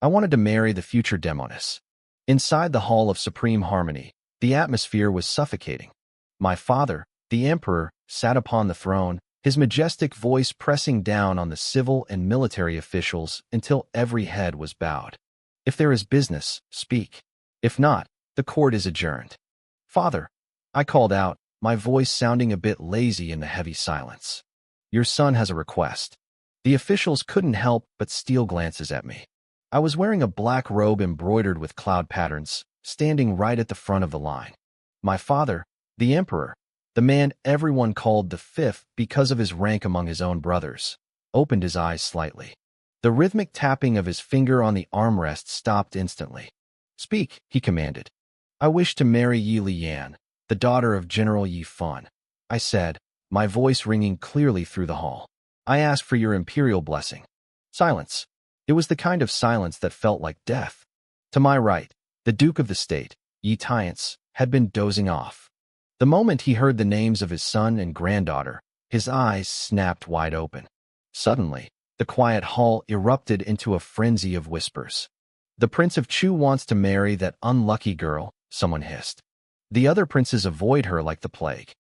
I wanted to marry the future Demoness. Inside the Hall of Supreme Harmony, the atmosphere was suffocating. My father, the emperor, sat upon the throne, his majestic voice pressing down on the civil and military officials until every head was bowed. If there is business, speak. If not, the court is adjourned. Father, I called out, my voice sounding a bit lazy in the heavy silence. Your son has a request. The officials couldn't help but steal glances at me. I was wearing a black robe embroidered with cloud patterns, standing right at the front of the line. My father, the emperor, the man everyone called the Fifth because of his rank among his own brothers, opened his eyes slightly. The rhythmic tapping of his finger on the armrest stopped instantly. Speak, he commanded. I wish to marry Yi Lian, the daughter of General Yi Fan, I said, my voice ringing clearly through the hall. I ask for your imperial blessing. Silence. It was the kind of silence that felt like death. To my right, the Duke of the State, Yi Tiance, had been dozing off. The moment he heard the names of his son and granddaughter, his eyes snapped wide open. Suddenly, the quiet hall erupted into a frenzy of whispers. The Prince of Chu wants to marry that unlucky girl, someone hissed. The other princes avoid her like the plague.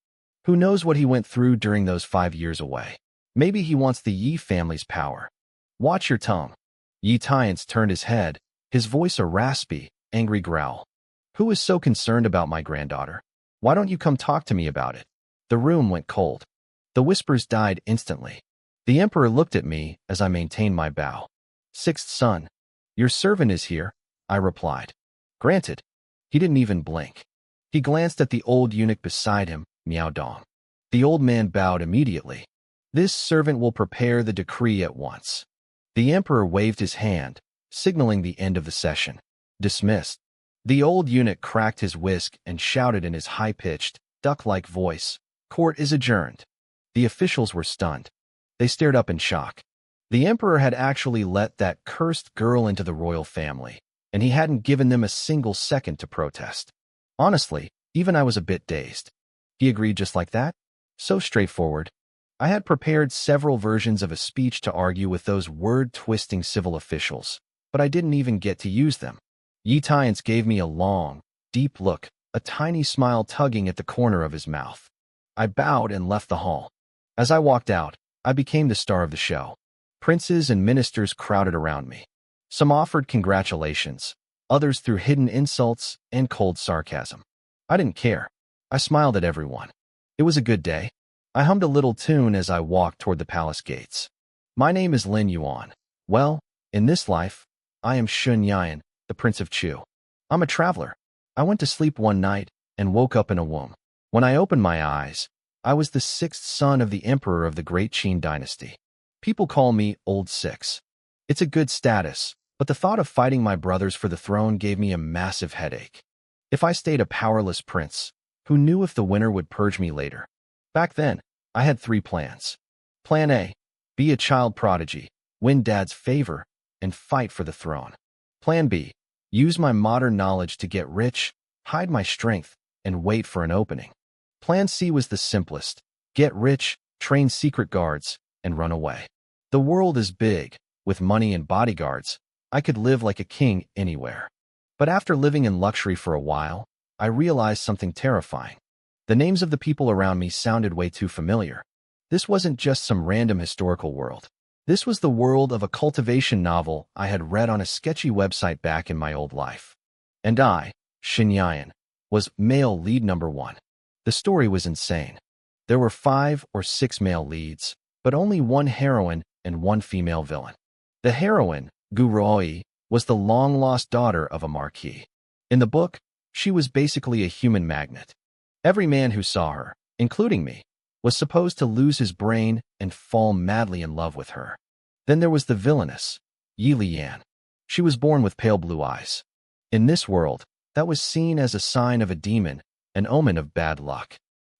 Who knows what he went through during those 5 years away? Maybe he wants the Yi family's power. Watch your tongue. Yi Tiance turned his head, his voice a raspy, angry growl. Who is so concerned about my granddaughter? Why don't you come talk to me about it? The room went cold. The whispers died instantly. The emperor looked at me as I maintained my bow. Sixth son. Your servant is here, I replied. Granted. He didn't even blink. He glanced at the old eunuch beside him, Miao Dong. The old man bowed immediately. This servant will prepare the decree at once. The emperor waved his hand, signaling the end of the session. Dismissed. The old eunuch cracked his whisk and shouted in his high-pitched, duck-like voice, Court is adjourned. The officials were stunned. They stared up in shock. The emperor had actually let that cursed girl into the royal family, and he hadn't given them a single second to protest. Honestly, even I was a bit dazed. He agreed just like that? So straightforward. I had prepared several versions of a speech to argue with those word-twisting civil officials, but I didn't even get to use them. Yi Tiance gave me a long, deep look, a tiny smile tugging at the corner of his mouth. I bowed and left the hall. As I walked out, I became the star of the show. Princes and ministers crowded around me. Some offered congratulations, others threw hidden insults and cold sarcasm. I didn't care. I smiled at everyone. It was a good day. I hummed a little tune as I walked toward the palace gates. My name is Lin Yuan. Well, in this life, I am Shun Yan, the Prince of Chu. I'm a traveler. I went to sleep one night and woke up in a womb. When I opened my eyes, I was the sixth son of the emperor of the Great Qin dynasty. People call me Old Six. It's a good status, but the thought of fighting my brothers for the throne gave me a massive headache. If I stayed a powerless prince, who knew if the winner would purge me later? Back then, I had 3 plans. Plan A, be a child prodigy, win dad's favor, and fight for the throne. Plan B, use my modern knowledge to get rich, hide my strength, and wait for an opening. Plan C was the simplest. Get rich, train secret guards, and run away. The world is big. With money and bodyguards, I could live like a king anywhere. But after living in luxury for a while, I realized something terrifying. The names of the people around me sounded way too familiar. This wasn't just some random historical world. This was the world of a cultivation novel I had read on a sketchy website back in my old life. And I, Shin Yan, was male lead number 1. The story was insane. There were 5 or 6 male leads, but only 1 heroine and 1 female villain. The heroine, Gu Roi, was the long-lost daughter of a marquis. In the book, she was basically a human magnet. Every man who saw her, including me, was supposed to lose his brain and fall madly in love with her. Then there was the villainess, Yi Lian. She was born with pale blue eyes. In this world, that was seen as a sign of a demon, an omen of bad luck.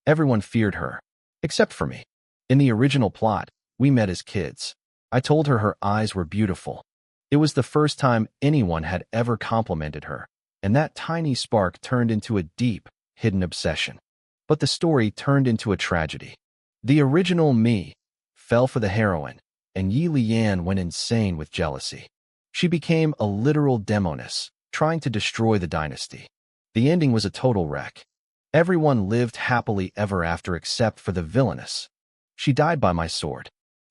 Everyone feared her, except for me. In the original plot, we met as kids. I told her her eyes were beautiful. It was the first time anyone had ever complimented her, and that tiny spark turned into a deep, hidden obsession. But the story turned into a tragedy. The original me fell for the heroine, and Yi Lian went insane with jealousy. She became a literal demoness, trying to destroy the dynasty. The ending was a total wreck. Everyone lived happily ever after except for the villainess. She died by my sword.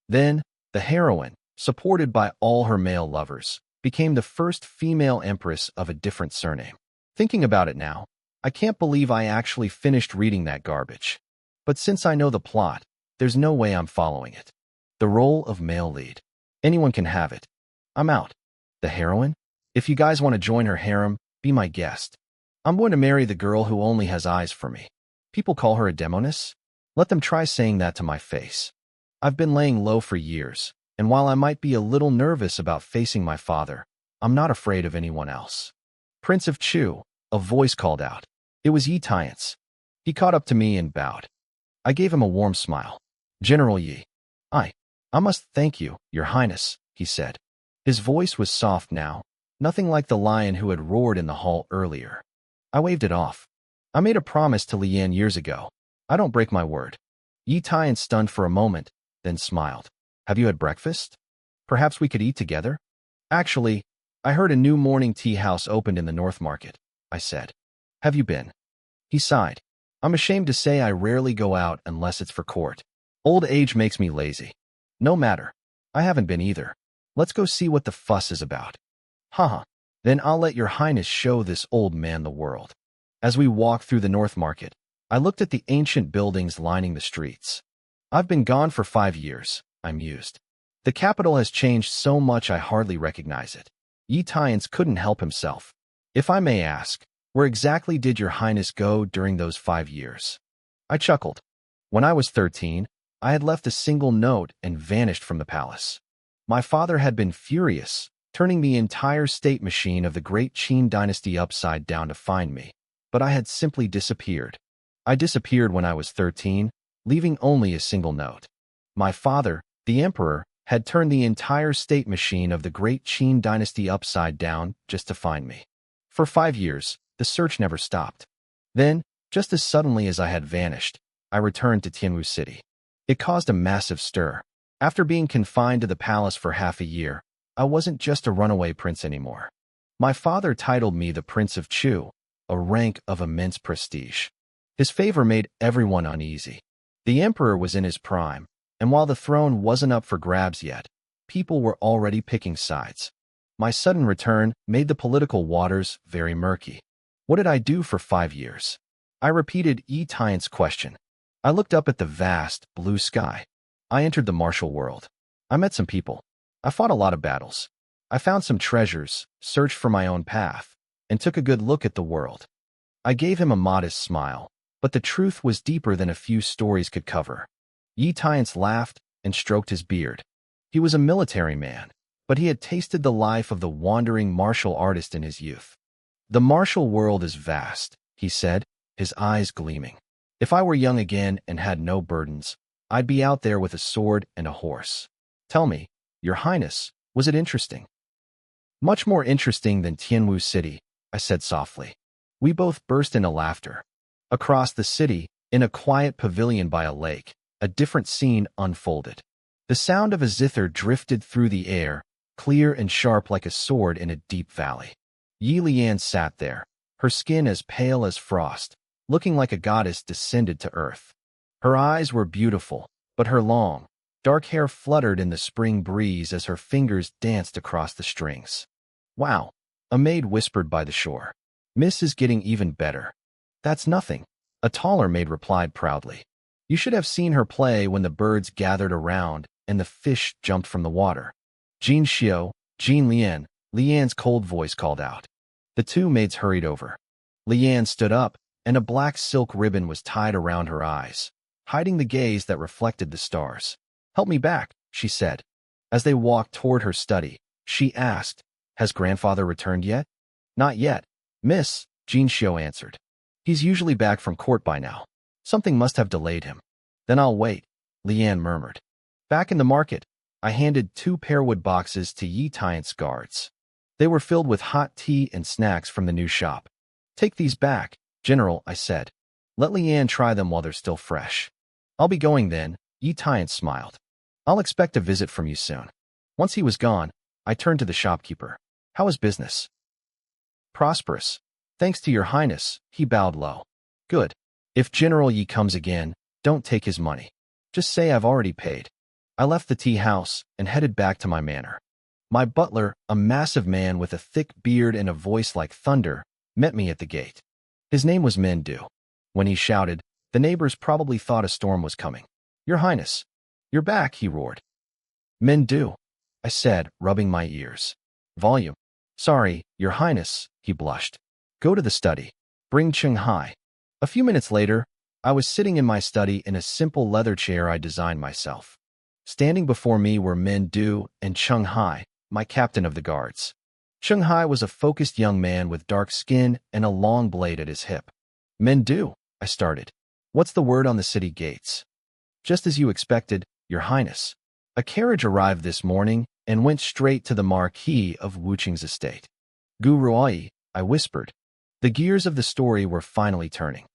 Then, the heroine, supported by all her male lovers, became the first female empress of a different surname. Thinking about it now, I can't believe I actually finished reading that garbage. But since I know the plot, there's no way I'm following it. The role of male lead. Anyone can have it. I'm out. The heroine? If you guys want to join her harem, be my guest. I'm going to marry the girl who only has eyes for me. People call her a demoness? Let them try saying that to my face. I've been laying low for years, and while I might be a little nervous about facing my father, I'm not afraid of anyone else. Prince of Chu, a voice called out. It was Yi Tiance. He caught up to me and bowed. I gave him a warm smile. General Yi. I must thank you, Your Highness, he said. His voice was soft now, nothing like the lion who had roared in the hall earlier. I waved it off. I made a promise to Lian years ago. I don't break my word. Yi Tiance stunned for a moment, then smiled. Have you had breakfast? Perhaps we could eat together? Actually, I heard a new morning tea house opened in the North Market, I said. Have you been? He sighed. I'm ashamed to say I rarely go out unless it's for court. Old age makes me lazy. No matter. I haven't been either. Let's go see what the fuss is about. Haha. Then I'll let Your Highness show this old man the world. As we walked through the North Market, I looked at the ancient buildings lining the streets. I've been gone for 5 years, I mused. The capital has changed so much I hardly recognize it. Yi Tiance couldn't help himself. If I may ask, where exactly did Your Highness go during those 5 years? I chuckled. When I was 13, I had left a single note and vanished from the palace. My father had been furious, turning the entire state machine of the Great Qin dynasty upside down to find me, but I had simply disappeared. I disappeared when I was 13, leaving only a single note. My father, the emperor, had turned the entire state machine of the Great Qin dynasty upside down just to find me. For 5 years, the search never stopped. Then, just as suddenly as I had vanished, I returned to Tianwu City. It caused a massive stir. After being confined to the palace for half a year, I wasn't just a runaway prince anymore. My father titled me the Prince of Chu, a rank of immense prestige. His favor made everyone uneasy. The emperor was in his prime, and while the throne wasn't up for grabs yet, people were already picking sides. My sudden return made the political waters very murky. What did I do for 5 years? I repeated Yi Tiance's question. I looked up at the vast, blue sky. I entered the martial world. I met some people. I fought a lot of battles. I found some treasures, searched for my own path, and took a good look at the world. I gave him a modest smile, but the truth was deeper than a few stories could cover. Yi Tiance laughed and stroked his beard. He was a military man, but he had tasted the life of the wandering martial artist in his youth. The martial world is vast, he said, his eyes gleaming. If I were young again and had no burdens, I'd be out there with a sword and a horse. Tell me, Your Highness, was it interesting? Much more interesting than Tianwu City, I said softly. We both burst into laughter. Across the city, in a quiet pavilion by a lake, a different scene unfolded. The sound of a zither drifted through the air, clear and sharp like a sword in a deep valley. Yi Lian sat there, her skin as pale as frost, looking like a goddess descended to earth. Her eyes were beautiful, but her long, dark hair fluttered in the spring breeze as her fingers danced across the strings. Wow, a maid whispered by the shore. Miss is getting even better. That's nothing, a taller maid replied proudly. You should have seen her play when the birds gathered around and the fish jumped from the water. Jin Xiao, Jin Lian, Lian's cold voice called out. The two maids hurried over. Lian stood up, and a black silk ribbon was tied around her eyes, hiding the gaze that reflected the stars. Help me back, she said. As they walked toward her study, she asked, Has grandfather returned yet? Not yet, miss, Jin Xiao answered. He's usually back from court by now. Something must have delayed him. Then I'll wait, Lian murmured. Back in the market, I handed 2 pearwood boxes to Yi Tiance's guards. They were filled with hot tea and snacks from the new shop. Take these back, General, I said. Let Lian try them while they're still fresh. I'll be going then, Yi Tiance smiled. I'll expect a visit from you soon. Once he was gone, I turned to the shopkeeper. How is business? Prosperous. Thanks to your highness, he bowed low. Good. If General Yi comes again, don't take his money. Just say I've already paid. I left the tea house and headed back to my manor. My butler, a massive man with a thick beard and a voice like thunder, met me at the gate. His name was Mendu. When he shouted, the neighbors probably thought a storm was coming. Your Highness, you're back, he roared. Mendu, I said, rubbing my ears. Volume. Sorry, Your Highness, he blushed. Go to the study. Bring Qinghai. A few minutes later, I was sitting in my study in a simple leather chair I designed myself. Standing before me were Mendu and Qinghai, my captain of the guards. Qinghai was a focused young man with dark skin and a long blade at his hip. Mendu, I started. What's the word on the city gates? Just as you expected, Your Highness. A carriage arrived this morning and went straight to the Marquis of Wuqing's estate. Gu Ruai, I whispered. The gears of the story were finally turning.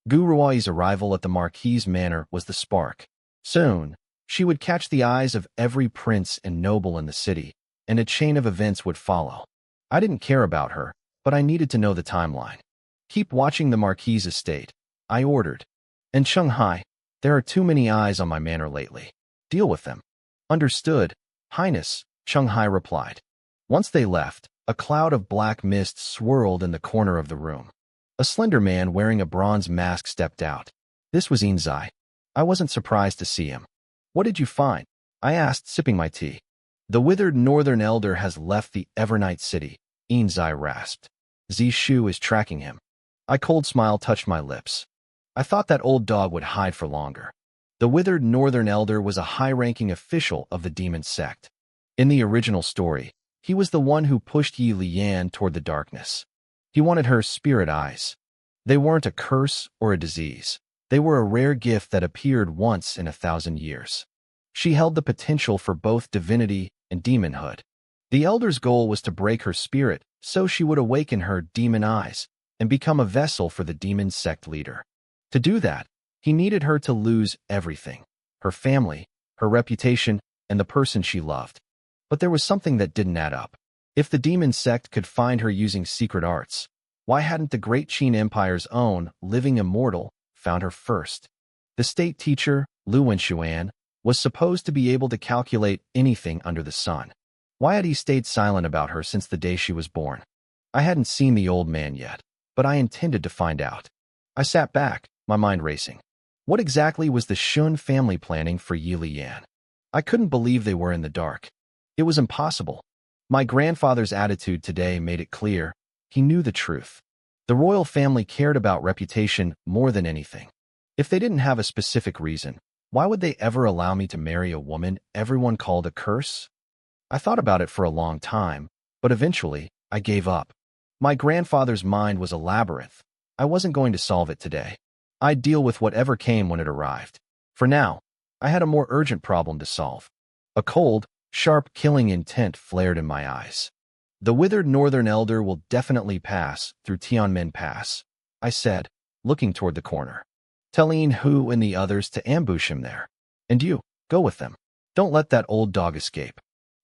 Gu Ruai's arrival at the Marquis's manor was the spark. Soon, she would catch the eyes of every prince and noble in the city, and a chain of events would follow. I didn't care about her, but I needed to know the timeline. Keep watching the Marquis's estate, I ordered. And Qinghai, there are too many eyes on my manor lately. Deal with them. Understood, Highness, Qinghai replied. Once they left, a cloud of black mist swirled in the corner of the room. A slender man wearing a bronze mask stepped out. This was Inzai. I wasn't surprised to see him. What did you find? I asked, sipping my tea. The withered northern elder has left the Evernight city, Inzai rasped. Zishu is tracking him. A cold smile touched my lips. I thought that old dog would hide for longer. The withered northern elder was a high-ranking official of the demon sect. In the original story, he was the one who pushed Yi Lian toward the darkness. He wanted her spirit eyes. They weren't a curse or a disease. They were a rare gift that appeared once in 1,000 years. She held the potential for both divinity and demonhood. The elder's goal was to break her spirit so she would awaken her demon eyes and become a vessel for the demon sect leader. To do that, he needed her to lose everything, her family, her reputation, and the person she loved. But there was something that didn't add up. If the demon sect could find her using secret arts, why hadn't the great Qin Empire's own living immortal found her first? The state teacher, Lu Wenshuan, was supposed to be able to calculate anything under the sun. Why had he stayed silent about her since the day she was born? I hadn't seen the old man yet, but I intended to find out. I sat back, my mind racing. What exactly was the Shun family planning for Yi Lian? I couldn't believe they were in the dark. It was impossible. My grandfather's attitude today made it clear. He knew the truth. The royal family cared about reputation more than anything. If they didn't have a specific reason, why would they ever allow me to marry a woman everyone called a curse? I thought about it for a long time, but eventually, I gave up. My grandfather's mind was a labyrinth. I wasn't going to solve it today. I'd deal with whatever came when it arrived. For now, I had a more urgent problem to solve. A cold, sharp killing intent flared in my eyes. The withered northern elder will definitely pass through Tianmen Pass, I said, looking toward the corner. Tell Yin Hu and the others to ambush him there. And you, go with them. Don't let that old dog escape.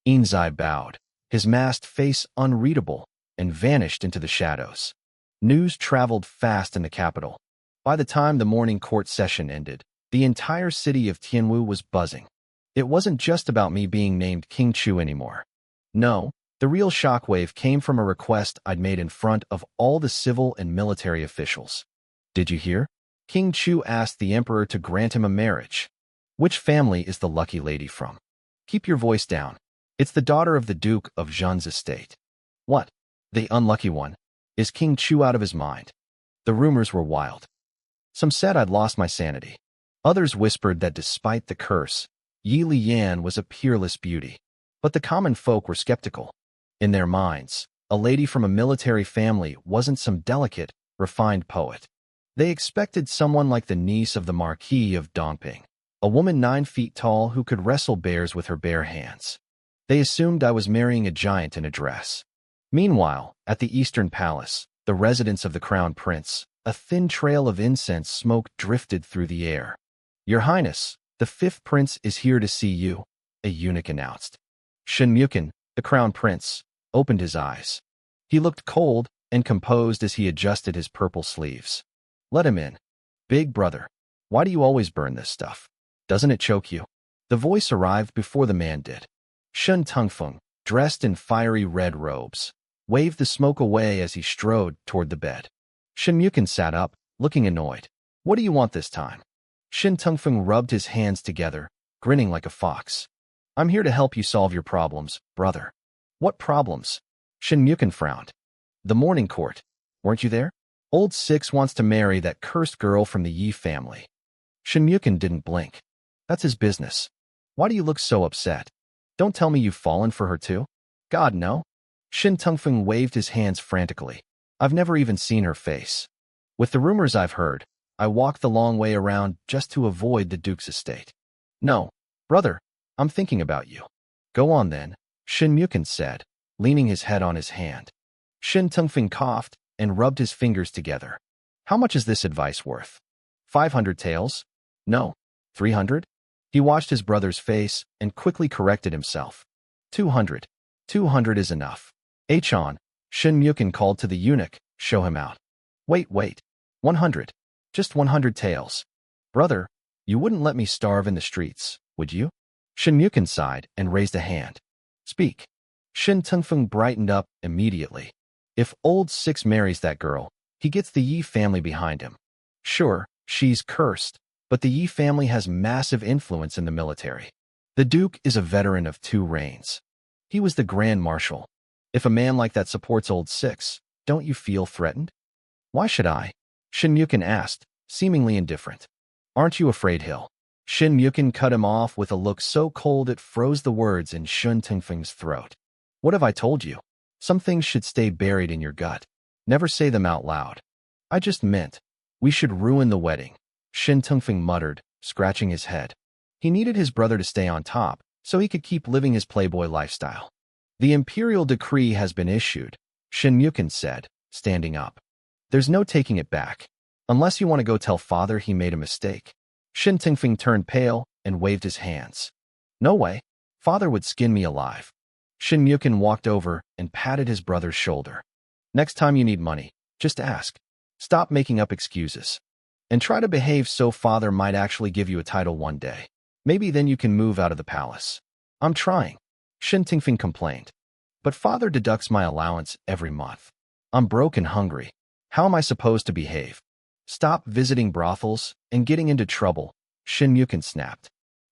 Inzai bowed, his masked face unreadable, and vanished into the shadows. News traveled fast in the capital. By the time the morning court session ended, the entire city of Tianwu was buzzing. It wasn't just about me being named King Chu anymore. No, the real shockwave came from a request I'd made in front of all the civil and military officials. Did you hear? King Chu asked the emperor to grant him a marriage. Which family is the lucky lady from? Keep your voice down. It's the daughter of the Duke of Zhen's estate. What? The unlucky one? Is King Chu out of his mind? The rumors were wild. Some said I'd lost my sanity. Others whispered that despite the curse, Yi Lian was a peerless beauty. But the common folk were skeptical. In their minds, a lady from a military family wasn't some delicate, refined poet. They expected someone like the niece of the Marquis of Dongping, a woman 9 feet tall who could wrestle bears with her bare hands. They assumed I was marrying a giant in a dress. Meanwhile, at the Eastern Palace, the residence of the Crown Prince, a thin trail of incense smoke drifted through the air. Your Highness, the 5th Prince is here to see you, a eunuch announced. Shenmukin, The crown prince opened his eyes. He looked cold and composed as he adjusted his purple sleeves. Let him in. Big brother, why do you always burn this stuff? Doesn't it choke you? The voice arrived before the man did. Shun Tungfeng, dressed in fiery red robes, waved the smoke away as he strode toward the bed. Shin Mukin sat up, looking annoyed. What do you want this time? Shin Tungfeng rubbed his hands together, grinning like a fox. I'm here to help you solve your problems, brother. What problems? Shin Mukin frowned. The morning court. Weren't you there? Old Six wants to marry that cursed girl from the Yi family. Shin Mukin didn't blink. That's his business. Why do you look so upset? Don't tell me you've fallen for her too? God, no. Shin Tungfeng waved his hands frantically. I've never even seen her face. With the rumors I've heard, I walked the long way around just to avoid the Duke's estate. No, brother, I'm thinking about you. Go on then, Shin Mukin said, leaning his head on his hand. Shin Tungfeng coughed and rubbed his fingers together. How much is this advice worth? 500 taels? No. 300? He watched his brother's face and quickly corrected himself. 200. 200 is enough. Achan, Shin Mukin called to the eunuch, show him out. Wait. 100. Just 100 taels. Brother, you wouldn't let me starve in the streets, would you? Shin Mukin sighed and raised a hand. Speak. Shin Tungfeng brightened up immediately. If old Six marries that girl, he gets the Yi family behind him. Sure, she's cursed, but the Yi family has massive influence in the military. The Duke is a veteran of 2 reigns. He was the Grand Marshal. If a man like that supports old Six, don't you feel threatened? Why should I? Shin Mukin asked, seemingly indifferent. Aren't you afraid he'll? Shin Mukin cut him off with a look so cold it froze the words in Shun Tungfeng's throat. What have I told you? Some things should stay buried in your gut. Never say them out loud. I just meant, we should ruin the wedding, Shin Tungfeng muttered, scratching his head. He needed his brother to stay on top, so he could keep living his playboy lifestyle. The imperial decree has been issued, Shin Mukin said, standing up. There's no taking it back. Unless you want to go tell father he made a mistake. Shin Tungfeng turned pale and waved his hands. No way. Father would skin me alive. Shin Mukin walked over and patted his brother's shoulder. Next time you need money, just ask. Stop making up excuses. And try to behave so father might actually give you a title one day. Maybe then you can move out of the palace. I'm trying, Shin Tungfeng complained. But father deducts my allowance every month. I'm broke and hungry. How am I supposed to behave? Stop visiting brothels and getting into trouble, Shin Mukin snapped.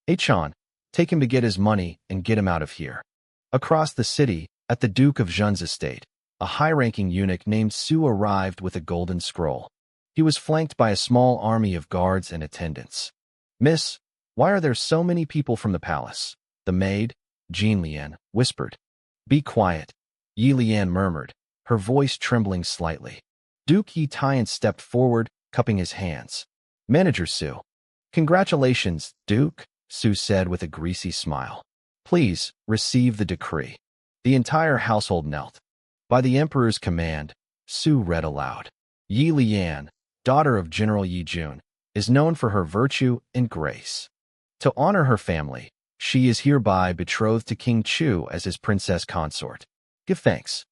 Achan, take him to get his money and get him out of here. Across the city, at the Duke of Zhen's estate, a high-ranking eunuch named Su arrived with a golden scroll. He was flanked by a small army of guards and attendants. Miss, why are there so many people from the palace? The maid, Jean Lian, whispered. Be quiet, Yi Lian murmured, her voice trembling slightly. Duke Yi Tian stepped forward, cupping his hands. Manager Su. Congratulations, Duke, Su said with a greasy smile. Please, receive the decree. The entire household knelt. By the emperor's command, Su read aloud. Yi Lian, daughter of General Yi Jun, is known for her virtue and grace. To honor her family, she is hereby betrothed to King Chu as his princess consort. Give thanks.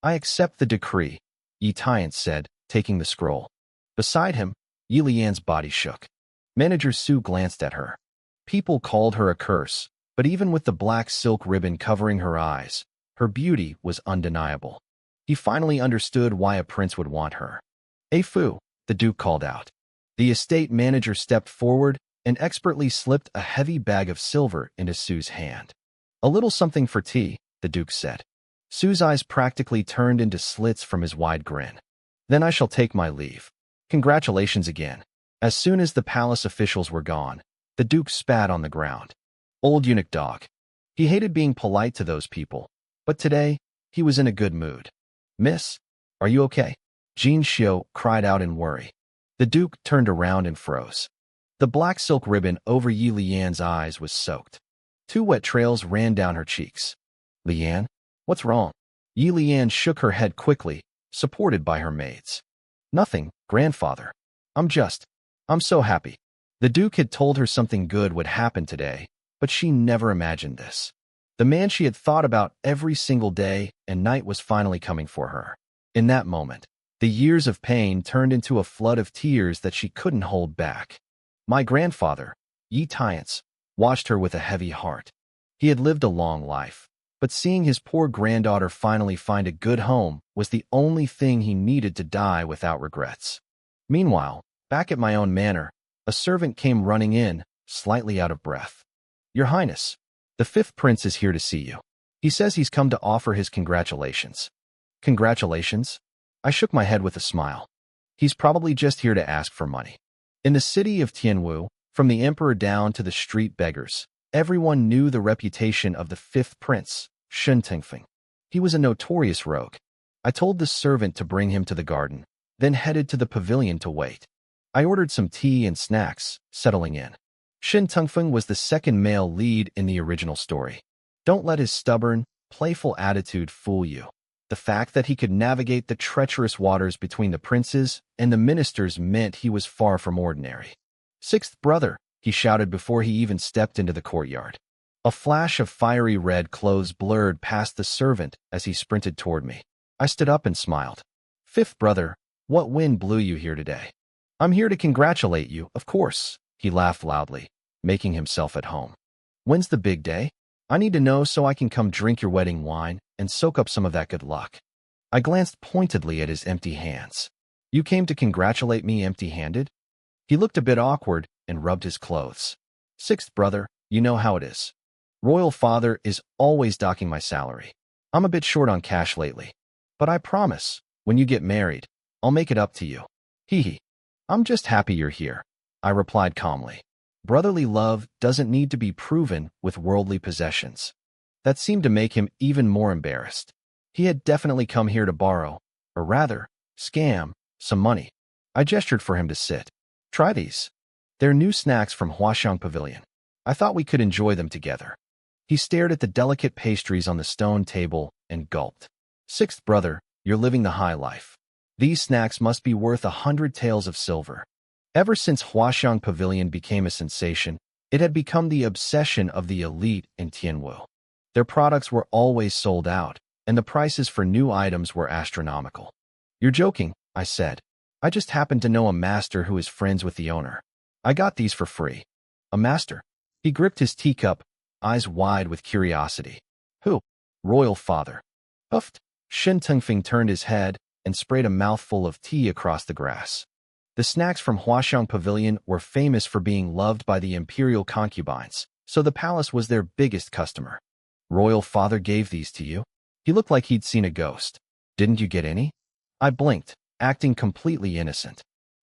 I accept the decree, Yi Tian said, taking the scroll. Beside him, Yi Lian's body shook. Manager Su glanced at her. People called her a curse, but even with the black silk ribbon covering her eyes, her beauty was undeniable. He finally understood why a prince would want her. "Hey Fu," the Duke called out. The estate manager stepped forward and expertly slipped a heavy bag of silver into Su's hand. "A little something for tea," the Duke said. Su's eyes practically turned into slits from his wide grin. "Then I shall take my leave. Congratulations again." As soon as the palace officials were gone, the Duke spat on the ground. Old eunuch dog. He hated being polite to those people, but today, he was in a good mood. "Miss, are you okay?" Jean Xiu cried out in worry. The Duke turned around and froze. The black silk ribbon over Yi Lian's eyes was soaked. 2 wet trails ran down her cheeks. "Lian, what's wrong?" Yi Lian shook her head quickly, supported by her maids. "Nothing, grandfather. I'm so happy." The Duke had told her something good would happen today, but she never imagined this. The man she had thought about every single day and night was finally coming for her. In that moment, the years of pain turned into a flood of tears that she couldn't hold back. My grandfather, Yi Tiance, watched her with a heavy heart. He had lived a long life, but seeing his poor granddaughter finally find a good home was the only thing he needed to die without regrets. Meanwhile, back at my own manor, a servant came running in, slightly out of breath. "Your Highness, the fifth prince is here to see you. He says he's come to offer his congratulations." "Congratulations?" I shook my head with a smile. "He's probably just here to ask for money." In the city of Tianwu, from the emperor down to the street beggars, everyone knew the reputation of the fifth prince, Shen Tengfeng. He was a notorious rogue. I told the servant to bring him to the garden, then headed to the pavilion to wait. I ordered some tea and snacks, settling in. Shen Tengfeng was the second male lead in the original story. Don't let his stubborn, playful attitude fool you. The fact that he could navigate the treacherous waters between the princes and the ministers meant he was far from ordinary. "Sixth brother," he shouted before he even stepped into the courtyard. A flash of fiery red clothes blurred past the servant as he sprinted toward me. I stood up and smiled. "Fifth brother, what wind blew you here today?" "I'm here to congratulate you, of course," he laughed loudly, making himself at home. "When's the big day? I need to know so I can come drink your wedding wine and soak up some of that good luck." I glanced pointedly at his empty hands. "You came to congratulate me empty-handed?" He looked a bit awkward and rubbed his clothes. "Sixth brother, you know how it is. Royal father is always docking my salary. I'm a bit short on cash lately. But I promise, when you get married, I'll make it up to you." "Hee hee. I'm just happy you're here," I replied calmly. Brotherly love doesn't need to be proven with worldly possessions. That seemed to make him even more embarrassed. He had definitely come here to borrow, or rather, scam, some money. I gestured for him to sit. "Try these. They're new snacks from Huaxiang Pavilion. I thought we could enjoy them together." He stared at the delicate pastries on the stone table and gulped. "Sixth brother, you're living the high life. These snacks must be worth 100 taels of silver." Ever since Huaxiang Pavilion became a sensation, it had become the obsession of the elite in Tianwu. Their products were always sold out, and the prices for new items were astronomical. "You're joking," I said. "I just happen to know a master who is friends with the owner. I got these for free." "A master?" He gripped his teacup, eyes wide with curiosity. "Who?" "Royal father." Puffed. Shen Tengfeng turned his head and sprayed a mouthful of tea across the grass. The snacks from Huaxiang Pavilion were famous for being loved by the imperial concubines, so the palace was their biggest customer. "Royal father gave these to you?" He looked like he'd seen a ghost. "Didn't you get any?" I blinked, acting completely innocent.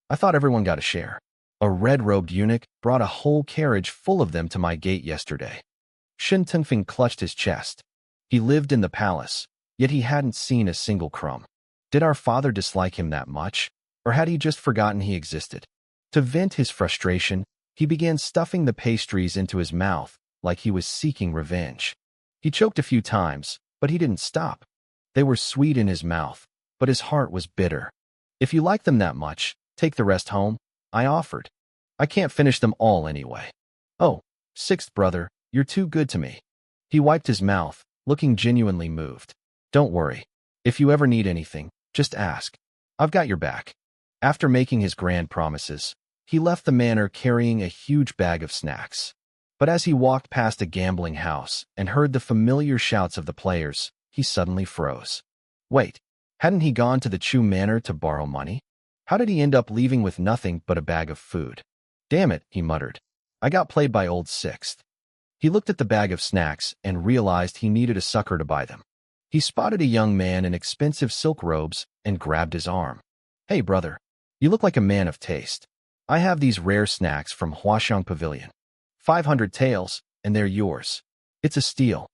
"I thought everyone got a share. A red-robed eunuch brought a whole carriage full of them to my gate yesterday." Shen Tengfeng clutched his chest. He lived in the palace, yet he hadn't seen a single crumb. Did our father dislike him that much? Or had he just forgotten he existed? To vent his frustration, he began stuffing the pastries into his mouth like he was seeking revenge. He choked a few times, but he didn't stop. They were sweet in his mouth, but his heart was bitter. "If you like them that much, take the rest home," I offered. "I can't finish them all anyway." "Oh, sixth brother, you're too good to me." He wiped his mouth, looking genuinely moved. "Don't worry. If you ever need anything, just ask. I've got your back." After making his grand promises, he left the manor carrying a huge bag of snacks. But as he walked past a gambling house and heard the familiar shouts of the players, he suddenly froze. Wait, hadn't he gone to the Chu Manor to borrow money? How did he end up leaving with nothing but a bag of food? "Damn it," he muttered. "I got played by old Sixth." He looked at the bag of snacks and realized he needed a sucker to buy them. He spotted a young man in expensive silk robes and grabbed his arm. "Hey, brother. You look like a man of taste. I have these rare snacks from Huaxiang Pavilion. 500 taels, and they're yours. It's a steal."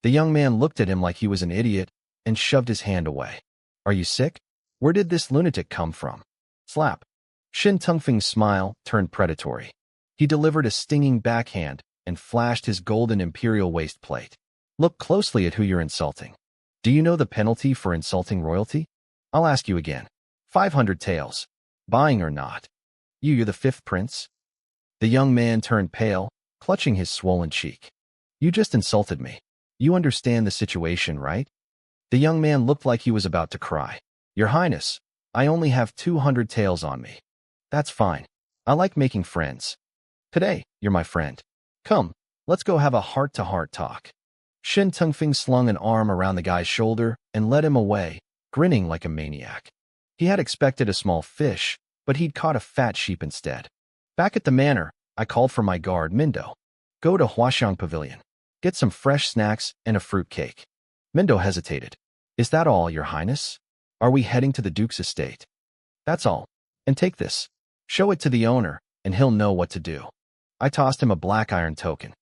The young man looked at him like he was an idiot and shoved his hand away. "Are you sick? Where did this lunatic come from?" Slap. Shen Tengfeng's smile turned predatory. He delivered a stinging backhand and flashed his golden imperial waist plate. "Look closely at who you're insulting. Do you know the penalty for insulting royalty? I'll ask you again. 500 taels. Buying or not?" You're the fifth prince?" The young man turned pale, clutching his swollen cheek. "You just insulted me. You understand the situation, right? The young man looked like he was about to cry. Your Highness, I only have 200 taels on me. That's fine. I like making friends. Today, you're my friend. Come, let's go have a heart-to-heart talk. Shen Tengfing slung an arm around the guy's shoulder and led him away, grinning like a maniac. He had expected a small fish, but he'd caught a fat sheep instead. Back at the manor, I called for my guard, Mindo. Go to Huaxiang Pavilion. Get some fresh snacks and a fruit cake. Mindo hesitated. Is that all, Your Highness? Are we heading to the Duke's estate? That's all. And take this. Show it to the owner, and he'll know what to do. I tossed him a black iron token.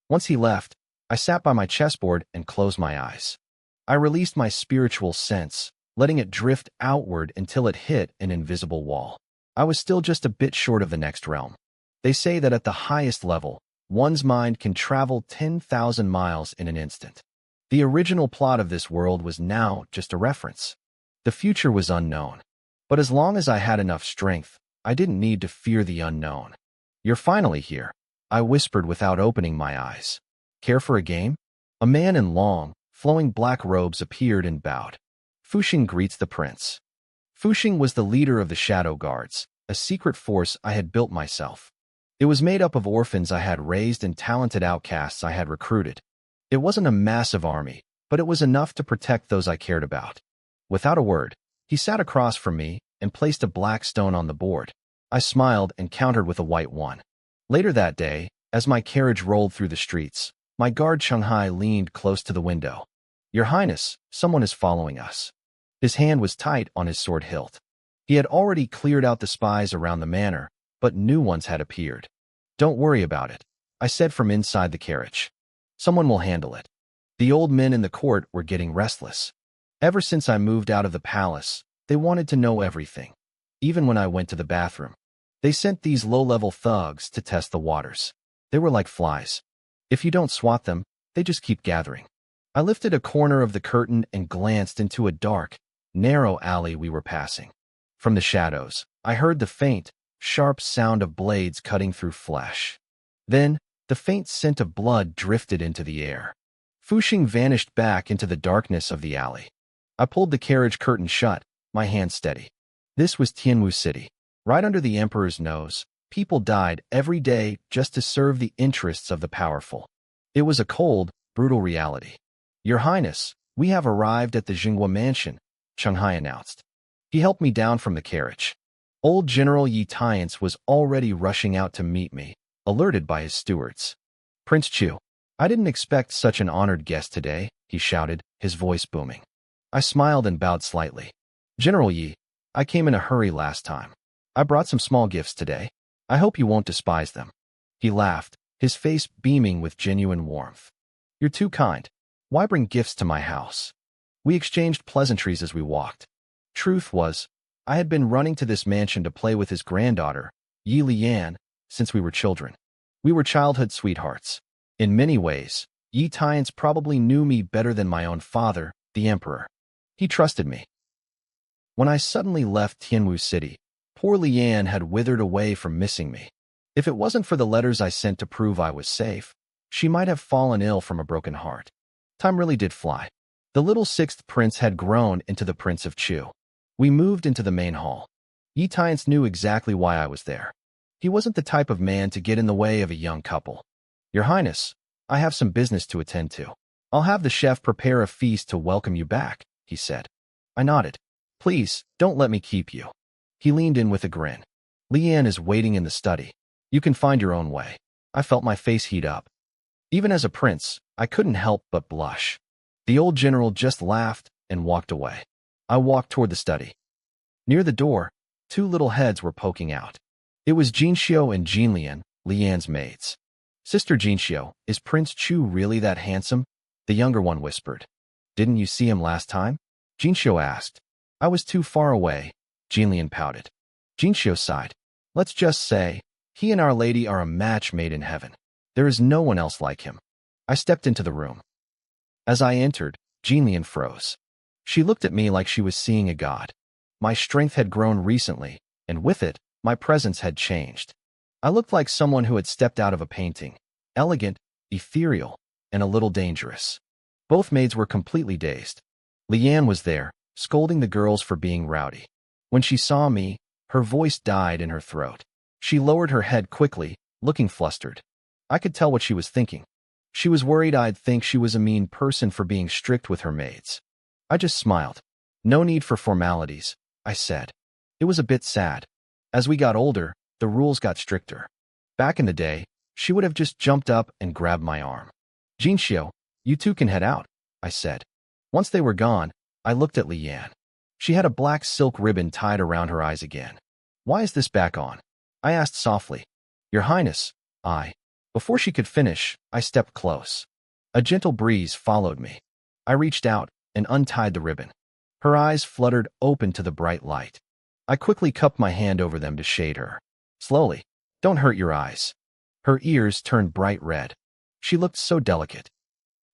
Once he left, I sat by my chessboard and closed my eyes. I released my spiritual sense, letting it drift outward until it hit an invisible wall. I was still just a bit short of the next realm. They say that at the highest level, one's mind can travel 10,000 miles in an instant. The original plot of this world was now just a reference. The future was unknown. But as long as I had enough strength, I didn't need to fear the unknown. You're finally here, I whispered without opening my eyes. Care for a game? A man in long, flowing black robes appeared and bowed. Fuxing greets the prince. Fuxing was the leader of the Shadow Guards, a secret force I had built myself. It was made up of orphans I had raised and talented outcasts I had recruited. It wasn't a massive army, but it was enough to protect those I cared about. Without a word, he sat across from me and placed a black stone on the board. I smiled and countered with a white one. Later that day, as my carriage rolled through the streets, my guard Shanghai leaned close to the window. Your Highness, someone is following us. His hand was tight on his sword hilt. He had already cleared out the spies around the manor, but new ones had appeared. Don't worry about it, I said from inside the carriage. Someone will handle it. The old men in the court were getting restless. Ever since I moved out of the palace, they wanted to know everything. Even when I went to the bathroom, they sent these low-level thugs to test the waters. They were like flies. If you don't swat them, they just keep gathering. I lifted a corner of the curtain and glanced into a dark, narrow alley we were passing. From the shadows, I heard the faint, sharp sound of blades cutting through flesh. Then, the faint scent of blood drifted into the air. Fuxing vanished back into the darkness of the alley. I pulled the carriage curtain shut, my hand steady. This was Tianwu City. Right under the emperor's nose, people died every day just to serve the interests of the powerful. It was a cold, brutal reality. Your Highness, we have arrived at the Jinghua mansion, Shanghai announced. He helped me down from the carriage. Old General Yi Tiance was already rushing out to meet me, alerted by his stewards. Prince Chu, I didn't expect such an honored guest today, he shouted, his voice booming. I smiled and bowed slightly. General Yi, I came in a hurry last time. I brought some small gifts today. I hope you won't despise them. He laughed, his face beaming with genuine warmth. You're too kind. Why bring gifts to my house? We exchanged pleasantries as we walked. Truth was, I had been running to this mansion to play with his granddaughter, Yi Lian, since we were children. We were childhood sweethearts. In many ways, Yi Tiance probably knew me better than my own father, the emperor. He trusted me. When I suddenly left Tianwu City, poor Lian had withered away from missing me. If it wasn't for the letters I sent to prove I was safe, she might have fallen ill from a broken heart. Time really did fly. The little sixth prince had grown into the Prince of Chu. We moved into the main hall. Yi Tiance knew exactly why I was there. He wasn't the type of man to get in the way of a young couple. Your Highness, I have some business to attend to. I'll have the chef prepare a feast to welcome you back, he said. I nodded. Please, don't let me keep you. He leaned in with a grin. Lian is waiting in the study. You can find your own way. I felt my face heat up. Even as a prince, I couldn't help but blush. The old general just laughed and walked away. I walked toward the study. Near the door, two little heads were poking out. It was Jinxiu and Jinlian, Lian's maids. Sister Jinxiu, is Prince Chu really that handsome? The younger one whispered. Didn't you see him last time? Jinxiu asked. I was too far away, Jinlian pouted. Jinxiu sighed. Let's just say, he and Our Lady are a match made in heaven. There is no one else like him. I stepped into the room. As I entered, Jinlian froze. She looked at me like she was seeing a god. My strength had grown recently, and with it, my presence had changed. I looked like someone who had stepped out of a painting, elegant, ethereal, and a little dangerous. Both maids were completely dazed. Leanne was there, scolding the girls for being rowdy. When she saw me, her voice died in her throat. She lowered her head quickly, looking flustered. I could tell what she was thinking. She was worried I'd think she was a mean person for being strict with her maids. I just smiled. No need for formalities, I said. It was a bit sad. As we got older, the rules got stricter. Back in the day, she would have just jumped up and grabbed my arm. Jinxiu, you two can head out, I said. Once they were gone, I looked at Leanne. She had a black silk ribbon tied around her eyes again. Why is this back on? I asked softly. Your Highness, Before she could finish, I stepped close. A gentle breeze followed me. I reached out and untied the ribbon. Her eyes fluttered open to the bright light. I quickly cupped my hand over them to shade her. Slowly. Don't hurt your eyes. Her ears turned bright red. She looked so delicate.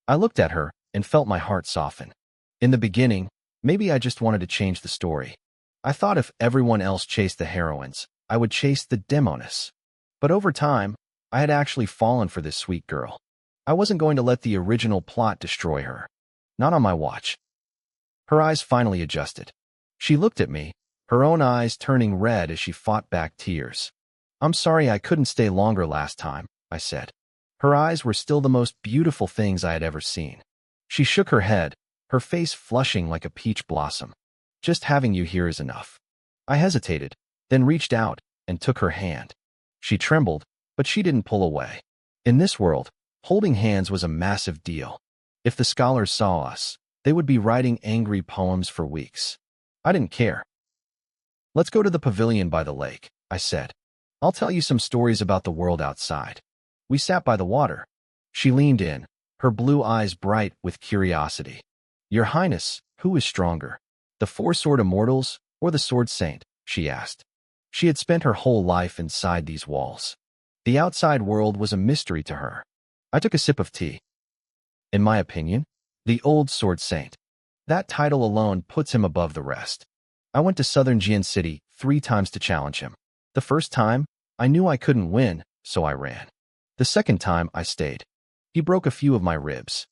I looked at her and felt my heart soften. In the beginning, maybe I just wanted to change the story. I thought if everyone else chased the heroines, I would chase the demoness. But over time, I had actually fallen for this sweet girl. I wasn't going to let the original plot destroy her. Not on my watch. Her eyes finally adjusted. She looked at me, her own eyes turning red as she fought back tears. I'm sorry I couldn't stay longer last time, I said. Her eyes were still the most beautiful things I had ever seen. She shook her head, her face flushing like a peach blossom. Just having you here is enough. I hesitated, then reached out and took her hand. She trembled, but she didn't pull away. In this world, holding hands was a massive deal. If the scholars saw us, they would be writing angry poems for weeks. I didn't care. Let's go to the pavilion by the lake, I said. I'll tell you some stories about the world outside. We sat by the water. She leaned in, her blue eyes bright with curiosity. Your Highness, who is stronger, the four-sword immortals or the sword saint? She asked. She had spent her whole life inside these walls. The outside world was a mystery to her. I took a sip of tea. In my opinion, the old sword saint. That title alone puts him above the rest. I went to southern Jian City 3 times to challenge him. The first time, I knew I couldn't win, so I ran. The second time, I stayed. He broke a few of my ribs.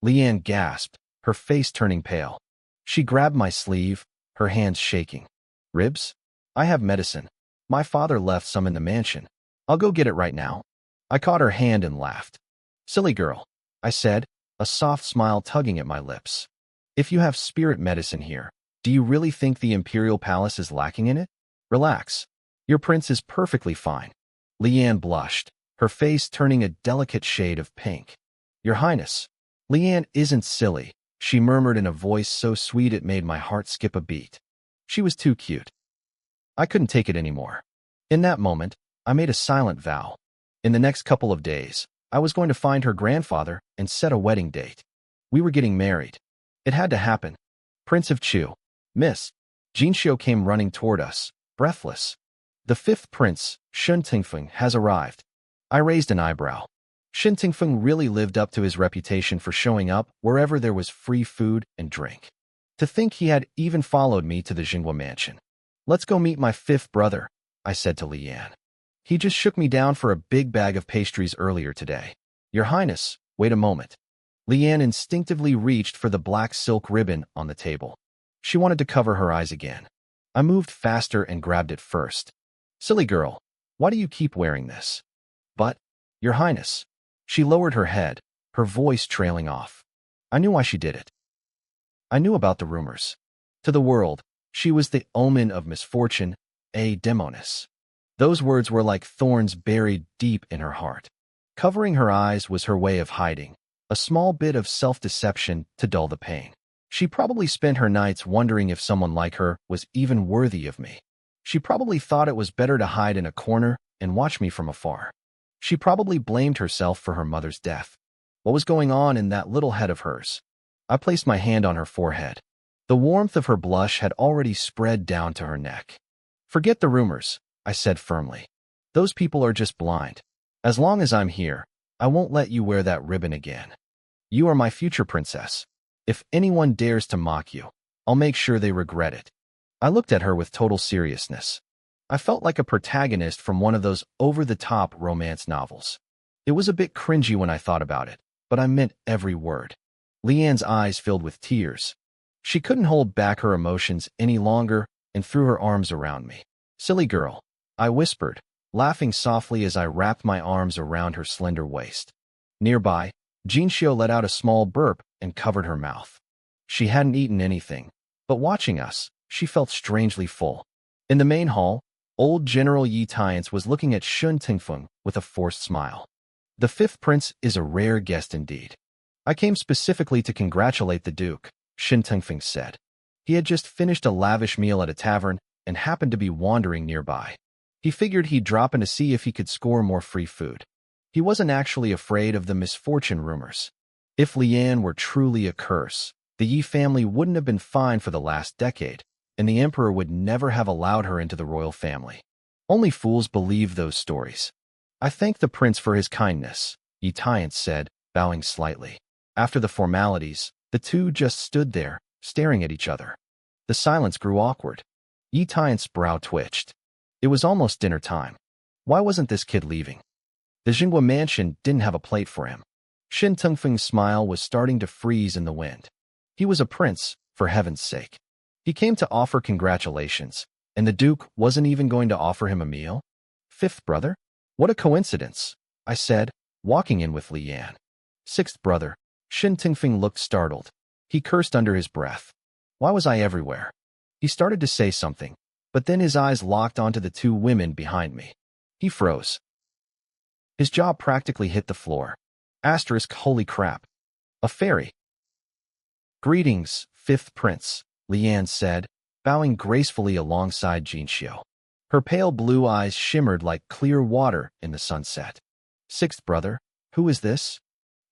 Leanne gasped, her face turning pale. She grabbed my sleeve, her hands shaking. Ribs? I have medicine. My father left some in the mansion. I'll go get it right now. I caught her hand and laughed. Silly girl, I said, a soft smile tugging at my lips. If you have spirit medicine here, do you really think the Imperial Palace is lacking in it? Relax. Your prince is perfectly fine. Leanne blushed, her face turning a delicate shade of pink. Your Highness, Leanne isn't silly, she murmured in a voice so sweet it made my heart skip a beat. She was too cute. I couldn't take it anymore. In that moment, I made a silent vow. In the next couple of days, I was going to find her grandfather and set a wedding date. We were getting married. It had to happen. Prince of Chu, Miss. Jinxiu came running toward us, breathless. The 5th prince, Shen Tingfeng, has arrived. I raised an eyebrow. Shen Tingfeng really lived up to his reputation for showing up wherever there was free food and drink. To think he had even followed me to the Jinghua mansion. Let's go meet my 5th brother, I said to Leanne. He just shook me down for a big bag of pastries earlier today. Your Highness, wait a moment. Leanne instinctively reached for the black silk ribbon on the table. She wanted to cover her eyes again. I moved faster and grabbed it first. Silly girl, why do you keep wearing this? But, Your Highness. She lowered her head, her voice trailing off. I knew why she did it. I knew about the rumors. To the world, she was the omen of misfortune, a demoness. Those words were like thorns buried deep in her heart. Covering her eyes was her way of hiding, a small bit of self-deception to dull the pain. She probably spent her nights wondering if someone like her was even worthy of me. She probably thought it was better to hide in a corner and watch me from afar. She probably blamed herself for her mother's death. What was going on in that little head of hers? I placed my hand on her forehead. The warmth of her blush had already spread down to her neck. Forget the rumors, I said firmly. Those people are just blind. As long as I'm here, I won't let you wear that ribbon again. You are my future princess. If anyone dares to mock you, I'll make sure they regret it. I looked at her with total seriousness. I felt like a protagonist from one of those over-the-top romance novels. It was a bit cringy when I thought about it, but I meant every word. Leanne's eyes filled with tears. She couldn't hold back her emotions any longer and threw her arms around me. "Silly girl," I whispered, laughing softly as I wrapped my arms around her slender waist. Nearby, Jinxiu let out a small burp and covered her mouth. She hadn't eaten anything, but watching us, she felt strangely full. In the main hall, old General Yi Tiance was looking at Shun Tingfeng with a forced smile. "The fifth prince is a rare guest indeed. I came specifically to congratulate the Duke," Shin Tingfeng said. He had just finished a lavish meal at a tavern and happened to be wandering nearby. He figured he'd drop in to see if he could score more free food. He wasn't actually afraid of the misfortune rumors. If Lian were truly a curse, the Yi family wouldn't have been fine for the last decade, and the emperor would never have allowed her into the royal family. Only fools believe those stories. "I thank the prince for his kindness," Yi Tiance said, bowing slightly. After the formalities, the two just stood there, staring at each other. The silence grew awkward. Yi Tiance's brow twitched. It was almost dinner time. Why wasn't this kid leaving? The Jinghua mansion didn't have a plate for him. Shin Tengfeng's smile was starting to freeze in the wind. He was a prince, for heaven's sake. He came to offer congratulations, and the Duke wasn't even going to offer him a meal? "Fifth brother? What a coincidence," I said, walking in with Lian. "Sixth brother." Shin Tengfeng looked startled. He cursed under his breath. Why was I everywhere? He started to say something, but then his eyes locked onto the two women behind me. He froze. His jaw practically hit the floor. Asterisk, holy crap. A fairy. "Greetings, fifth prince," Lian said, bowing gracefully alongside Jinxiu. Her pale blue eyes shimmered like clear water in the sunset. "Sixth brother, who is this?"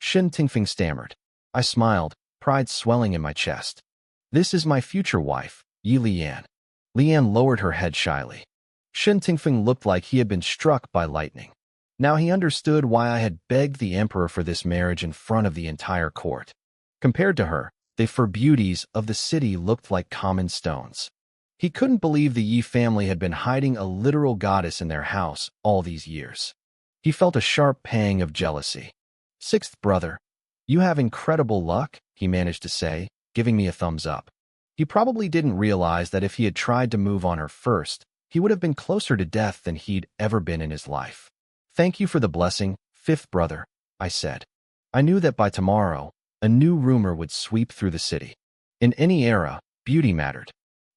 Shin Tingfeng stammered. I smiled, pride swelling in my chest. "This is my future wife, Yi Lian." Lian lowered her head shyly. Shin Tingfeng looked like he had been struck by lightning. Now he understood why I had begged the emperor for this marriage in front of the entire court. Compared to her, the fair beauties of the city looked like common stones. He couldn't believe the Yi family had been hiding a literal goddess in their house all these years. He felt a sharp pang of jealousy. "Sixth brother, you have incredible luck," he managed to say, giving me a thumbs up. He probably didn't realize that if he had tried to move on her first, he would have been closer to death than he'd ever been in his life. "Thank you for the blessing, fifth brother," I said. I knew that by tomorrow, a new rumor would sweep through the city. In any era, beauty mattered.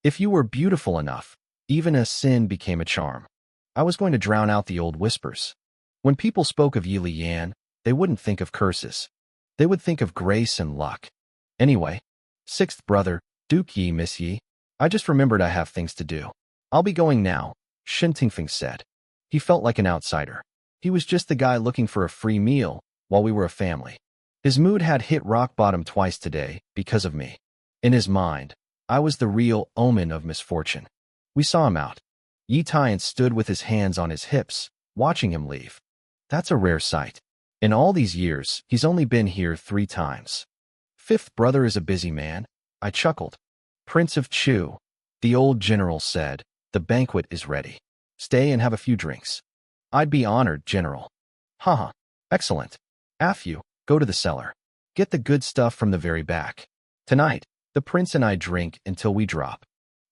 If you were beautiful enough, even a sin became a charm. I was going to drown out the old whispers. When people spoke of Yi Lian, they wouldn't think of curses. They would think of grace and luck. Anyway, sixth brother, Duke Yi, Miss Yi, I just remembered I have things to do. "I'll be going now," Shin Tingfeng said. He felt like an outsider. He was just the guy looking for a free meal while we were a family. His mood had hit rock bottom twice today because of me. In his mind, I was the real omen of misfortune. We saw him out. Yi Tiance stood with his hands on his hips, watching him leave. That's a rare sight. In all these years, he's only been here 3 times. "Fifth brother is a busy man," I chuckled. "Prince of Chu," the old general said, "the banquet is ready. Stay and have a few drinks." "I'd be honored, General." "Haha, excellent. After go to the cellar. Get the good stuff from the very back. Tonight, the prince and I drink until we drop."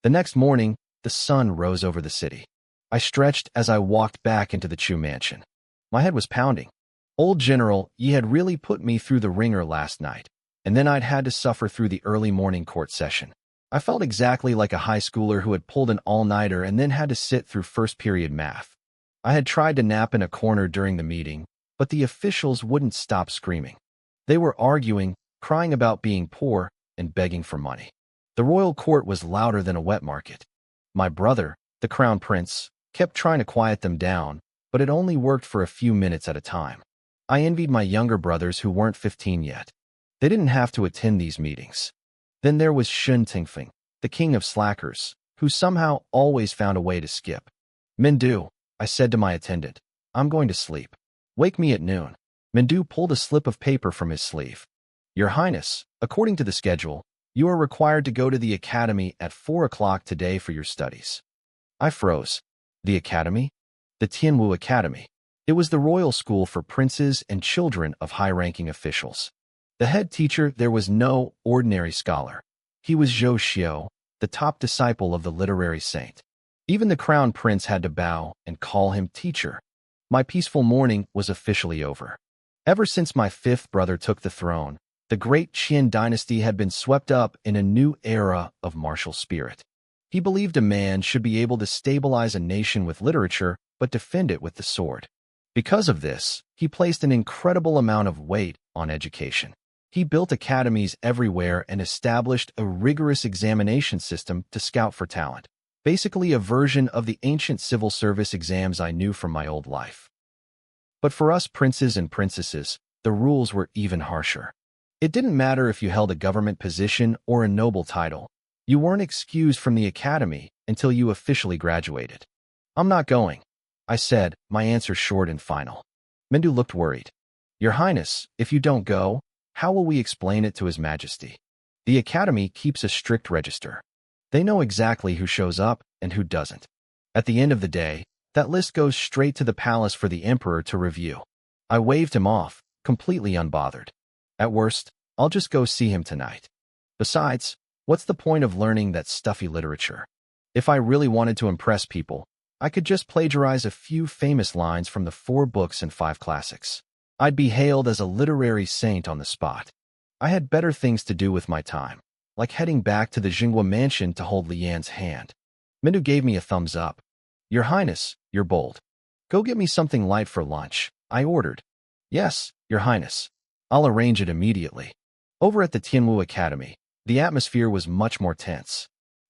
The next morning, the sun rose over the city. I stretched as I walked back into the Chu mansion. My head was pounding. Old General Yi had really put me through the ringer last night, and then I'd had to suffer through the early morning court session. I felt exactly like a high schooler who had pulled an all-nighter and then had to sit through first-period math. I had tried to nap in a corner during the meeting, but the officials wouldn't stop screaming. They were arguing, crying about being poor, and begging for money. The royal court was louder than a wet market. My brother, the crown prince, kept trying to quiet them down, but it only worked for a few minutes at a time. I envied my younger brothers who weren't 15 yet. They didn't have to attend these meetings. Then there was Shun Tingfeng, the king of slackers, who somehow always found a way to skip. "Mindu," I said to my attendant, "I'm going to sleep. Wake me at noon." Mindu pulled a slip of paper from his sleeve. "Your Highness, according to the schedule, you are required to go to the academy at 4 o'clock today for your studies." I froze. The academy? The Tianwu Academy. It was the royal school for princes and children of high-ranking officials. The head teacher there was no ordinary scholar. He was Zhou Xiao, the top disciple of the literary saint. Even the crown prince had to bow and call him teacher. My peaceful morning was officially over. Ever since my fifth brother took the throne, the great Qin dynasty had been swept up in a new era of martial spirit. He believed a man should be able to stabilize a nation with literature, but defend it with the sword. Because of this, he placed an incredible amount of weight on education. He built academies everywhere and established a rigorous examination system to scout for talent. Basically a version of the ancient civil service exams I knew from my old life. But for us princes and princesses, the rules were even harsher. It didn't matter if you held a government position or a noble title. You weren't excused from the academy until you officially graduated. "I'm not going," I said, my answer short and final. Mendu looked worried. "Your Highness, if you don't go, how will we explain it to His Majesty? The Academy keeps a strict register. They know exactly who shows up and who doesn't. At the end of the day, that list goes straight to the palace for the Emperor to review." I waved him off, completely unbothered. At worst, I'll just go see him tonight. Besides, what's the point of learning that stuffy literature? If I really wanted to impress people, I could just plagiarize a few famous lines from the 4 books and 5 classics. I'd be hailed as a literary saint on the spot. I had better things to do with my time, like heading back to the Jinghua mansion to hold Lian's hand. Mindu gave me a thumbs up. "Your Highness, you're bold. Go get me something light for lunch," I ordered. "Yes, Your Highness. I'll arrange it immediately." Over at the Tianwu Academy, the atmosphere was much more tense.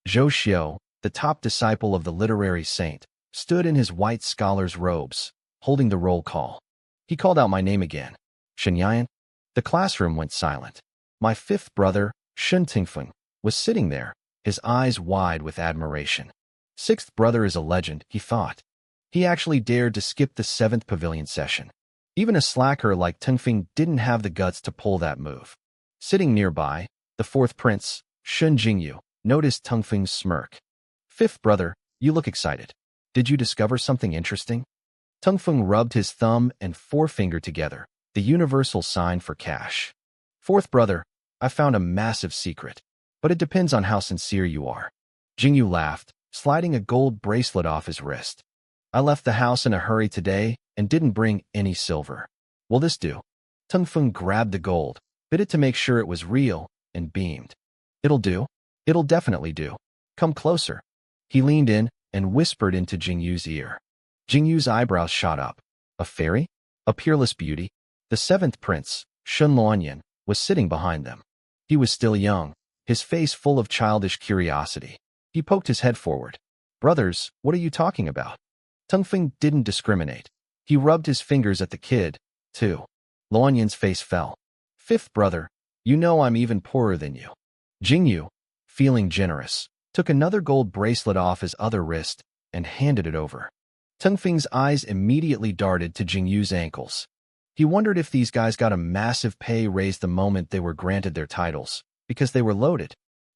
Zhou Xiao, the top disciple of the literary saint, stood in his white scholar's robes, holding the roll call. He called out my name again. "Shenyan." The classroom went silent. My fifth brother, Shun Tingfeng, was sitting there, his eyes wide with admiration. Sixth brother is a legend, he thought. He actually dared to skip the 7th pavilion session. Even a slacker like Tingfeng didn't have the guts to pull that move. Sitting nearby, the 4th prince, Shun Jingyu, noticed Tingfeng's smirk. "Fifth brother, you look excited. Did you discover something interesting?" Tingfeng rubbed his thumb and forefinger together, the universal sign for cash. "Fourth brother, I found a massive secret, but it depends on how sincere you are." Jingyu laughed, sliding a gold bracelet off his wrist. "I left the house in a hurry today and didn't bring any silver. Will this do?" Tingfeng grabbed the gold, bit it to make sure it was real, and beamed. "It'll do. It'll definitely do. Come closer." He leaned in and whispered into Jingyu's ear. Jingyu's eyebrows shot up. A fairy? A peerless beauty? The 7th prince, Shun Luanyan, was sitting behind them. He was still young, his face full of childish curiosity. He poked his head forward. "Brothers, what are you talking about?" Tingfeng didn't discriminate. He rubbed his fingers at the kid, too. Luanyan's face fell. "Fifth brother, you know I'm even poorer than you." Jingyu, feeling generous, took another gold bracelet off his other wrist and handed it over. Tingfeng's eyes immediately darted to Jingyu's ankles. He wondered if these guys got a massive pay raise the moment they were granted their titles, because they were loaded.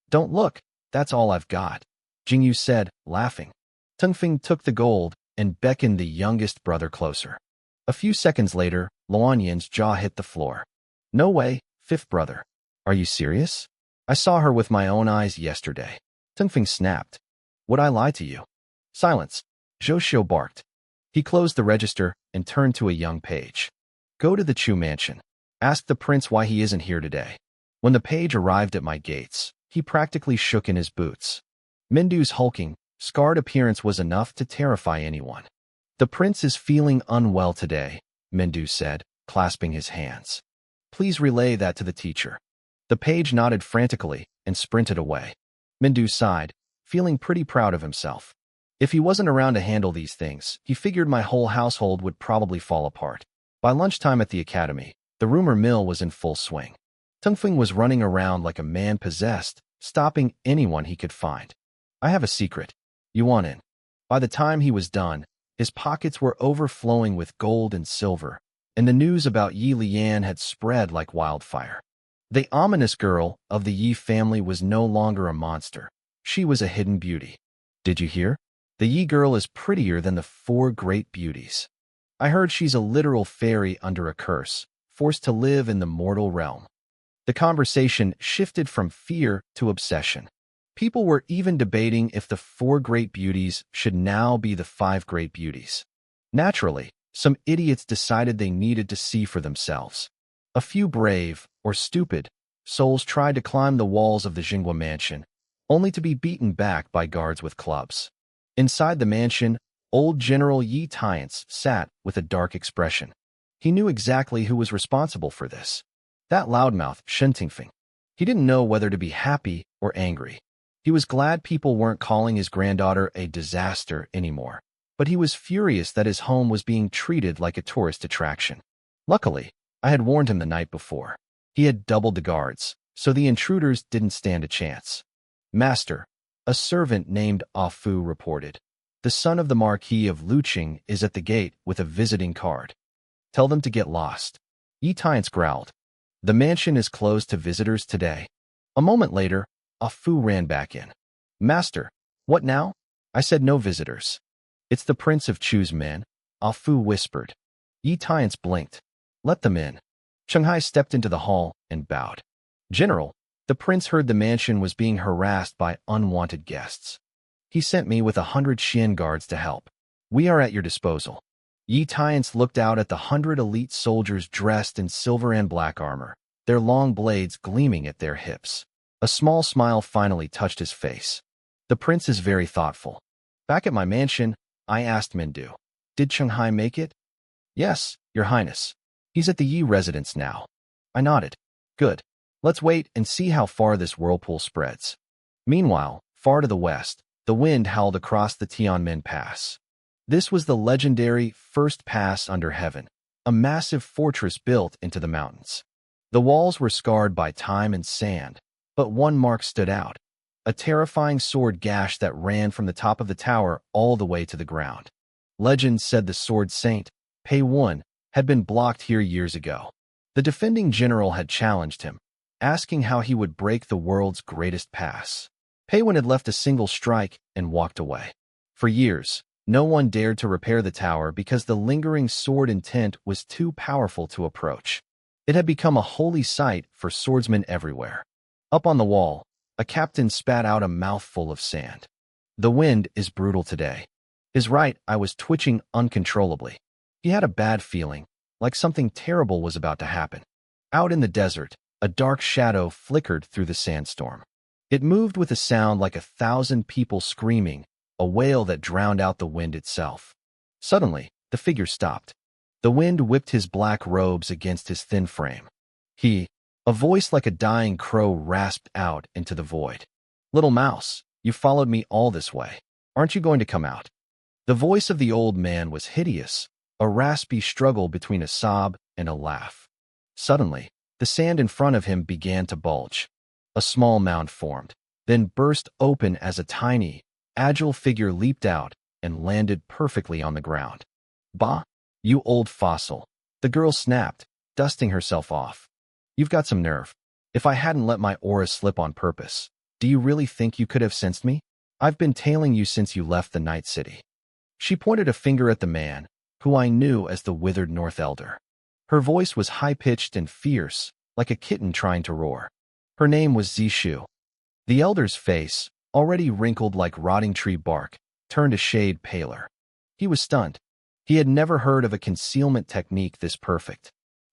"Don't look, that's all I've got," Jingyu said, laughing. Tingfeng took the gold and beckoned the youngest brother closer. A few seconds later, Luanyan's jaw hit the floor. "No way, fifth brother. Are you serious? I saw her with my own eyes yesterday." Tingfeng snapped. "Would I lie to you?" "Silence," Zhou Xiao barked. He closed the register and turned to a young page. "Go to the Chu mansion. Ask the prince why he isn't here today." When the page arrived at my gates, he practically shook in his boots. Mindu's hulking, scarred appearance was enough to terrify anyone. "The prince is feeling unwell today," Mindu said, clasping his hands. "Please relay that to the teacher." The page nodded frantically and sprinted away. Mindu sighed, feeling pretty proud of himself. If he wasn't around to handle these things, he figured my whole household would probably fall apart. By lunchtime at the academy, the rumor mill was in full swing. Tingfeng was running around like a man possessed, stopping anyone he could find. "I have a secret. You want in?" By the time he was done, his pockets were overflowing with gold and silver, and the news about Yi Lian had spread like wildfire. The ominous girl of the Yi family was no longer a monster. She was a hidden beauty. "Did you hear? The Yi girl is prettier than the 4 great beauties. I heard she's a literal fairy under a curse, forced to live in the mortal realm." The conversation shifted from fear to obsession. People were even debating if the 4 great beauties should now be the 5 great beauties. Naturally, some idiots decided they needed to see for themselves. A few brave, or stupid, souls tried to climb the walls of the Jinghua mansion, only to be beaten back by guards with clubs. Inside the mansion, old General Yi Tiance sat with a dark expression. He knew exactly who was responsible for this. That loudmouth, Shen Tingfeng. He didn't know whether to be happy or angry. He was glad people weren't calling his granddaughter a disaster anymore, but he was furious that his home was being treated like a tourist attraction. Luckily, I had warned him the night before. He had doubled the guards, so the intruders didn't stand a chance. Master, a servant named Ah Fu reported. The son of the Marquis of Luqing is at the gate with a visiting card. Tell them to get lost. Yi Tiance growled. The mansion is closed to visitors today. A moment later, Ah Fu ran back in. Master, what now? I said no visitors. It's the Prince of Chu's men, Ah Fu whispered. Yi Tiance blinked. Let them in. Chenghai stepped into the hall and bowed. General, the prince heard the mansion was being harassed by unwanted guests. He sent me with 100 Xian guards to help. We are at your disposal. Yi Tiance looked out at the 100 elite soldiers dressed in silver and black armor, their long blades gleaming at their hips. A small smile finally touched his face. The prince is very thoughtful. Back at my mansion, I asked Mindu. Did Chenghai make it? Yes, Your Highness. He's at the Yi residence now. I nodded. Good. Let's wait and see how far this whirlpool spreads. Meanwhile, far to the west, the wind howled across the Tianmen Pass. This was the legendary first pass under heaven, a massive fortress built into the mountains. The walls were scarred by time and sand, but one mark stood out, a terrifying sword gash that ran from the top of the tower all the way to the ground. Legend said the sword saint, Pei Wen, had been blocked here years ago. The defending general had challenged him, asking how he would break the world's greatest pass. Pei Wen had left a single strike and walked away. For years, no one dared to repair the tower because the lingering sword intent was too powerful to approach. It had become a holy site for swordsmen everywhere. Up on the wall, a captain spat out a mouthful of sand. The wind is brutal today. His right eye was twitching uncontrollably. He had a bad feeling, like something terrible was about to happen. Out in the desert, a dark shadow flickered through the sandstorm. It moved with a sound like 1,000 people screaming, a wail that drowned out the wind itself. Suddenly, the figure stopped. The wind whipped his black robes against his thin frame. A voice like a dying crow rasped out into the void. Little mouse, you followed me all this way. Aren't you going to come out? The voice of the old man was hideous, a raspy struggle between a sob and a laugh. Suddenly, the sand in front of him began to bulge. A small mound formed, then burst open as a tiny, agile figure leaped out and landed perfectly on the ground. Bah, you old fossil, the girl snapped, dusting herself off. You've got some nerve. If I hadn't let my aura slip on purpose, do you really think you could have sensed me? I've been tailing you since you left the Night City. She pointed a finger at the man, who I knew as the withered North Elder. Her voice was high-pitched and fierce, like a kitten trying to roar. Her name was Zishu. The elder's face, already wrinkled like rotting tree bark, turned a shade paler. He was stunned. He had never heard of a concealment technique this perfect.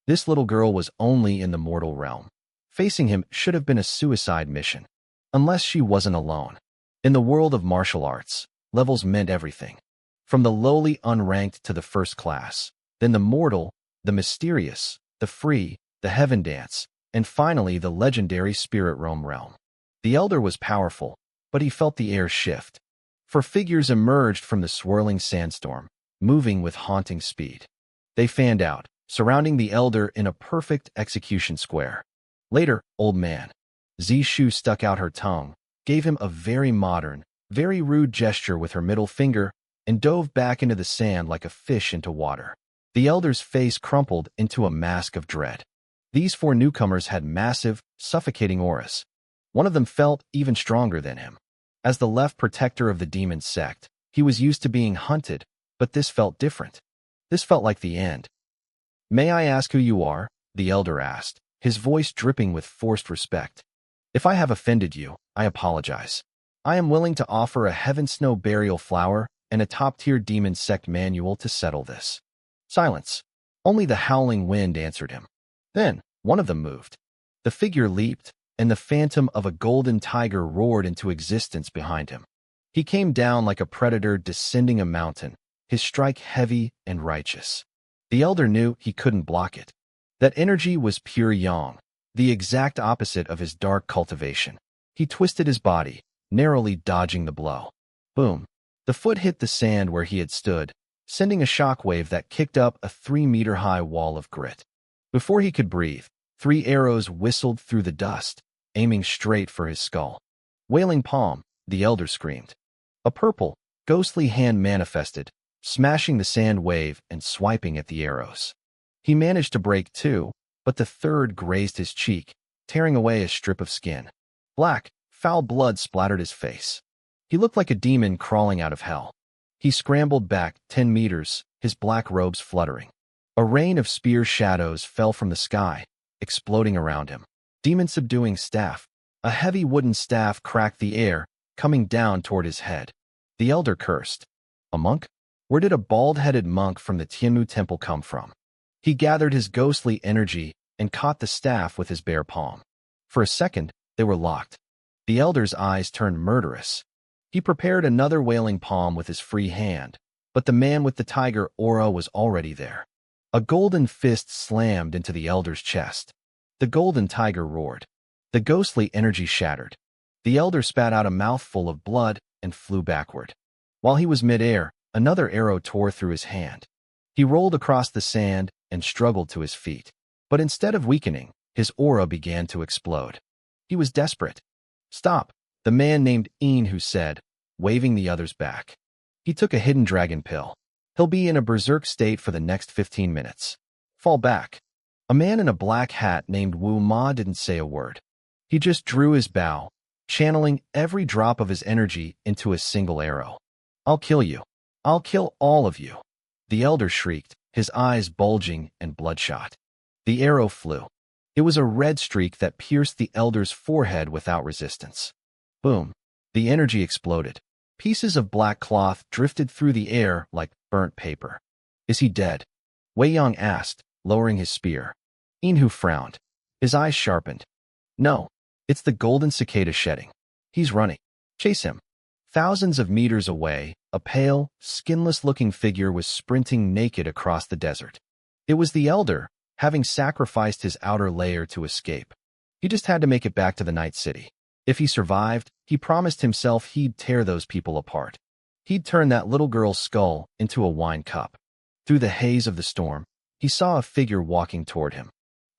This little girl was only in the mortal realm. Facing him should have been a suicide mission. Unless she wasn't alone. In the world of martial arts, levels meant everything. From the lowly unranked to the first class, then the mortal, the mysterious, the free, the heaven dance, and finally the legendary spirit realm. The elder was powerful, but he felt the air shift. For figures emerged from the swirling sandstorm, moving with haunting speed. They fanned out, surrounding the elder in a perfect execution square. Later, old man. Zishu stuck out her tongue, gave him a very modern, very rude gesture with her middle finger, and dove back into the sand like a fish into water. The elder's face crumpled into a mask of dread. These 4 newcomers had massive, suffocating auras. One of them felt even stronger than him. As the left protector of the demon sect, he was used to being hunted, but this felt different. This felt like the end. May I ask who you are? The elder asked, his voice dripping with forced respect. If I have offended you, I apologize. I am willing to offer a heaven snow burial flower and a top-tier demon sect manual to settle this. Silence. Only the howling wind answered him. Then, one of them moved. The figure leaped, and the phantom of a golden tiger roared into existence behind him. He came down like a predator descending a mountain, his strike heavy and righteous. The elder knew he couldn't block it. That energy was pure yang, the exact opposite of his dark cultivation. He twisted his body, narrowly dodging the blow. Boom. The foot hit the sand where he had stood, sending a shockwave that kicked up a 3-meter-high wall of grit. Before he could breathe, 3 arrows whistled through the dust, aiming straight for his skull. Wailing palm, the elder screamed. A purple, ghostly hand manifested, smashing the sand wave and swiping at the arrows. He managed to break 2, but the third grazed his cheek, tearing away a strip of skin. Black, foul blood splattered his face. He looked like a demon crawling out of hell. He scrambled back 10 meters, his black robes fluttering. A rain of spear shadows fell from the sky, exploding around him. Demon-subduing staff. A heavy wooden staff cracked the air, coming down toward his head. The elder cursed. A monk? Where did a bald-headed monk from the Tianmu temple come from? He gathered his ghostly energy and caught the staff with his bare palm. For a second, they were locked. The elder's eyes turned murderous. He prepared another wailing palm with his free hand, but the man with the tiger aura was already there. A golden fist slammed into the elder's chest. The golden tiger roared. The ghostly energy shattered. The elder spat out a mouthful of blood and flew backward. While he was midair, another arrow tore through his hand. He rolled across the sand and struggled to his feet. But instead of weakening, his aura began to explode. He was desperate. Stop, the man named Enro said, waving the others back. He took a hidden dragon pill. He'll be in a berserk state for the next 15 minutes. Fall back. A man in a black hat named Wu Ma didn't say a word. He just drew his bow, channeling every drop of his energy into a single arrow. I'll kill you. I'll kill all of you. The elder shrieked, his eyes bulging and bloodshot. The arrow flew. It was a red streak that pierced the elder's forehead without resistance. Boom. The energy exploded. Pieces of black cloth drifted through the air like burnt paper. Is he dead? Wei Yang asked, lowering his spear. Enro frowned. His eyes sharpened. No, it's the golden cicada shedding. He's running. Chase him. Thousands of meters away, a pale, skinless-looking figure was sprinting naked across the desert. It was the elder, having sacrificed his outer layer to escape. He just had to make it back to the Night City. If he survived, he promised himself he'd tear those people apart. He'd turn that little girl's skull into a wine cup. Through the haze of the storm, he saw a figure walking toward him.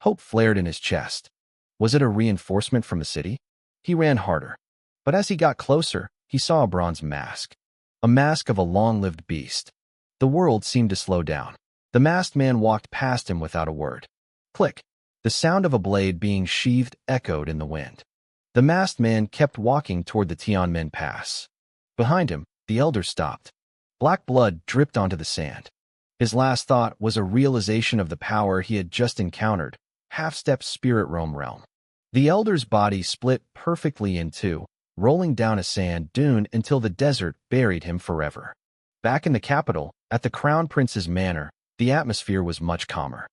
Hope flared in his chest. Was it a reinforcement from the city? He ran harder. But as he got closer, he saw a bronze mask. A mask of a long-lived beast. The world seemed to slow down. The masked man walked past him without a word. Click. The sound of a blade being sheathed echoed in the wind. The masked man kept walking toward the Tianmen Pass. Behind him, the elder stopped. Black blood dripped onto the sand. His last thought was a realization of the power he had just encountered, half-step spirit realm. The elder's body split perfectly in two, rolling down a sand dune until the desert buried him forever. Back in the capital, at the Crown Prince's manor, the atmosphere was much calmer.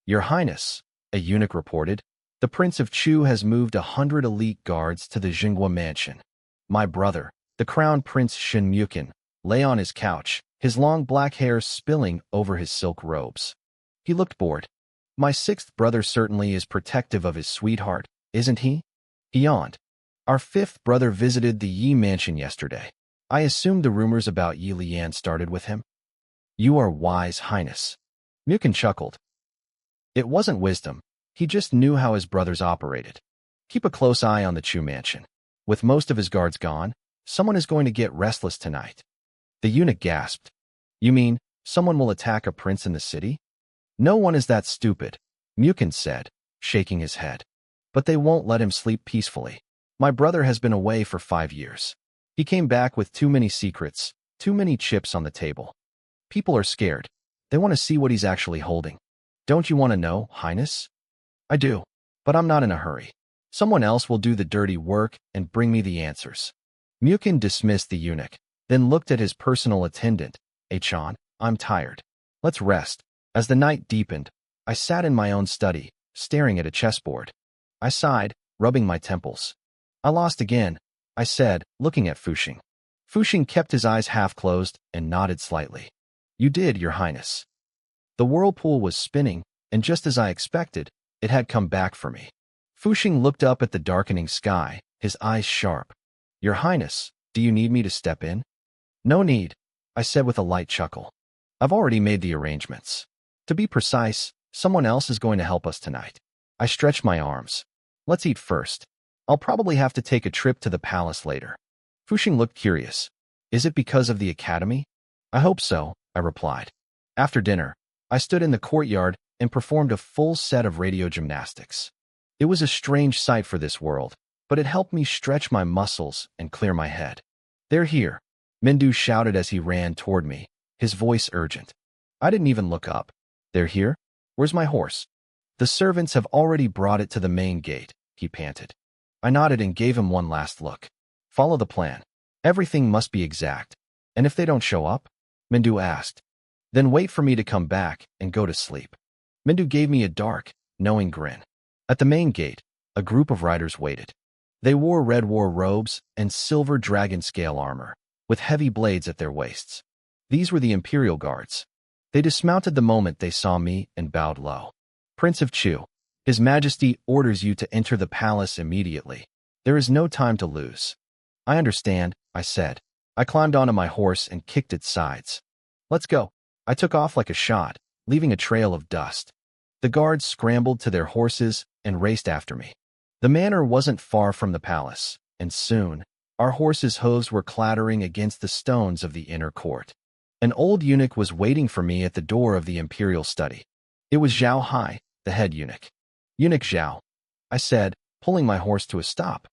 Your Highness, a eunuch reported, the Prince of Chu has moved 100 elite guards to the Jinghua mansion. My brother, the Crown Prince Shen Mukin, lay on his couch, his long black hair spilling over his silk robes. He looked bored. My sixth brother certainly is protective of his sweetheart, isn't he? He yawned. Our fifth brother visited the Yi mansion yesterday. I assume the rumors about Yi Lian started with him. You are wise, Highness. Mukin chuckled. It wasn't wisdom. He just knew how his brothers operated. Keep a close eye on the Chu mansion. With most of his guards gone, someone is going to get restless tonight. The eunuch gasped. You mean, someone will attack a prince in the city? No one is that stupid, Mukin said, shaking his head. But they won't let him sleep peacefully. My brother has been away for 5 years. He came back with too many secrets, too many chips on the table. People are scared. They want to see what he's actually holding. Don't you want to know, Highness? I do. but I'm not in a hurry. Someone else will do the dirty work and bring me the answers. Mukin dismissed the eunuch, then looked at his personal attendant. Achan, I'm tired. Let's rest. As the night deepened, I sat in my own study, staring at a chessboard. I sighed, rubbing my temples. I lost again, I said, looking at Fuxing. Fuxing kept his eyes half closed and nodded slightly. You did, Your Highness. The whirlpool was spinning, and just as I expected, it had come back for me. Fuxing looked up at the darkening sky, his eyes sharp. Your Highness, do you need me to step in? No need, I said with a light chuckle. I've already made the arrangements. To be precise, someone else is going to help us tonight. I stretched my arms. Let's eat first. I'll probably have to take a trip to the palace later. Fuxing looked curious. Is it because of the academy? I hope so, I replied. After dinner, I stood in the courtyard and performed a full set of radio gymnastics. It was a strange sight for this world, but it helped me stretch my muscles and clear my head. They're here, Mindu shouted as he ran toward me, his voice urgent. I didn't even look up. They're here? Where's my horse? The servants have already brought it to the main gate, he panted. I nodded and gave him one last look. Follow the plan. Everything must be exact. And if they don't show up? Mindu asked. Then wait for me to come back and go to sleep. Mindu gave me a dark, knowing grin. At the main gate, a group of riders waited. They wore red war robes and silver dragon scale armor, with heavy blades at their waists. These were the Imperial Guards. They dismounted the moment they saw me and bowed low. Prince of Chu, His Majesty orders you to enter the palace immediately. There is no time to lose. I understand, I said. I climbed onto my horse and kicked its sides. Let's go. I took off like a shot, leaving a trail of dust. The guards scrambled to their horses and raced after me. The manor wasn't far from the palace, and soon, our horses' hooves were clattering against the stones of the inner court. An old eunuch was waiting for me at the door of the imperial study. It was Zhao Hai, the head eunuch. Eunuch Zhao, I said, pulling my horse to a stop.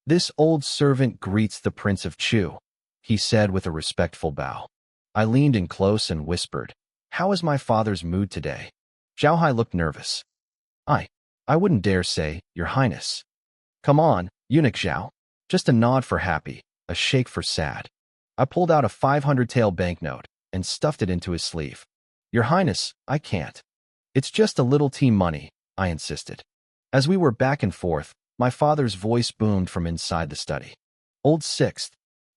This old servant greets the Prince of Chu, he said with a respectful bow. I leaned in close and whispered, How is my father's mood today? Zhao Hai looked nervous. I wouldn't dare say, Your Highness. Come on, Eunuch Zhao. Just a nod for happy, a shake for sad. I pulled out a 500-tael banknote and stuffed it into his sleeve. Your Highness, I can't. It's just a little tea money, I insisted. As we were back and forth, my father's voice boomed from inside the study. Old Sixth.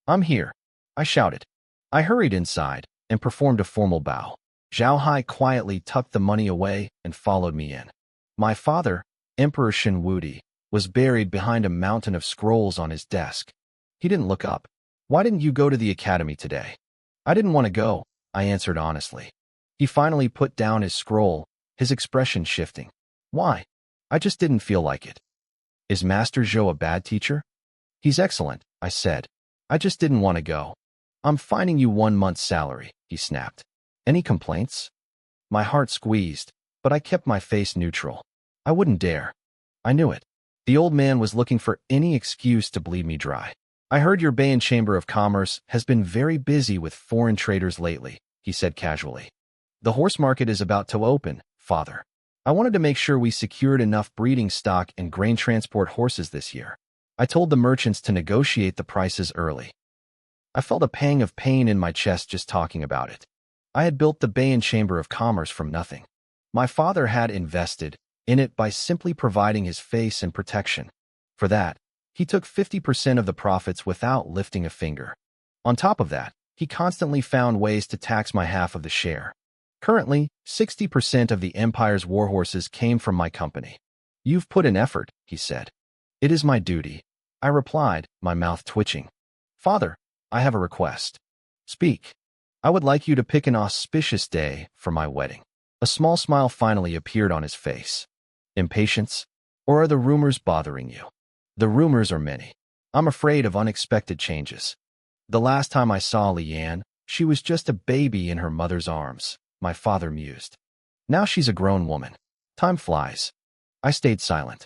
I'm here, I shouted. I hurried inside and performed a formal bow. Zhao Hai quietly tucked the money away and followed me in. My father, Emperor Shen Wudi, was buried behind a mountain of scrolls on his desk. He didn't look up. Why didn't you go to the academy today? I didn't want to go, I answered honestly. He finally put down his scroll, his expression shifting. Why? I just didn't feel like it. Is Master Zhou a bad teacher? He's excellent, I said. I just didn't want to go. I'm fining you 1 month's salary, he snapped. Any complaints? My heart squeezed, but I kept my face neutral. I wouldn't dare. I knew it. The old man was looking for any excuse to bleed me dry. I heard your Bayan Chamber of Commerce has been very busy with foreign traders lately, he said casually. The horse market is about to open, father. I wanted to make sure we secured enough breeding stock and grain transport horses this year. I told the merchants to negotiate the prices early. I felt a pang of pain in my chest just talking about it. I had built the Bayan Chamber of Commerce from nothing. My father had invested in it by simply providing his face and protection. For that, he took 50% of the profits without lifting a finger. On top of that, he constantly found ways to tax my half of the share. Currently, 60% of the Empire's warhorses came from my company. You've put in effort, he said. It is my duty, I replied, my mouth twitching. Father, I have a request. Speak. I would like you to pick an auspicious day for my wedding. A small smile finally appeared on his face. Impatience? Or are the rumors bothering you? The rumors are many. I'm afraid of unexpected changes. The last time I saw Lian, she was just a baby in her mother's arms, my father mused. Now she's a grown woman. Time flies. I stayed silent.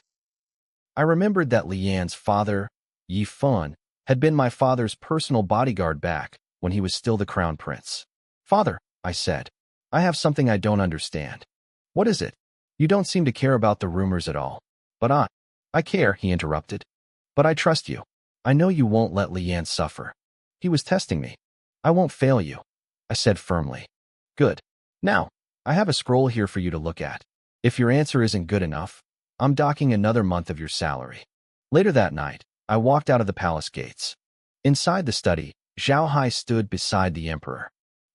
I remembered that Lian's father, Yi Fun, had been my father's personal bodyguard back when he was still the crown prince. Father, I said, I have something I don't understand. What is it? You don't seem to care about the rumors at all. But I care, he interrupted. But I trust you. I know you won't let Lian suffer. He was testing me. I won't fail you, I said firmly. Good. Now, I have a scroll here for you to look at. If your answer isn't good enough, I'm docking another month of your salary. Later that night, I walked out of the palace gates. Inside the study, Zhao Hai stood beside the emperor.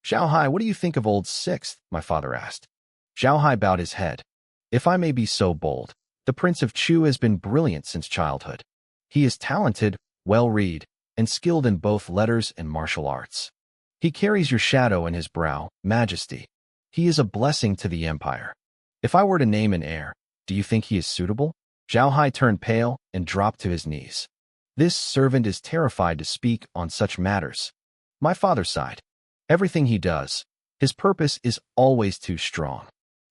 Zhao Hai, what do you think of old Sixth? My father asked. Zhao Hai bowed his head. If I may be so bold, the Prince of Chu has been brilliant since childhood. He is talented, well-read, and skilled in both letters and martial arts. He carries your shadow in his brow, Majesty. He is a blessing to the empire. If I were to name an heir, do you think he is suitable? Zhao Hai turned pale and dropped to his knees. This servant is terrified to speak on such matters. My father sighed. Everything he does, his purpose is always too strong.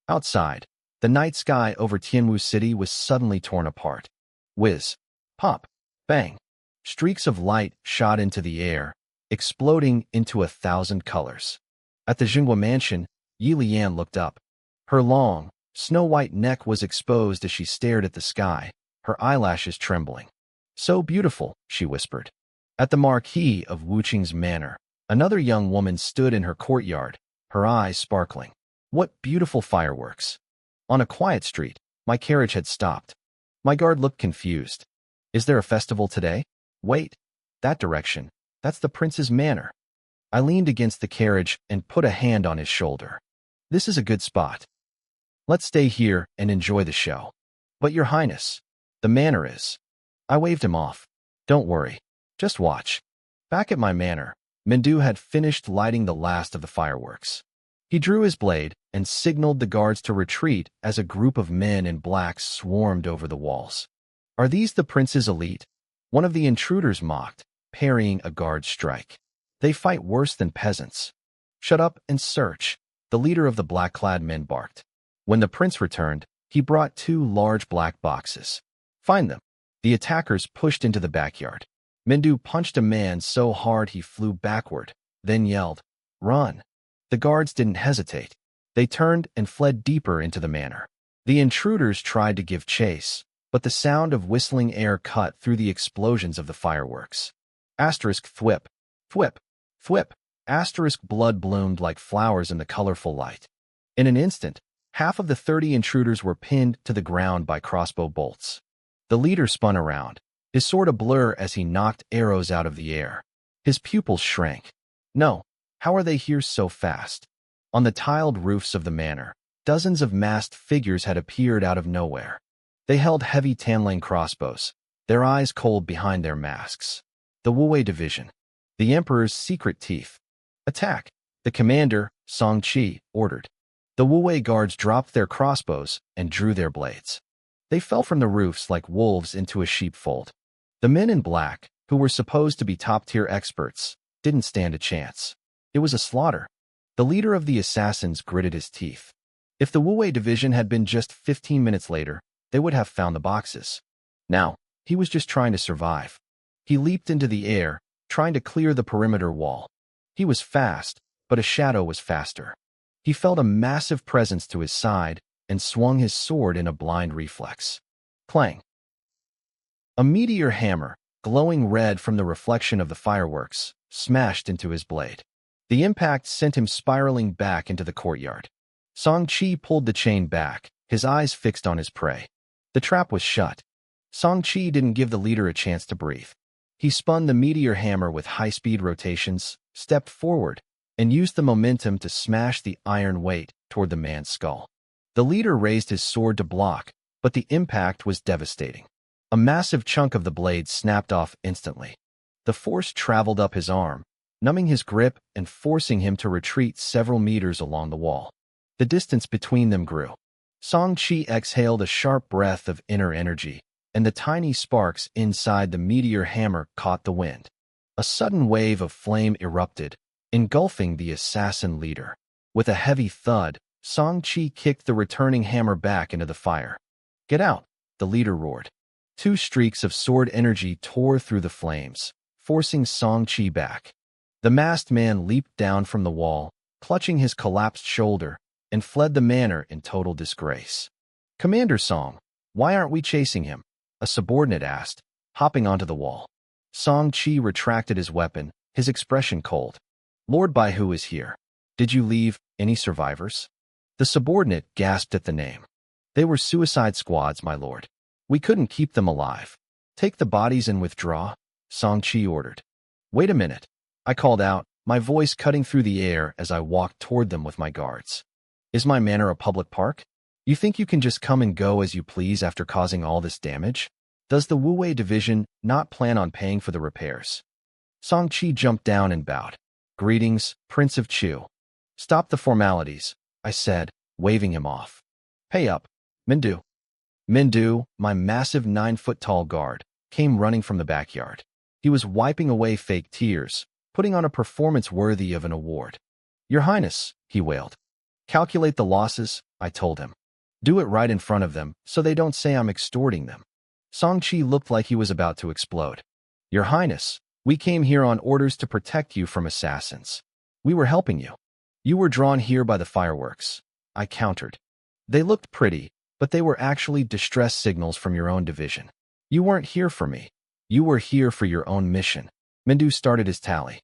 Outside, the night sky over Tianwu City was suddenly torn apart. Whiz, pop, bang. Streaks of light shot into the air, exploding into 1,000 colors. At the Jinghua mansion, Yi Lian looked up. Her long, snow-white neck was exposed as she stared at the sky, her eyelashes trembling. So beautiful, she whispered. At the marquee of Wuqing's manor, another young woman stood in her courtyard, her eyes sparkling. What beautiful fireworks! On a quiet street, my carriage had stopped. My guard looked confused. Is there a festival today? Wait. That direction. That's the prince's manor. I leaned against the carriage and put a hand on his shoulder. This is a good spot. Let's stay here and enjoy the show. But your highness, the manor is. I waved him off. Don't worry. Just watch. Back at my manor, Mendu had finished lighting the last of the fireworks. He drew his blade and signaled the guards to retreat as a group of men in black swarmed over the walls. Are these the prince's elite? One of the intruders mocked, parrying a guard's strike. They fight worse than peasants. Shut up and search, the leader of the black-clad men barked. When the prince returned, he brought 2 large black boxes. Find them. The attackers pushed into the backyard. Mendu punched a man so hard he flew backward, then yelled, "Run!" The guards didn't hesitate. They turned and fled deeper into the manor. The intruders tried to give chase, but the sound of whistling air cut through the explosions of the fireworks. Asterisk thwip, thwip, thwip. Asterisk blood bloomed like flowers in the colorful light. In an instant, half of the 30 intruders were pinned to the ground by crossbow bolts. The leader spun around, his sword a blur as he knocked arrows out of the air. His pupils shrank. No, how are they here so fast? On the tiled roofs of the manor, dozens of masked figures had appeared out of nowhere. They held heavy Tanlang crossbows, their eyes cold behind their masks. The Wuwei division. The emperor's secret teeth. Attack! The commander, Song Qi, ordered. The Wuwei guards dropped their crossbows and drew their blades. They fell from the roofs like wolves into a sheepfold. The men in black, who were supposed to be top-tier experts, didn't stand a chance. It was a slaughter. The leader of the assassins gritted his teeth. If the Wuwei division had been just 15 minutes later, they would have found the boxes. Now, he was just trying to survive. He leaped into the air, trying to clear the perimeter wall. He was fast, but a shadow was faster. He felt a massive presence to his side and swung his sword in a blind reflex. Clang! A meteor hammer, glowing red from the reflection of the fireworks, smashed into his blade. The impact sent him spiraling back into the courtyard. Song Qi pulled the chain back, his eyes fixed on his prey. The trap was shut. Song Qi didn't give the leader a chance to breathe. He spun the meteor hammer with high-speed rotations, stepped forward, and used the momentum to smash the iron weight toward the man's skull. The leader raised his sword to block, but the impact was devastating. A massive chunk of the blade snapped off instantly. The force traveled up his arm, numbing his grip and forcing him to retreat several meters along the wall. The distance between them grew. Song Qi exhaled a sharp breath of inner energy, and the tiny sparks inside the meteor hammer caught the wind. A sudden wave of flame erupted, engulfing the assassin leader. With a heavy thud, Song Qi kicked the returning hammer back into the fire. "Get out!" the leader roared. 2 streaks of sword energy tore through the flames, forcing Song Qi back. The masked man leaped down from the wall, clutching his collapsed shoulder, and fled the manor in total disgrace. "Commander Song, Why aren't we chasing him? A subordinate asked, hopping onto the wall. Song Chi retracted his weapon, his expression cold. Lord Baihu is here. Did you leave any survivors? The subordinate gasped at the name. They were suicide squads, my lord. We couldn't keep them alive. Take the bodies and withdraw, Song Chi ordered. Wait a minute, I called out, my voice cutting through the air as I walked toward them with my guards. Is my manor a public park? You think you can just come and go as you please after causing all this damage? Does the Wu-Wei division not plan on paying for the repairs? Song Chi jumped down and bowed. Greetings, Prince of Chu. Stop the formalities, I said, waving him off. Pay up, Mindu. Mindu, my massive 9-foot-tall guard, came running from the backyard. He was wiping away fake tears, putting on a performance worthy of an award. Your Highness, he wailed. Calculate the losses, I told him. Do it right in front of them, so they don't say I'm extorting them. Song Chi looked like he was about to explode. Your Highness, we came here on orders to protect you from assassins. We were helping you. You were drawn here by the fireworks, I countered. They looked pretty, but they were actually distress signals from your own division. You weren't here for me. You were here for your own mission. Mindu started his tally.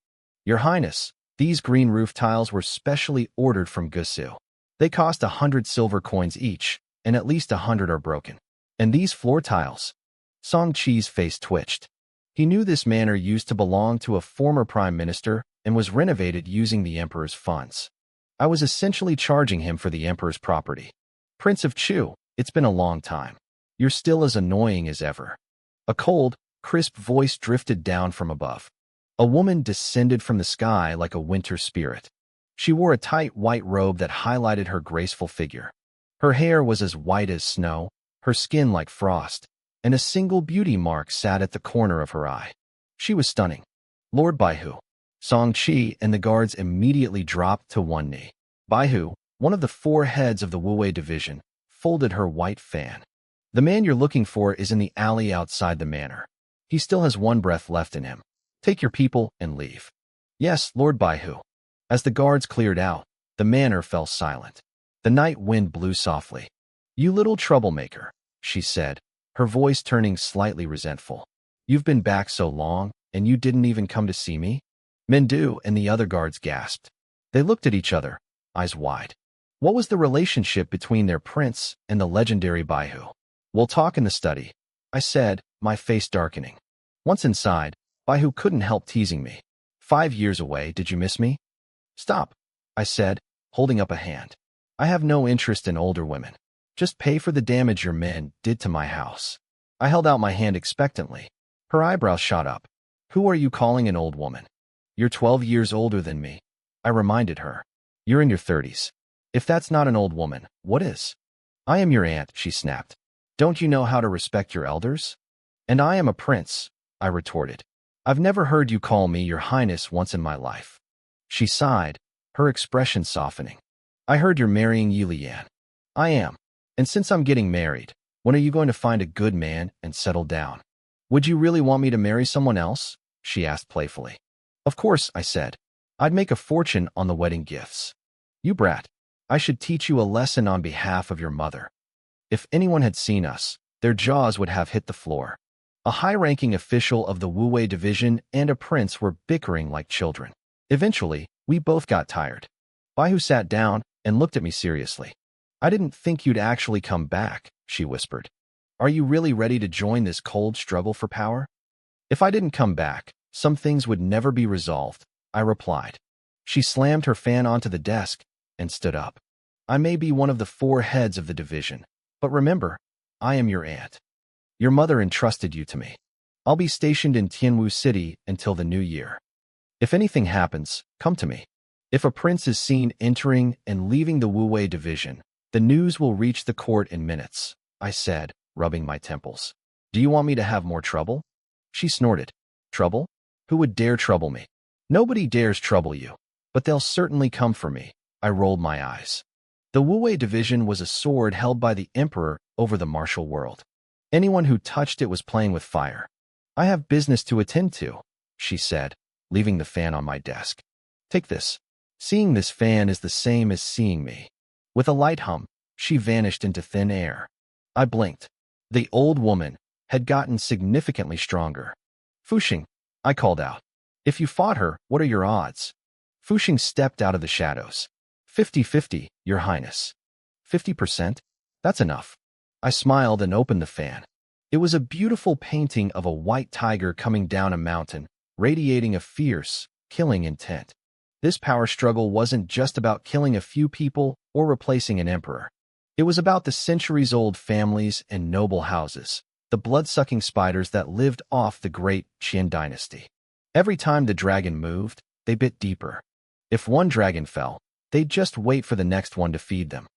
Your Highness, these green roof tiles were specially ordered from Gusu. They cost 100 silver coins each, and at least 100 are broken. And these floor tiles? Song Chi's face twitched. He knew this manor used to belong to a former prime minister and was renovated using the emperor's funds. I was essentially charging him for the emperor's property. Prince of Chu, it's been a long time. You're still as annoying as ever. A cold, crisp voice drifted down from above. A woman descended from the sky like a winter spirit. She wore a tight white robe that highlighted her graceful figure. Her hair was as white as snow, her skin like frost, and a single beauty mark sat at the corner of her eye. She was stunning. Lord Baihu. Song Chi and the guards immediately dropped to one knee. Baihu, one of the 4 heads of the Wu-Wei division, folded her white fan. The man you're looking for is in the alley outside the manor. He still has 1 breath left in him. Take your people and leave. Yes, Lord Baihu. As the guards cleared out, the manor fell silent. The night wind blew softly. You little troublemaker, she said, her voice turning slightly resentful. You've been back so long, and you didn't even come to see me? Mindu and the other guards gasped. They looked at each other, eyes wide. What was the relationship between their prince and the legendary Baihu? We'll talk in the study, I said, my face darkening. Once inside, Baihu couldn't help teasing me. 5 years away, did you miss me? Stop, I said, holding up a hand. I have no interest in older women. Just pay for the damage your men did to my house. I held out my hand expectantly. Her eyebrows shot up. Who are you calling an old woman? You're 12 years older than me, I reminded her. You're in your 30s. If that's not an old woman, what is? I am your aunt, she snapped. Don't you know how to respect your elders? And I am a prince, I retorted. I've never heard you call me your highness once in my life. She sighed, her expression softening. I heard you're marrying Yilian. I am. And since I'm getting married, when are you going to find a good man and settle down? Would you really want me to marry someone else? She asked playfully. Of course, I said. I'd make a fortune on the wedding gifts. You brat. I should teach you a lesson on behalf of your mother. If anyone had seen us, their jaws would have hit the floor. A high-ranking official of the Wu-Wei division and a prince were bickering like children. Eventually, we both got tired. Baihu sat down and looked at me seriously. I didn't think you'd actually come back, she whispered. Are you really ready to join this cold struggle for power? If I didn't come back, some things would never be resolved, I replied. She slammed her fan onto the desk and stood up. I may be one of the 4 heads of the division, but remember, I am your aunt. Your mother entrusted you to me. I'll be stationed in Tianwu City until the new year. If anything happens, come to me. If a prince is seen entering and leaving the Wu-Wei division, the news will reach the court in minutes, I said, rubbing my temples. Do you want me to have more trouble? She snorted. Trouble? Who would dare trouble me? Nobody dares trouble you, but they'll certainly come for me. I rolled my eyes. The Wu-Wei division was a sword held by the emperor over the martial world. Anyone who touched it was playing with fire. I have business to attend to, she said, leaving the fan on my desk. Take this. Seeing this fan is the same as seeing me. With a light hum, she vanished into thin air. I blinked. The old woman had gotten significantly stronger. Fuxing, I called out. If you fought her, what are your odds? Fuxing stepped out of the shadows. 50-50, Your Highness. 50%? That's enough. I smiled and opened the fan. It was a beautiful painting of a white tiger coming down a mountain, radiating a fierce, killing intent. This power struggle wasn't just about killing a few people or replacing an emperor. It was about the centuries-old families and noble houses, the blood-sucking spiders that lived off the great Qin dynasty. Every time the dragon moved, they bit deeper. If one dragon fell, they'd just wait for the next one to feed them.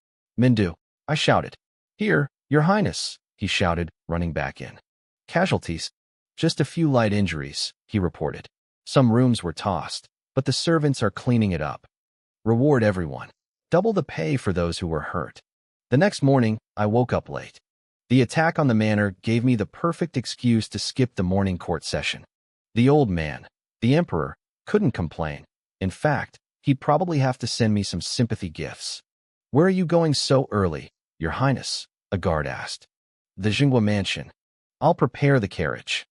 Mindu, I shouted. Here, Your Highness, he shouted, running back in. Casualties? Just a few light injuries, he reported. Some rooms were tossed, but the servants are cleaning it up. Reward everyone. Double the pay for those who were hurt. The next morning, I woke up late. The attack on the manor gave me the perfect excuse to skip the morning court session. The old man, the emperor, couldn't complain. In fact, he'd probably have to send me some sympathy gifts. Where are you going so early, Your Highness? A guard asked. The Jinghua mansion. I'll prepare the carriage.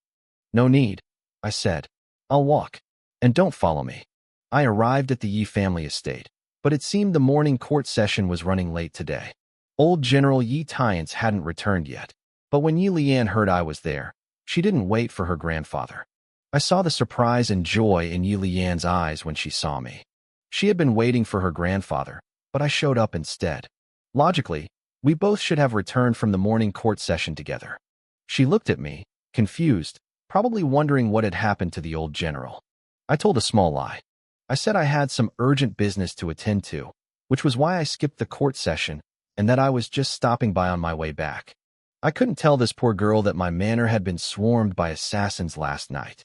No need, I said. I'll walk. And don't follow me. I arrived at the Yi family estate, but it seemed the morning court session was running late today. Old General Yi Tiance hadn't returned yet, but when Yi Lian heard I was there, she didn't wait for her grandfather. I saw the surprise and joy in Yi Lian's eyes when she saw me. She had been waiting for her grandfather, but I showed up instead. Logically, we both should have returned from the morning court session together. She looked at me, confused, probably wondering what had happened to the old general. I told a small lie. I said I had some urgent business to attend to, which was why I skipped the court session, and that I was just stopping by on my way back. I couldn't tell this poor girl that my manor had been swarmed by assassins last night.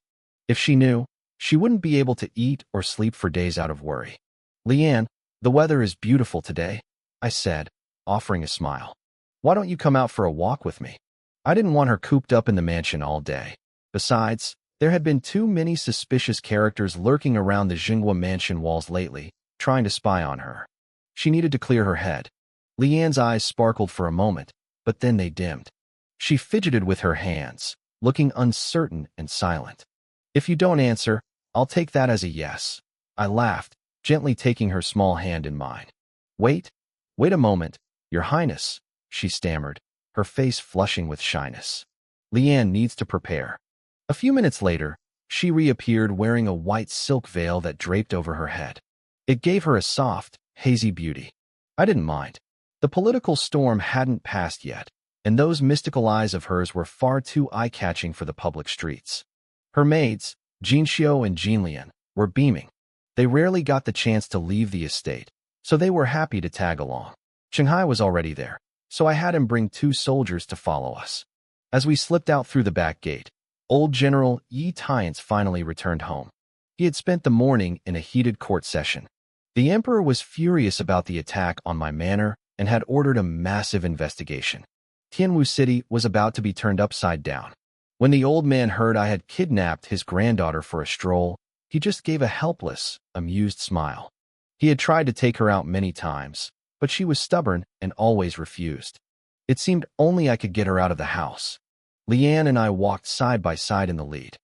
If she knew, she wouldn't be able to eat or sleep for days out of worry. Lian, the weather is beautiful today, I said, offering a smile. Why don't you come out for a walk with me? I didn't want her cooped up in the mansion all day. Besides, there had been too many suspicious characters lurking around the Jinghua mansion walls lately, trying to spy on her. She needed to clear her head. Lian's eyes sparkled for a moment, but then they dimmed. She fidgeted with her hands, looking uncertain and silent. If you don't answer, I'll take that as a yes. I laughed, gently taking her small hand in mine. Wait a moment, Your Highness, she stammered, her face flushing with shyness. Lian needs to prepare. A few minutes later, she reappeared wearing a white silk veil that draped over her head. It gave her a soft, hazy beauty. I didn't mind. The political storm hadn't passed yet, and those mystical eyes of hers were far too eye-catching for the public streets. Her maids, Jinxiu and Jinlian, were beaming. They rarely got the chance to leave the estate, so they were happy to tag along. Qinghai was already there, so I had him bring 2 soldiers to follow us. As we slipped out through the back gate, old General Yi Tiance finally returned home. He had spent the morning in a heated court session. The emperor was furious about the attack on my manor and had ordered a massive investigation. Tianwu City was about to be turned upside down. When the old man heard I had kidnapped his granddaughter for a stroll, he just gave a helpless, amused smile. He had tried to take her out many times, but she was stubborn and always refused. It seemed only I could get her out of the house. Lian and I walked side by side in the lead.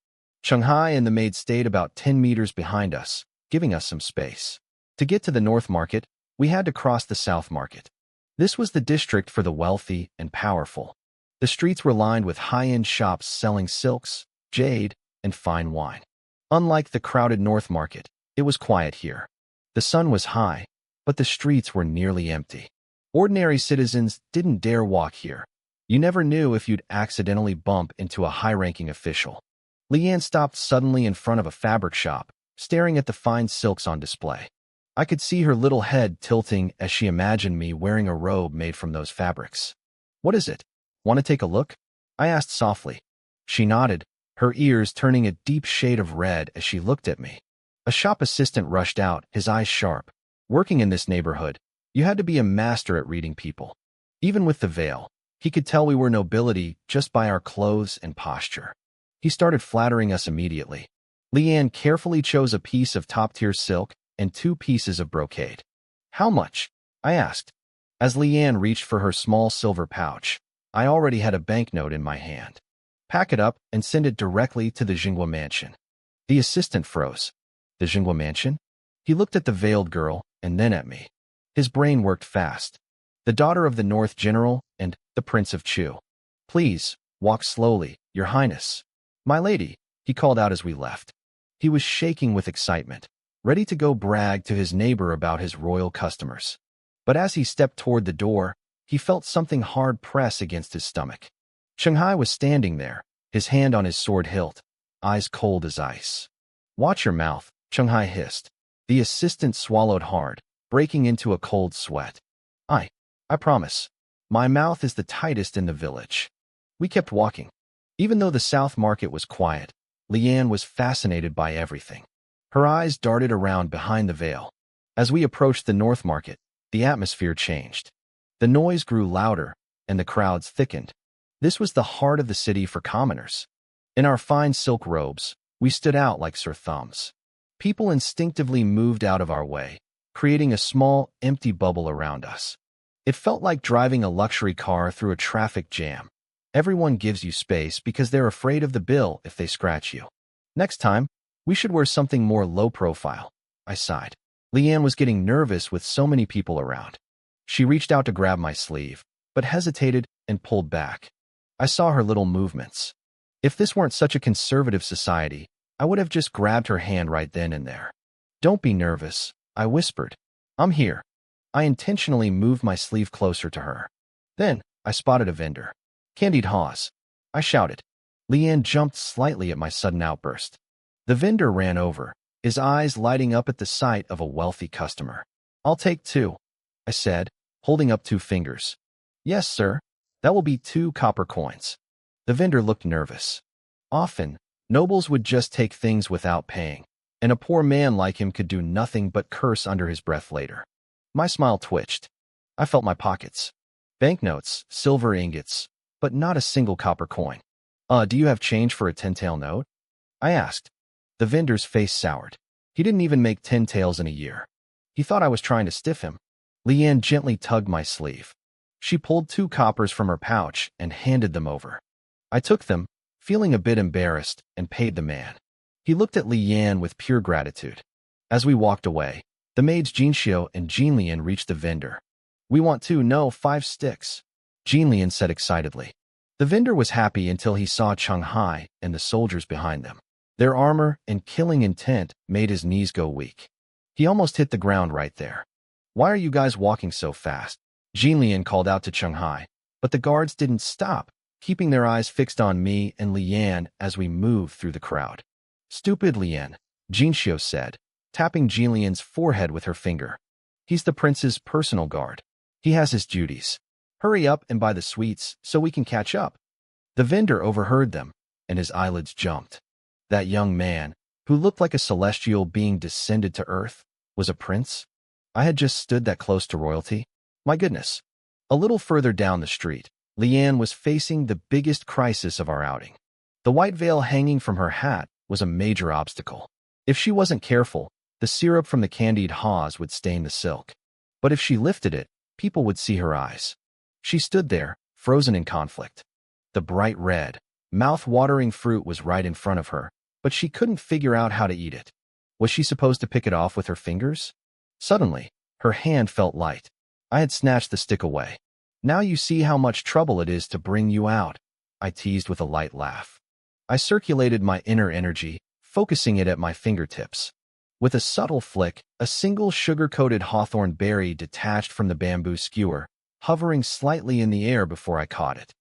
Qinghai and the maid stayed about 10 meters behind us, giving us some space. To get to the North Market, we had to cross the South Market. This was the district for the wealthy and powerful. The streets were lined with high-end shops selling silks, jade, and fine wine. Unlike the crowded North Market, it was quiet here. The sun was high, but the streets were nearly empty. Ordinary citizens didn't dare walk here. You never knew if you'd accidentally bump into a high-ranking official. Lian stopped suddenly in front of a fabric shop, staring at the fine silks on display. I could see her little head tilting as she imagined me wearing a robe made from those fabrics. What is it? Want to take a look? I asked softly. She nodded, her ears turning a deep shade of red as she looked at me. A shop assistant rushed out, his eyes sharp. Working in this neighborhood, you had to be a master at reading people. Even with the veil, he could tell we were nobility just by our clothes and posture. He started flattering us immediately. Lian carefully chose a piece of top-tier silk and 2 pieces of brocade. How much? I asked. As Lian reached for her small silver pouch, I already had a banknote in my hand. Pack it up and send it directly to the Jinghua mansion. The assistant froze. The Jinghua mansion? He looked at the veiled girl and then at me. His brain worked fast. The daughter of the North General and the Prince of Chu. Please, walk slowly, Your Highness. My lady, he called out as we left. He was shaking with excitement, ready to go brag to his neighbor about his royal customers. But as he stepped toward the door, he felt something hard press against his stomach. Shanghai was standing there, his hand on his sword hilt, eyes cold as ice. Watch your mouth, Shanghai hissed. The assistant swallowed hard, breaking into a cold sweat. I promise. My mouth is the tightest in the village. We kept walking. Even though the South Market was quiet, Lian was fascinated by everything. Her eyes darted around behind the veil. As we approached the North Market, the atmosphere changed. The noise grew louder, and the crowds thickened. This was the heart of the city for commoners. In our fine silk robes, we stood out like sore thumbs. People instinctively moved out of our way, creating a small, empty bubble around us. It felt like driving a luxury car through a traffic jam. Everyone gives you space because they're afraid of the bill if they scratch you. Next time, we should wear something more low profile, I sighed. Lian was getting nervous with so many people around. She reached out to grab my sleeve, but hesitated and pulled back. I saw her little movements. If this weren't such a conservative society, I would have just grabbed her hand right then and there. Don't be nervous, I whispered. I'm here. I intentionally moved my sleeve closer to her. Then, I spotted a vendor. Candied haws, I shouted. Lian jumped slightly at my sudden outburst. The vendor ran over, his eyes lighting up at the sight of a wealthy customer. I'll take 2, I said, holding up 2 fingers. Yes, sir. That will be 2 copper coins. The vendor looked nervous. Often, nobles would just take things without paying, and a poor man like him could do nothing but curse under his breath later. My smile twitched. I felt my pockets. Banknotes, silver ingots, but not a single copper coin. Do you have change for a 10-tael note? I asked. The vendor's face soured. He didn't even make 10 taels in a year. He thought I was trying to stiff him. Lian gently tugged my sleeve. She pulled 2 coppers from her pouch and handed them over. I took them, feeling a bit embarrassed, and paid the man. He looked at Lian with pure gratitude. As we walked away, the maids Jinxiu and Jinlian reached the vendor. We want 5 sticks, Jinlian said excitedly. The vendor was happy until he saw Shanghai and the soldiers behind them. Their armor and killing intent made his knees go weak. He almost hit the ground right there. Why are you guys walking so fast? Jinlian called out to Shanghai, but the guards didn't stop, keeping their eyes fixed on me and Lian as we moved through the crowd. Stupid Lian, Jinxiu said, tapping Jinlian's forehead with her finger. He's the prince's personal guard. He has his duties. Hurry up and buy the sweets so we can catch up. The vendor overheard them, and his eyelids jumped. That young man, who looked like a celestial being descended to earth, was a prince? I had just stood that close to royalty? My goodness. A little further down the street, Lian was facing the biggest crisis of our outing. The white veil hanging from her hat was a major obstacle. If she wasn't careful, the syrup from the candied haws would stain the silk. But if she lifted it, people would see her eyes. She stood there, frozen in conflict. The bright red, mouth-watering fruit was right in front of her, but she couldn't figure out how to eat it. Was she supposed to pick it off with her fingers? Suddenly, her hand felt light. I had snatched the stick away. Now you see how much trouble it is to bring you out, I teased with a light laugh. I circulated my inner energy, focusing it at my fingertips. With a subtle flick, a single sugar-coated hawthorn berry detached from the bamboo skewer, hovering slightly in the air before I caught it.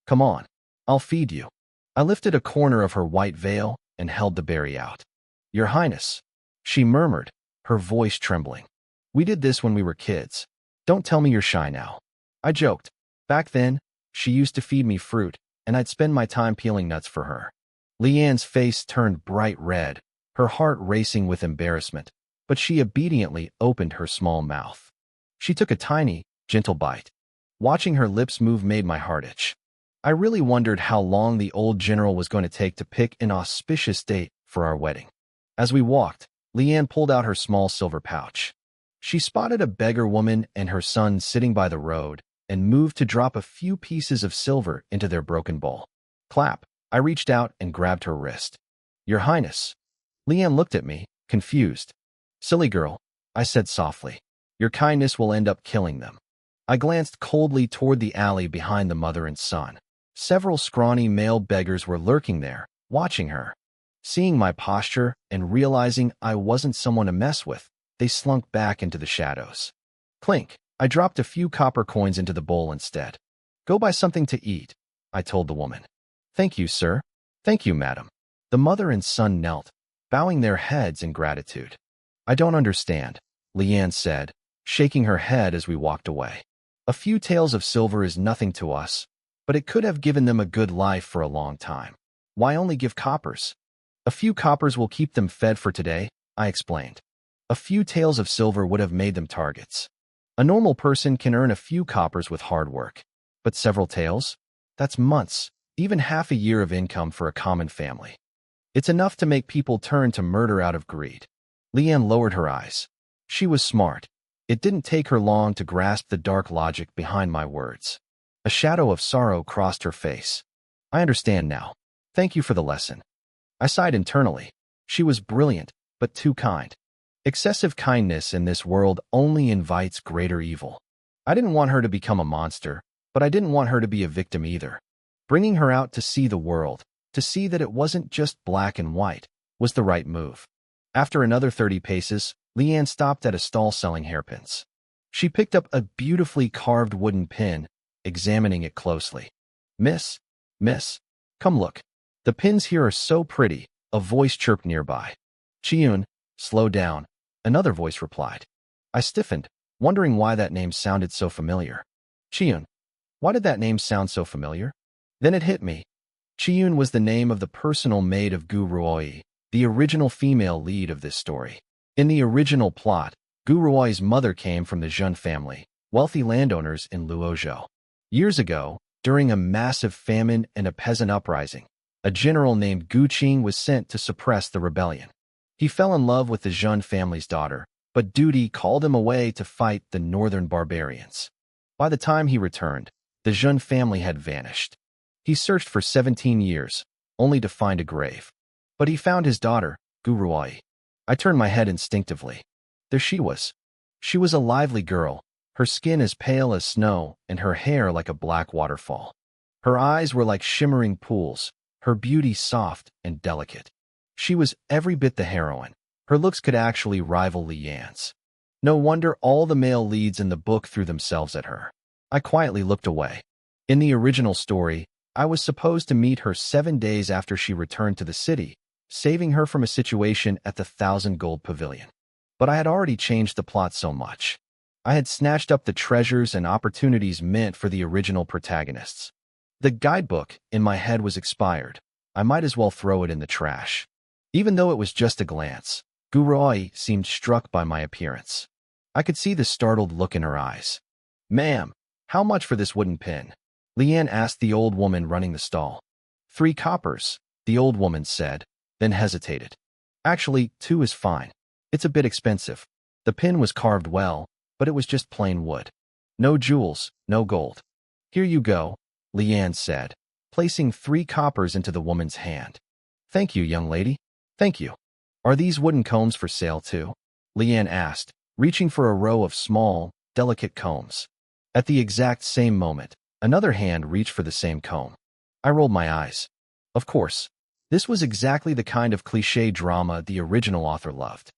Come on, I'll feed you. I lifted a corner of her white veil and held the berry out. Your Highness, she murmured, her voice trembling. We did this when we were kids. Don't tell me you're shy now. I joked. Back then, she used to feed me fruit, and I'd spend my time peeling nuts for her. Lian's face turned bright red, her heart racing with embarrassment, but she obediently opened her small mouth. She took a tiny, gentle bite. Watching her lips move made my heart itch. I really wondered how long the old general was going to take to pick an auspicious date for our wedding. As we walked, Lian pulled out her small silver pouch. She spotted a beggar woman and her son sitting by the road, and moved to drop a few pieces of silver into their broken bowl. Clap. I reached out and grabbed her wrist. Your Highness. Leanne looked at me, confused. Silly girl, I said softly. Your kindness will end up killing them. I glanced coldly toward the alley behind the mother and son. Several scrawny male beggars were lurking there, watching her. Seeing my posture and realizing I wasn't someone to mess with, they slunk back into the shadows. Clink. I dropped a few copper coins into the bowl instead. Go buy something to eat, I told the woman. Thank you, sir. Thank you, madam. The mother and son knelt, bowing their heads in gratitude. I don't understand, Leanne said, shaking her head as we walked away. A few taels of silver is nothing to us, but it could have given them a good life for a long time. Why only give coppers? A few coppers will keep them fed for today, I explained. A few taels of silver would have made them targets. A normal person can earn a few coppers with hard work, but several taels? That's months, even half a year of income for a common family. It's enough to make people turn to murder out of greed. Leanne lowered her eyes. She was smart. It didn't take her long to grasp the dark logic behind my words. A shadow of sorrow crossed her face. I understand now. Thank you for the lesson. I sighed internally. She was brilliant, but too kind. Excessive kindness in this world only invites greater evil. I didn't want her to become a monster, but I didn't want her to be a victim either. Bringing her out to see the world, to see that it wasn't just black and white, was the right move. After another 30 paces, Leanne stopped at a stall selling hairpins. She picked up a beautifully carved wooden pin, examining it closely. Miss, come look. The pins here are so pretty, a voice chirped nearby. Chiyun, slow down, another voice replied. I stiffened, wondering why that name sounded so familiar. Chiyun. Why did that name sound so familiar? Then it hit me. Chiyun was the name of the personal maid of Gu Ruoi, the original female lead of this story. In the original plot, Gu Ruoi's mother came from the Zhun family, wealthy landowners in Luozhou. Years ago, during a massive famine and a peasant uprising, a general named Gu Qing was sent to suppress the rebellion. He fell in love with the Zhun family's daughter, but duty called him away to fight the northern barbarians. By the time he returned, the Zhun family had vanished. He searched for 17 years, only to find a grave. But he found his daughter, Gu Ruoi. I turned my head instinctively. There she was. She was a lively girl, her skin as pale as snow and her hair like a black waterfall. Her eyes were like shimmering pools, her beauty soft and delicate. She was every bit the heroine. Her looks could actually rival Leanne's. No wonder all the male leads in the book threw themselves at her. I quietly looked away. In the original story, I was supposed to meet her 7 days after she returned to the city, saving her from a situation at the 1,000 Gold Pavilion. But I had already changed the plot so much. I had snatched up the treasures and opportunities meant for the original protagonists. The guidebook in my head was expired. I might as well throw it in the trash. Even though it was just a glance, Gu Ruoi seemed struck by my appearance. I could see the startled look in her eyes. Ma'am, how much for this wooden pin? Leanne asked the old woman running the stall. 3 coppers, the old woman said, then hesitated. Actually, 2 is fine. It's a bit expensive. The pin was carved well, but it was just plain wood. No jewels, no gold. Here you go, Leanne said, placing 3 coppers into the woman's hand. Thank you, young lady. Thank you. Are these wooden combs for sale too? Leanne asked, reaching for a row of small, delicate combs. At the exact same moment, another hand reached for the same comb. I rolled my eyes. Of course. This was exactly the kind of cliché drama the original author loved.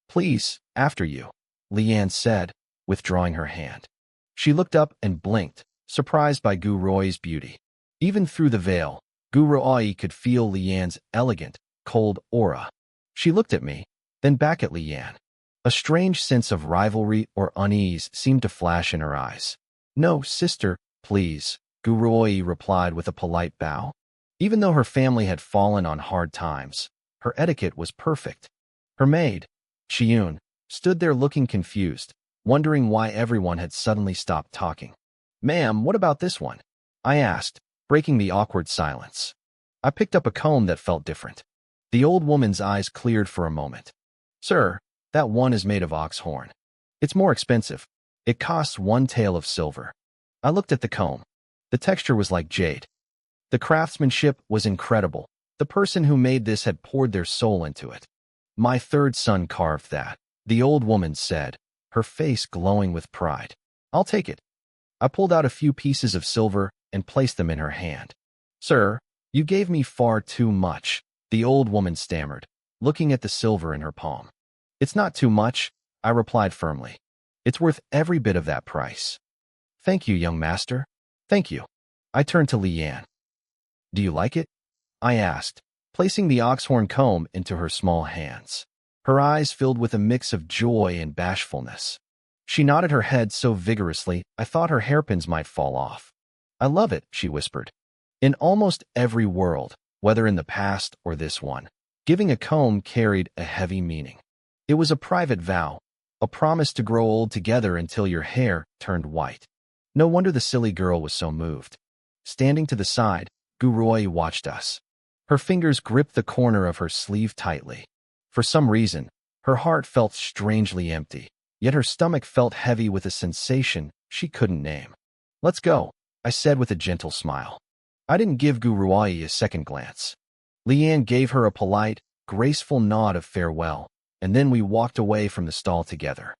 Please, after you, Leanne said, withdrawing her hand. She looked up and blinked, surprised by Gu Ruoi's beauty. Even through the veil, Gu Ruoi could feel Leanne's elegant, cold aura. She looked at me, then back at Leanne. A strange sense of rivalry or unease seemed to flash in her eyes. No, sister, please, Gu Ruoi replied with a polite bow. Even though her family had fallen on hard times, her etiquette was perfect. Her maid, Chiyun, stood there looking confused, wondering why everyone had suddenly stopped talking. Ma'am, what about this one? I asked, breaking the awkward silence. I picked up a comb that felt different. The old woman's eyes cleared for a moment. Sir, that one is made of ox horn. It's more expensive. It costs 1 tael of silver. I looked at the comb. The texture was like jade. The craftsmanship was incredible. The person who made this had poured their soul into it. My third son carved that, the old woman said, her face glowing with pride. I'll take it. I pulled out a few pieces of silver and placed them in her hand. Sir, you gave me far too much, the old woman stammered, looking at the silver in her palm. It's not too much, I replied firmly. It's worth every bit of that price. Thank you, young master. Thank you. I turned to Leanne. Do you like it? I asked, placing the oxhorn comb into her small hands. Her eyes filled with a mix of joy and bashfulness. She nodded her head so vigorously I thought her hairpins might fall off. I love it, she whispered. In almost every world, whether in the past or this one, giving a comb carried a heavy meaning. It was a private vow, a promise to grow old together until your hair turned white. No wonder the silly girl was so moved. Standing to the side, Guroi watched us. Her fingers gripped the corner of her sleeve tightly. For some reason, her heart felt strangely empty, yet her stomach felt heavy with a sensation she couldn't name. Let's go, I said with a gentle smile. I didn't give Guroi a second glance. Leanne gave her a polite, graceful nod of farewell, and then we walked away from the stall together.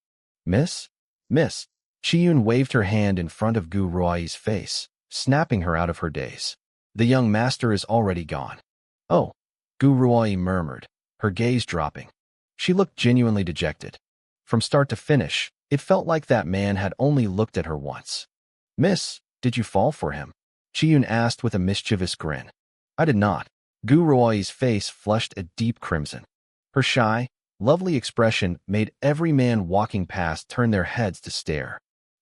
Miss? Miss? Chiyun waved her hand in front of Guroi's face, snapping her out of her daze. The young master is already gone. Oh, Guroi murmured, her gaze dropping. She looked genuinely dejected. From start to finish, it felt like that man had only looked at her once. Miss, did you fall for him? Chiyun asked with a mischievous grin. I did not. Guroi's face flushed a deep crimson. Her shy, lovely expression made every man walking past turn their heads to stare.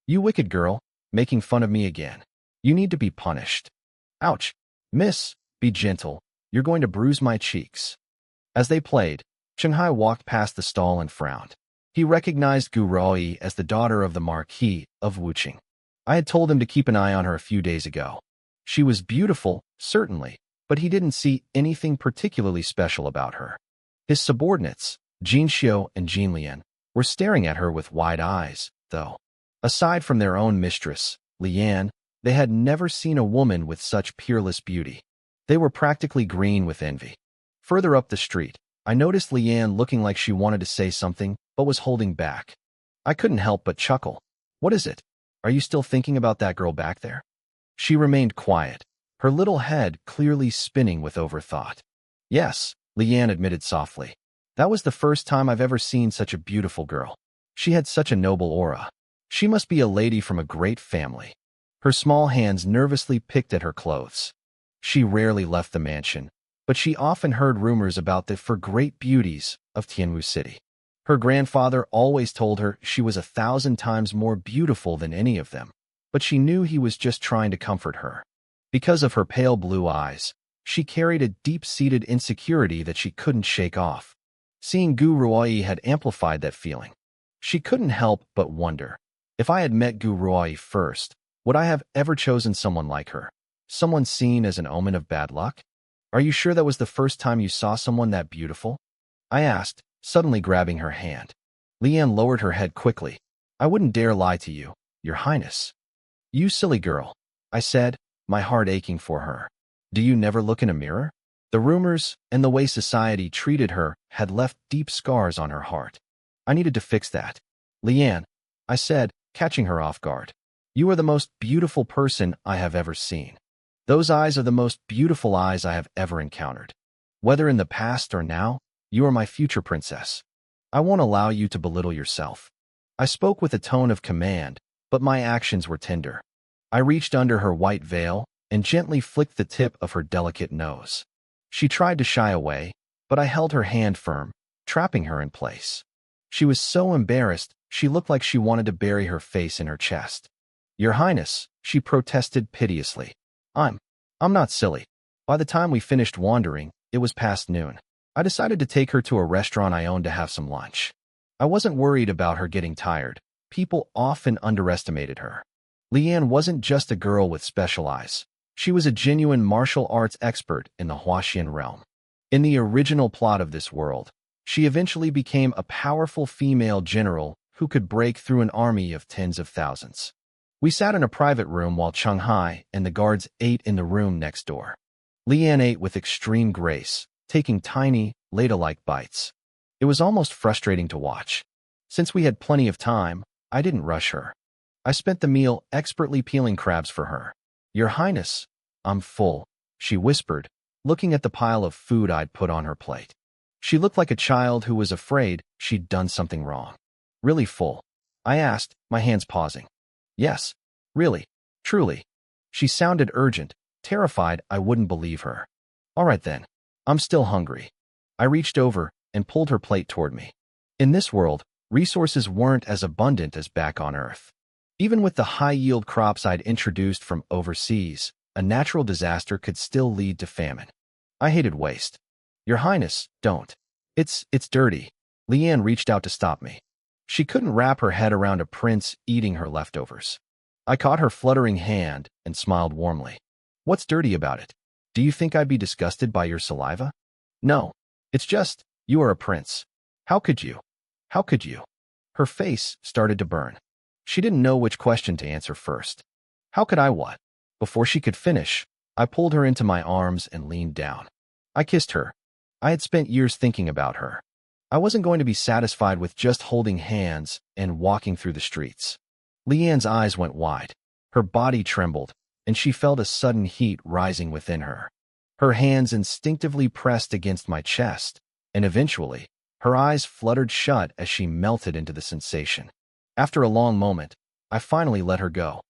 You wicked girl, making fun of me again. You need to be punished. Ouch. Miss, be gentle. You're going to bruise my cheeks. As they played, Shanghai walked past the stall and frowned. He recognized Guroi as the daughter of the Marquis of Wuqing. I had told him to keep an eye on her a few days ago. She was beautiful, certainly, but he didn't see anything particularly special about her. His subordinates, Jinxiu and Jinlian, were staring at her with wide eyes, though. Aside from their own mistress, Lian, they had never seen a woman with such peerless beauty. They were practically green with envy. Further up the street, I noticed Lian looking like she wanted to say something, but was holding back. I couldn't help but chuckle. What is it? Are you still thinking about that girl back there? She remained quiet, her little head clearly spinning with overthought. Yes, Lian admitted softly. That was the first time I've ever seen such a beautiful girl. She had such a noble aura. She must be a lady from a great family. Her small hands nervously picked at her clothes. She rarely left the mansion, but she often heard rumors about the great beauties of Tianwu City. Her grandfather always told her she was 1,000 times more beautiful than any of them, but she knew he was just trying to comfort her. Because of her pale blue eyes, she carried a deep-seated insecurity that she couldn't shake off. Seeing Gu Ruoi had amplified that feeling. She couldn't help but wonder, if I had met Gu Ruoi first, would I have ever chosen someone like her? Someone seen as an omen of bad luck? Are you sure that was the first time you saw someone that beautiful? I asked, suddenly grabbing her hand. Lian lowered her head quickly. I wouldn't dare lie to you, Your Highness. You silly girl, I said, my heart aching for her. Do you never look in a mirror? The rumors and the way society treated her had left deep scars on her heart. I needed to fix that. Lian, I said, catching her off guard. You are the most beautiful person I have ever seen. Those eyes are the most beautiful eyes I have ever encountered. Whether in the past or now, you are my future princess. I won't allow you to belittle yourself. I spoke with a tone of command, but my actions were tender. I reached under her white veil and gently flicked the tip of her delicate nose. She tried to shy away, but I held her hand firm, trapping her in place. She was so embarrassed, she looked like she wanted to bury her face in her chest. Your Highness, she protested piteously. I'm not silly. By the time we finished wandering, it was past noon. I decided to take her to a restaurant I owned to have some lunch. I wasn't worried about her getting tired. People often underestimated her. Lian wasn't just a girl with special eyes. She was a genuine martial arts expert in the Huaxian realm. In the original plot of this world, she eventually became a powerful female general who could break through an army of tens of thousands. We sat in a private room while Hai and the guards ate in the room next door. Lian ate with extreme grace, taking tiny, ladle-like bites. It was almost frustrating to watch. Since we had plenty of time, I didn't rush her. I spent the meal expertly peeling crabs for her. "Your Highness, I'm full," she whispered, looking at the pile of food I'd put on her plate. She looked like a child who was afraid she'd done something wrong. "Really full?" I asked, my hands pausing. "Yes, really, truly." She sounded urgent, terrified I wouldn't believe her. "All right then, I'm still hungry." I reached over and pulled her plate toward me. In this world, resources weren't as abundant as back on Earth. Even with the high-yield crops I'd introduced from overseas, a natural disaster could still lead to famine. I hated waste. "Your Highness, don't. It's dirty." Lian reached out to stop me. She couldn't wrap her head around a prince eating her leftovers. I caught her fluttering hand and smiled warmly. "What's dirty about it? Do you think I'd be disgusted by your saliva?" "No. It's just, you are a prince. How could you? How could you?" Her face started to burn. She didn't know which question to answer first. "How could I what?" Before she could finish, I pulled her into my arms and leaned down. I kissed her. I had spent years thinking about her. I wasn't going to be satisfied with just holding hands and walking through the streets. Lian's eyes went wide. Her body trembled, and she felt a sudden heat rising within her. Her hands instinctively pressed against my chest, and eventually, her eyes fluttered shut as she melted into the sensation. After a long moment, I finally let her go.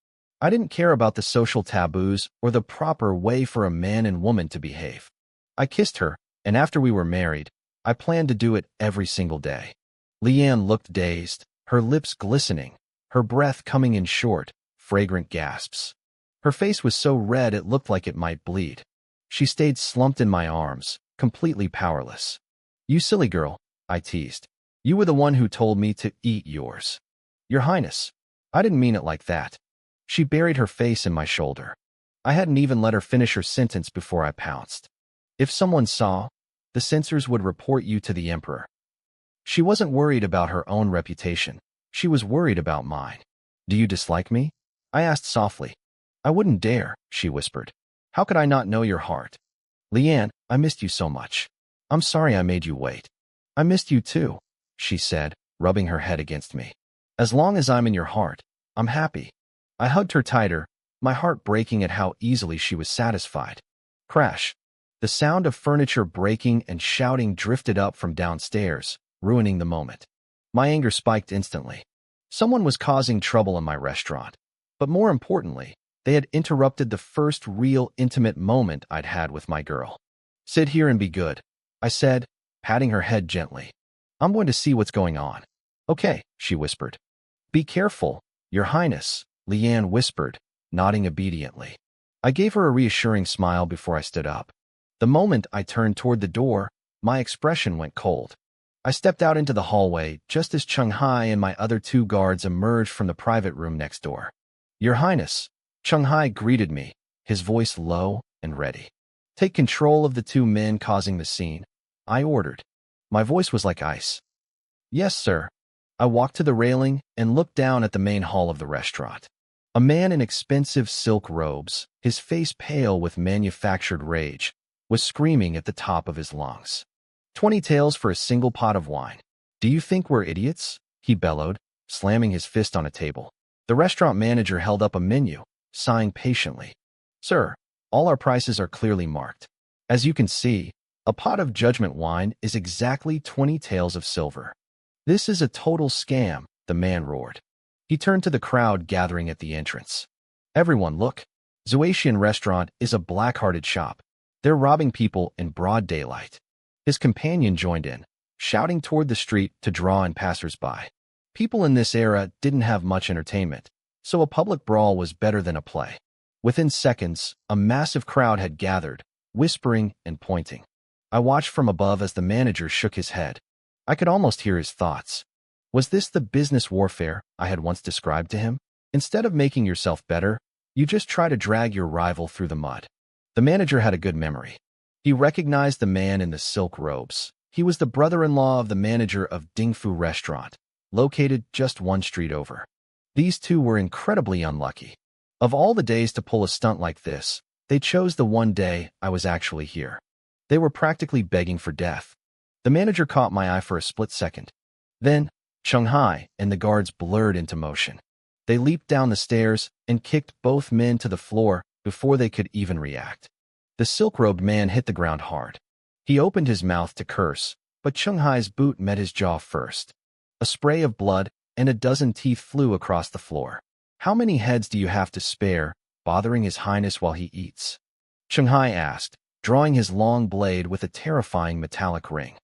I didn't care about the social taboos or the proper way for a man and woman to behave. I kissed her, and after we were married, I planned to do it every single day. Lian looked dazed, her lips glistening, her breath coming in short, fragrant gasps. Her face was so red it looked like it might bleed. She stayed slumped in my arms, completely powerless. "You silly girl," I teased. "You were the one who told me to eat yours." "Your Highness, I didn't mean it like that." She buried her face in my shoulder. I hadn't even let her finish her sentence before I pounced. "If someone saw, the censors would report you to the Emperor." She wasn't worried about her own reputation. She was worried about mine. "Do you dislike me?" I asked softly. "I wouldn't dare," she whispered. "How could I not know your heart?" "Lian, I missed you so much. I'm sorry I made you wait." "I missed you too," she said, rubbing her head against me. "As long as I'm in your heart, I'm happy." I hugged her tighter, my heart breaking at how easily she was satisfied. Crash. The sound of furniture breaking and shouting drifted up from downstairs, ruining the moment. My anger spiked instantly. Someone was causing trouble in my restaurant. But more importantly, they had interrupted the first real intimate moment I'd had with my girl. "Sit here and be good," I said, patting her head gently. "I'm going to see what's going on." "Okay," she whispered. "Be careful, Your Highness," Lian whispered, nodding obediently. I gave her a reassuring smile before I stood up. The moment I turned toward the door, my expression went cold. I stepped out into the hallway just as Hai and my other two guards emerged from the private room next door. "Your Highness," Hai greeted me, his voice low and ready. "Take control of the two men causing the scene," I ordered. My voice was like ice. "Yes, sir." I walked to the railing and looked down at the main hall of the restaurant. A man in expensive silk robes, his face pale with manufactured rage, was screaming at the top of his lungs. 20 taels for a single pot of wine. Do you think we're idiots?" he bellowed, slamming his fist on a table. The restaurant manager held up a menu, sighing patiently. "Sir, all our prices are clearly marked. As you can see, a pot of judgment wine is exactly 20 taels of silver." "This is a total scam," the man roared. He turned to the crowd gathering at the entrance. "Everyone look. Zoatian restaurant is a black-hearted shop. They're robbing people in broad daylight." His companion joined in, shouting toward the street to draw in passers-by. People in this era didn't have much entertainment, so a public brawl was better than a play. Within seconds, a massive crowd had gathered, whispering and pointing. I watched from above as the manager shook his head. I could almost hear his thoughts. Was this the business warfare I had once described to him? Instead of making yourself better, you just try to drag your rival through the mud. The manager had a good memory. He recognized the man in the silk robes. He was the brother-in-law of the manager of Dingfu Restaurant, located just one street over. These two were incredibly unlucky. Of all the days to pull a stunt like this, they chose the one day I was actually here. They were practically begging for death. The manager caught my eye for a split second. Then, Shanghai and the guards blurred into motion. They leaped down the stairs and kicked both men to the floor before they could even react. The silk-robed man hit the ground hard. He opened his mouth to curse, but Shanghai's boot met his jaw first. A spray of blood and a dozen teeth flew across the floor. "How many heads do you have to spare, bothering His Highness while he eats?" Shanghai asked, drawing his long blade with a terrifying metallic ring.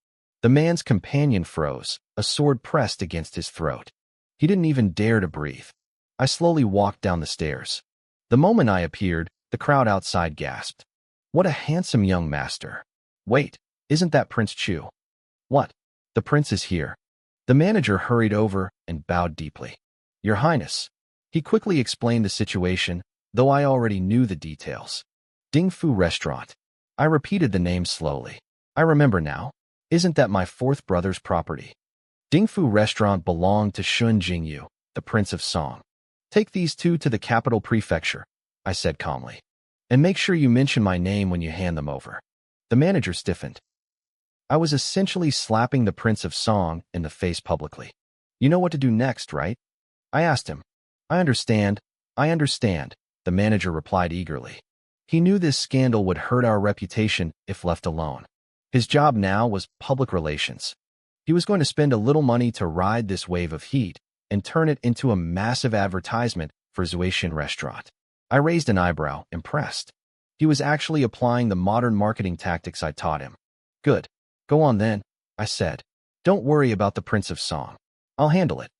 The man's companion froze, a sword pressed against his throat. He didn't even dare to breathe. I slowly walked down the stairs. The moment I appeared, the crowd outside gasped. "What a handsome young master. Wait, isn't that Prince Chu?" "What? The prince is here." The manager hurried over and bowed deeply. "Your Highness." He quickly explained the situation, though I already knew the details. "Dingfu Restaurant." I repeated the name slowly. "I remember now. Isn't that my fourth brother's property?" Dingfu Restaurant belonged to Shun Jingyu, the Prince of Song. "Take these two to the capital prefecture," I said calmly. "And make sure you mention my name when you hand them over." The manager stiffened. I was essentially slapping the Prince of Song in the face publicly. "You know what to do next, right?" I asked him. I understand, the manager replied eagerly. He knew this scandal would hurt our reputation if left alone. His job now was public relations. He was going to spend a little money to ride this wave of heat and turn it into a massive advertisement for Zuishin Restaurant. I raised an eyebrow, impressed. He was actually applying the modern marketing tactics I taught him. "Good. Go on then," I said. "Don't worry about the Prince of Song. I'll handle it."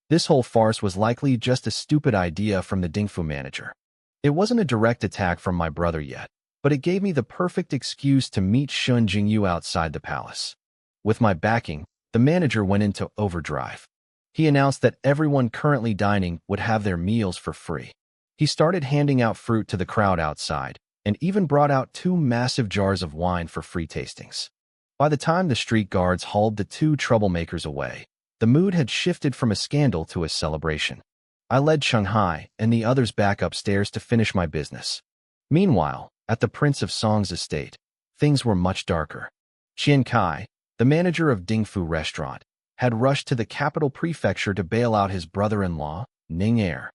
This whole farce was likely just a stupid idea from the Dingfu manager. It wasn't a direct attack from my brother yet, but it gave me the perfect excuse to meet Shun Jingyu outside the palace. With my backing, the manager went into overdrive. He announced that everyone currently dining would have their meals for free. He started handing out fruit to the crowd outside, and even brought out 2 massive jars of wine for free tastings. By the time the street guards hauled the 2 troublemakers away, the mood had shifted from a scandal to a celebration. I led Shanghai and the others back upstairs to finish my business. Meanwhile, at the Prince of Song's estate, things were much darker. Qian Kai, the manager of Dingfu Restaurant, had rushed to the capital prefecture to bail out his brother-in-law, Ning Er.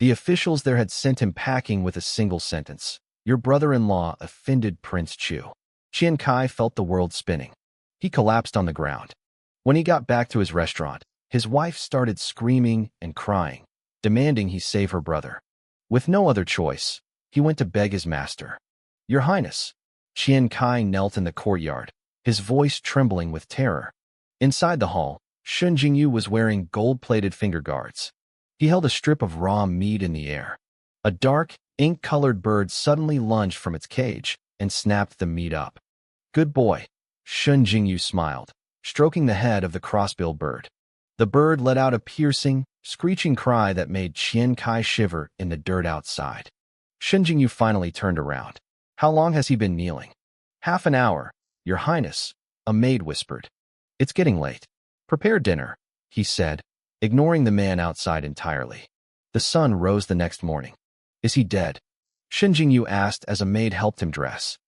The officials there had sent him packing with a single sentence: "Your brother-in-law offended Prince Chu." Qian Kai felt the world spinning. He collapsed on the ground. When he got back to his restaurant, his wife started screaming and crying, demanding he save her brother. With no other choice, he went to beg his master. "Your Highness." Qian Kai knelt in the courtyard, his voice trembling with terror. Inside the hall, Shun Jingyu was wearing gold-plated finger guards. He held a strip of raw meat in the air. A dark, ink-colored bird suddenly lunged from its cage and snapped the meat up. "Good boy," Shun Jingyu smiled, stroking the head of the crossbill bird. The bird let out a piercing, screeching cry that made Qian Kai shiver in the dirt outside. Shun Jingyu finally turned around. "How long has he been kneeling?" "Half an hour, Your Highness," a maid whispered. "It's getting late. Prepare dinner," he said, ignoring the man outside entirely. The sun rose the next morning. "Is he dead?" Shun Jingyu asked as a maid helped him dress.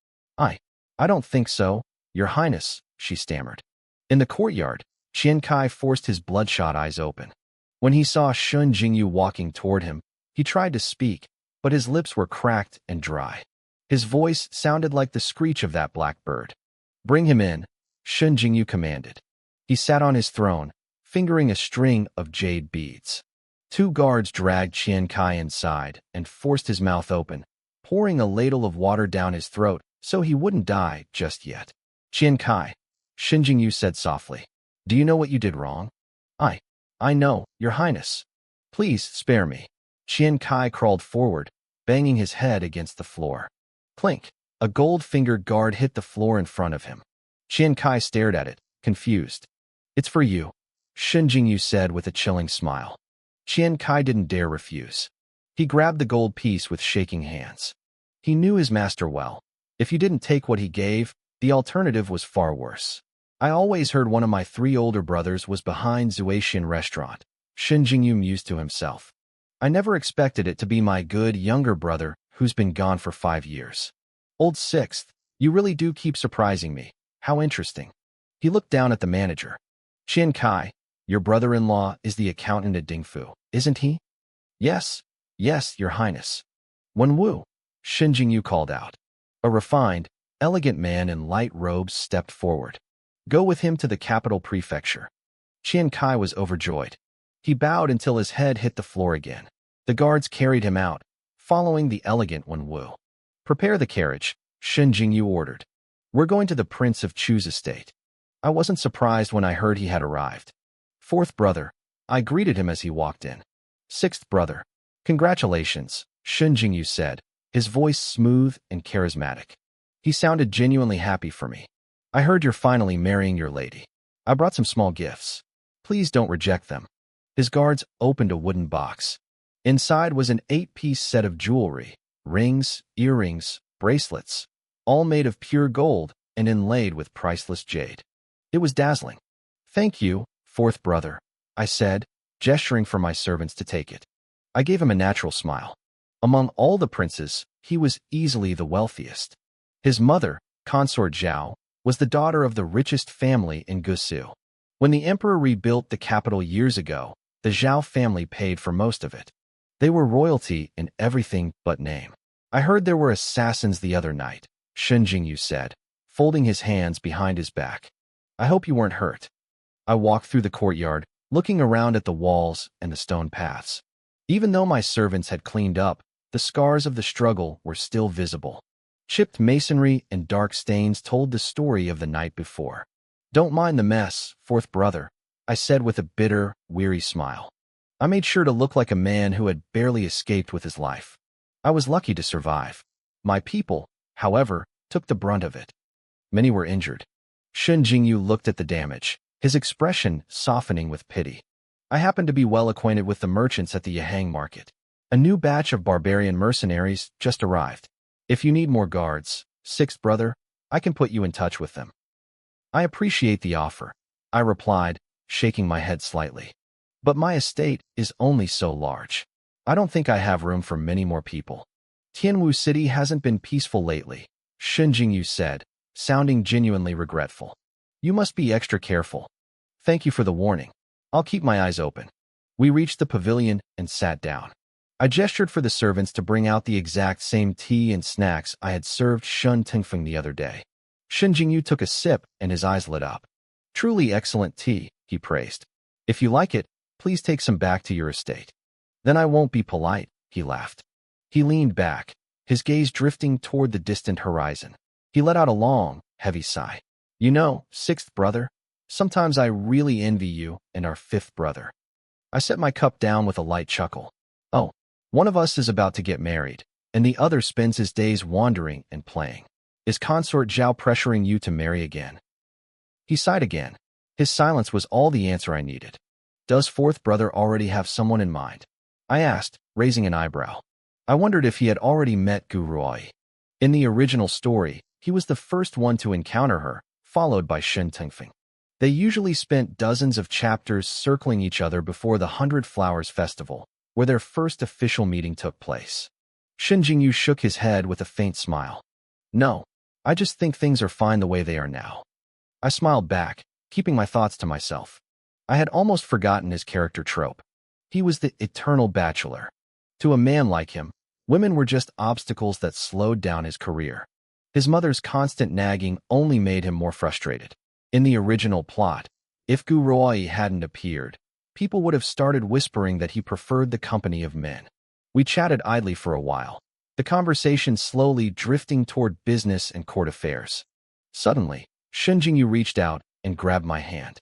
I don't think so, Your Highness," she stammered. In the courtyard, Qian Kai forced his bloodshot eyes open. When he saw Shun Jingyu walking toward him, he tried to speak, but his lips were cracked and dry. His voice sounded like the screech of that black bird. "Bring him in," Shun Jingyu commanded. He sat on his throne, fingering a string of jade beads. 2 guards dragged Qian Kai inside and forced his mouth open, pouring a ladle of water down his throat so he wouldn't die just yet. "Qian Kai," Shun Jingyu said softly, "do you know what you did wrong?" I know, Your Highness. Please spare me." Qian Kai crawled forward, banging his head against the floor. Clink! A gold-fingered guard hit the floor in front of him. Qian Kai stared at it, confused. "It's for you," Shun Jingyu said with a chilling smile. Qian Kai didn't dare refuse. He grabbed the gold piece with shaking hands. He knew his master well. If he didn't take what he gave, the alternative was far worse. "I always heard one of my 3 older brothers was behind Zuishin Restaurant," Shun Jingyu mused to himself. I never expected it to be my good younger brother who's been gone for 5 years. Old Sixth, you really do keep surprising me. How interesting. He looked down at the manager. Qin Kai, your brother-in-law is the accountant at Dingfu, isn't he? Yes, your highness. Wenwu, Shen Jingyu called out. A refined, elegant man in light robes stepped forward. Go with him to the capital prefecture. Qian Kai was overjoyed. He bowed until his head hit the floor again. The guards carried him out, following the elegant Wenwu. Prepare the carriage, Shen Jingyu ordered. We're going to the Prince of Chu's estate. I wasn't surprised when I heard he had arrived. Fourth brother, I greeted him as he walked in. Sixth brother, congratulations, Shen Jingyu said, his voice smooth and charismatic. He sounded genuinely happy for me. I heard you're finally marrying your lady. I brought some small gifts. Please don't reject them. His guards opened a wooden box. Inside was an 8-piece set of jewelry, rings, earrings, bracelets, all made of pure gold and inlaid with priceless jade. It was dazzling. Thank you, fourth brother, I said, gesturing for my servants to take it. I gave him a natural smile. Among all the princes, he was easily the wealthiest. His mother, Consort Zhao, was the daughter of the richest family in Gusu. When the emperor rebuilt the capital years ago, the Zhao family paid for most of it. They were royalty in everything but name. I heard there were assassins the other night, Shen Jingyu said, folding his hands behind his back. I hope you weren't hurt. I walked through the courtyard, looking around at the walls and the stone paths. Even though my servants had cleaned up, the scars of the struggle were still visible. Chipped masonry and dark stains told the story of the night before. Don't mind the mess, fourth brother, I said with a bitter, weary smile. I made sure to look like a man who had barely escaped with his life. I was lucky to survive. My people, however, took the brunt of it. Many were injured. Shen Jingyu looked at the damage, his expression softening with pity. I happened to be well acquainted with the merchants at the Yahang market. A new batch of barbarian mercenaries just arrived. If you need more guards, sixth brother, I can put you in touch with them. I appreciate the offer, I replied, shaking my head slightly. But my estate is only so large. I don't think I have room for many more people. Tianwu City hasn't been peaceful lately, Shen Jingyu said, sounding genuinely regretful. You must be extra careful. Thank you for the warning. I'll keep my eyes open. We reached the pavilion and sat down. I gestured for the servants to bring out the exact same tea and snacks I had served Shun Tingfeng the other day. Shen Jingyu took a sip and his eyes lit up. Truly excellent tea, he praised. If you like it, please take some back to your estate. Then I won't be polite, he laughed. He leaned back, his gaze drifting toward the distant horizon. He let out a long, heavy sigh. You know, sixth brother, sometimes I really envy you and our fifth brother. I set my cup down with a light chuckle. Oh, one of us is about to get married, and the other spends his days wandering and playing. Is Consort Zhao pressuring you to marry again? He sighed again. His silence was all the answer I needed. Does fourth brother already have someone in mind? I asked, raising an eyebrow. I wondered if he had already met Gu Ruoi. In the original story, he was the first one to encounter her, followed by Shen Tingfeng. They usually spent dozens of chapters circling each other before the 100 Flowers Festival, where their first official meeting took place. Shen Jingyu shook his head with a faint smile. No, I just think things are fine the way they are now. I smiled back, keeping my thoughts to myself. I had almost forgotten his character trope. He was the eternal bachelor. To a man like him, women were just obstacles that slowed down his career. His mother's constant nagging only made him more frustrated. In the original plot, if Gu Ruoi hadn't appeared, people would have started whispering that he preferred the company of men. We chatted idly for a while, the conversation slowly drifting toward business and court affairs. Suddenly, Shen Jingyu reached out and grabbed my hand.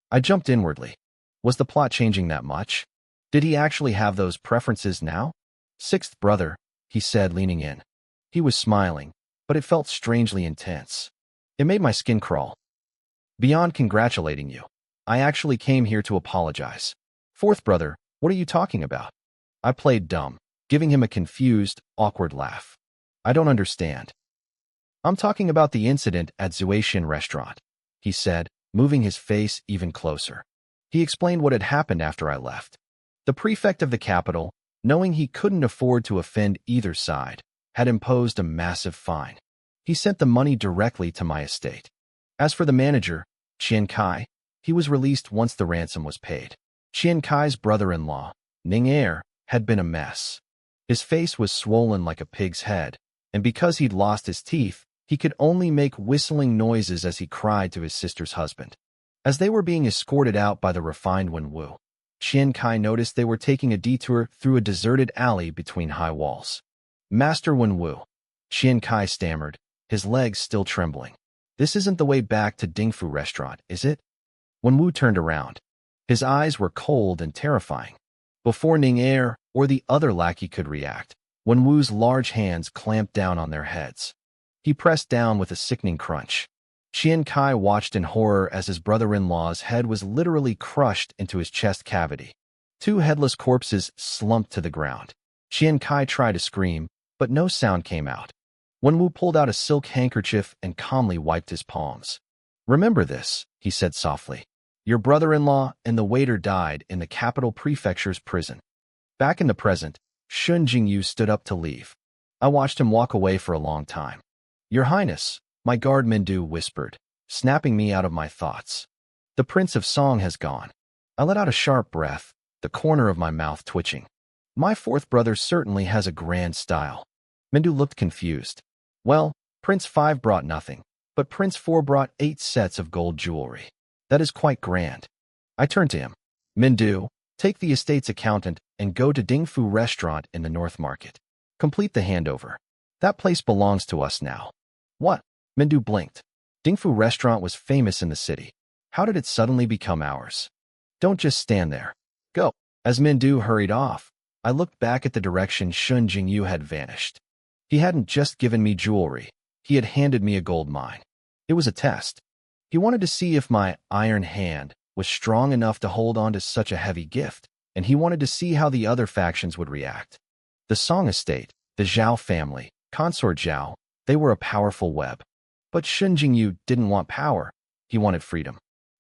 I jumped inwardly. Was the plot changing that much? Did he actually have those preferences now? Sixth brother, he said, leaning in. He was smiling, but it felt strangely intense. It made my skin crawl. Beyond congratulating you, I actually came here to apologize. Fourth brother, what are you talking about? I played dumb, giving him a confused, awkward laugh. I don't understand. I'm talking about the incident at Zuaishin restaurant, he said, moving his face even closer. He explained what had happened after I left. The prefect of the capital, knowing he couldn't afford to offend either side, had imposed a massive fine. He sent the money directly to my estate. As for the manager, Qian Kai, he was released once the ransom was paid. Qian Kai's brother-in-law, Ning Er, had been a mess. His face was swollen like a pig's head, and because he'd lost his teeth, he could only make whistling noises as he cried to his sister's husband. As they were being escorted out by the refined Wenwu, Qian Kai noticed they were taking a detour through a deserted alley between high walls. Master Wenwu, Qian Kai stammered, his legs still trembling. This isn't the way back to Dingfu restaurant, is it? Wenwu turned around. His eyes were cold and terrifying. Before Ning Er or the other lackey could react, Wenwu's large hands clamped down on their heads. He pressed down with a sickening crunch. Qian Kai watched in horror as his brother-in-law's head was literally crushed into his chest cavity. Two headless corpses slumped to the ground. Qian Kai tried to scream, but no sound came out. Wenwu pulled out a silk handkerchief and calmly wiped his palms. "Remember this," he said softly. "Your brother-in-law and the waiter died in the capital prefecture's prison." Back in the present, Shun Jingyu stood up to leave. I watched him walk away for a long time. "Your Highness," my guard Mindu whispered, snapping me out of my thoughts. "The Prince of Song has gone." I let out a sharp breath, the corner of my mouth twitching. My fourth brother certainly has a grand style. Mindu looked confused. "Well, Prince 5 brought nothing, but Prince 4 brought 8 sets of gold jewelry. That is quite grand." I turned to him. "Mindu, take the estate's accountant and go to Dingfu restaurant in the North Market. Complete the handover. That place belongs to us now." "What?" Mindu blinked. Dingfu restaurant was famous in the city. How did it suddenly become ours? "Don't just stand there. Go." As Mindu hurried off, I looked back at the direction Shun Jingyu had vanished. He hadn't just given me jewelry. He had handed me a gold mine. It was a test. He wanted to see if my iron hand was strong enough to hold on to such a heavy gift, and he wanted to see how the other factions would react. The Song estate, the Zhao family, Consort Zhao, they were a powerful web. But Shun Jingyu didn't want power. He wanted freedom.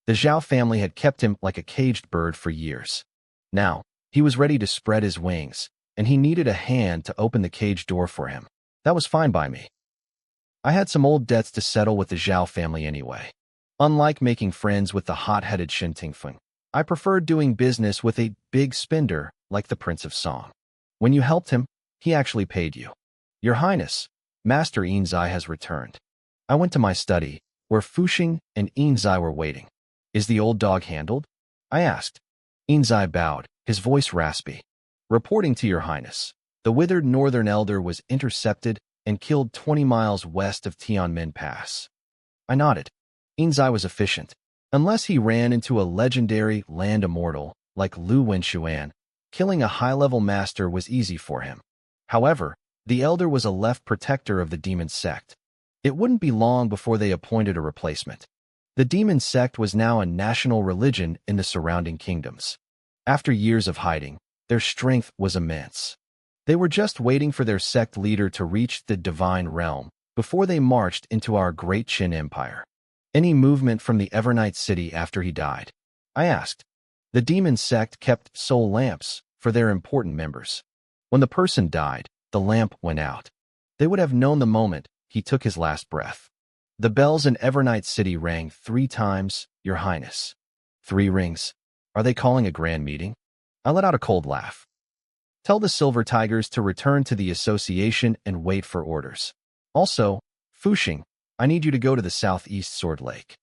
The Zhao family had kept him like a caged bird for years. Now, he was ready to spread his wings, and he needed a hand to open the cage door for him. That was fine by me. I had some old debts to settle with the Zhao family anyway. Unlike making friends with the hot-headed Shin Tingfeng, I preferred doing business with a big spender like the Prince of Song. When you helped him, he actually paid you. "Your Highness, Master Inzai has returned." I went to my study, where Fuxing and Inzai were waiting. "Is the old dog handled?" I asked. Inzai bowed, his voice raspy. "Reporting to your Highness, the withered northern elder was intercepted and killed 20 miles west of Tianmen Pass." I nodded. Inzai was efficient. Unless he ran into a legendary land immortal like Lu Wenxuan, killing a high-level master was easy for him. However, the elder was a left protector of the demon sect. It wouldn't be long before they appointed a replacement. The demon sect was now a national religion in the surrounding kingdoms. After years of hiding, their strength was immense. They were just waiting for their sect leader to reach the divine realm before they marched into our great Qin Empire. "Any movement from the Evernight city after he died?" I asked. The demon sect kept soul lamps for their important members. When the person died, the lamp went out. They would have known the moment he took his last breath. The bells in Evernight City rang 3 times, Your Highness. 3 rings. Are they calling a grand meeting? I let out a cold laugh. "Tell the Silver Tigers to return to the association and wait for orders. Also, Fuxing, I need you to go to the southeast Sword Lake."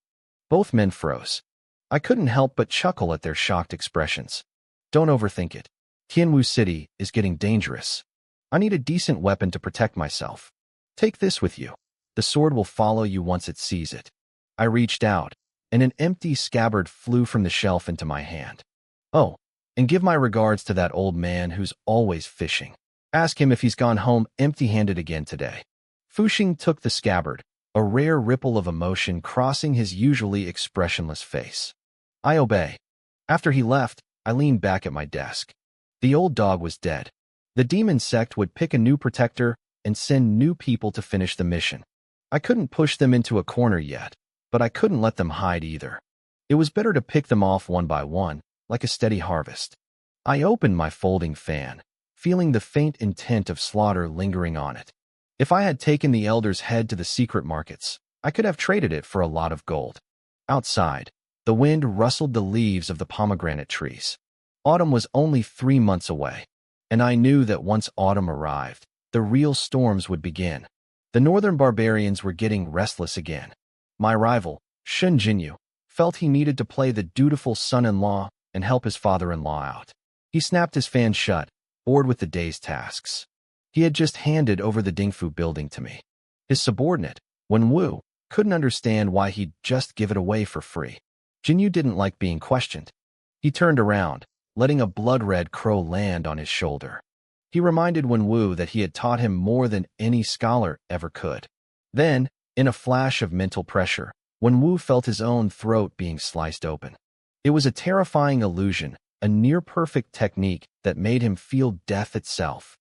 Both men froze. I couldn't help but chuckle at their shocked expressions. "Don't overthink it. Tianwu City is getting dangerous. I need a decent weapon to protect myself. Take this with you. The sword will follow you once it sees it." I reached out, and an empty scabbard flew from the shelf into my hand. "Oh, and give my regards to that old man who's always fishing. Ask him if he's gone home empty-handed again today." Fuxing took the scabbard, a rare ripple of emotion crossing his usually expressionless face. I obey. After he left, I leaned back at my desk. The old dog was dead. The demon sect would pick a new protector and send new people to finish the mission. I couldn't push them into a corner yet, but I couldn't let them hide either. It was better to pick them off one by one, like a steady harvest. I opened my folding fan, feeling the faint intent of slaughter lingering on it. If I had taken the elder's head to the secret markets, I could have traded it for a lot of gold. Outside, the wind rustled the leaves of the pomegranate trees. Autumn was only 3 months away, and I knew that once autumn arrived, the real storms would begin. The northern barbarians were getting restless again. My rival, Shun Jinyu, felt he needed to play the dutiful son-in-law and help his father-in-law out. He snapped his fan shut, bored with the day's tasks. He had just handed over the Dingfu building to me. His subordinate, Wenwu, couldn't understand why he'd just give it away for free. Jinyu didn't like being questioned. He turned around, letting a blood-red crow land on his shoulder. He reminded Wenwu that he had taught him more than any scholar ever could. Then, in a flash of mental pressure, Wenwu felt his own throat being sliced open. It was a terrifying illusion, a near-perfect technique that made him feel death itself.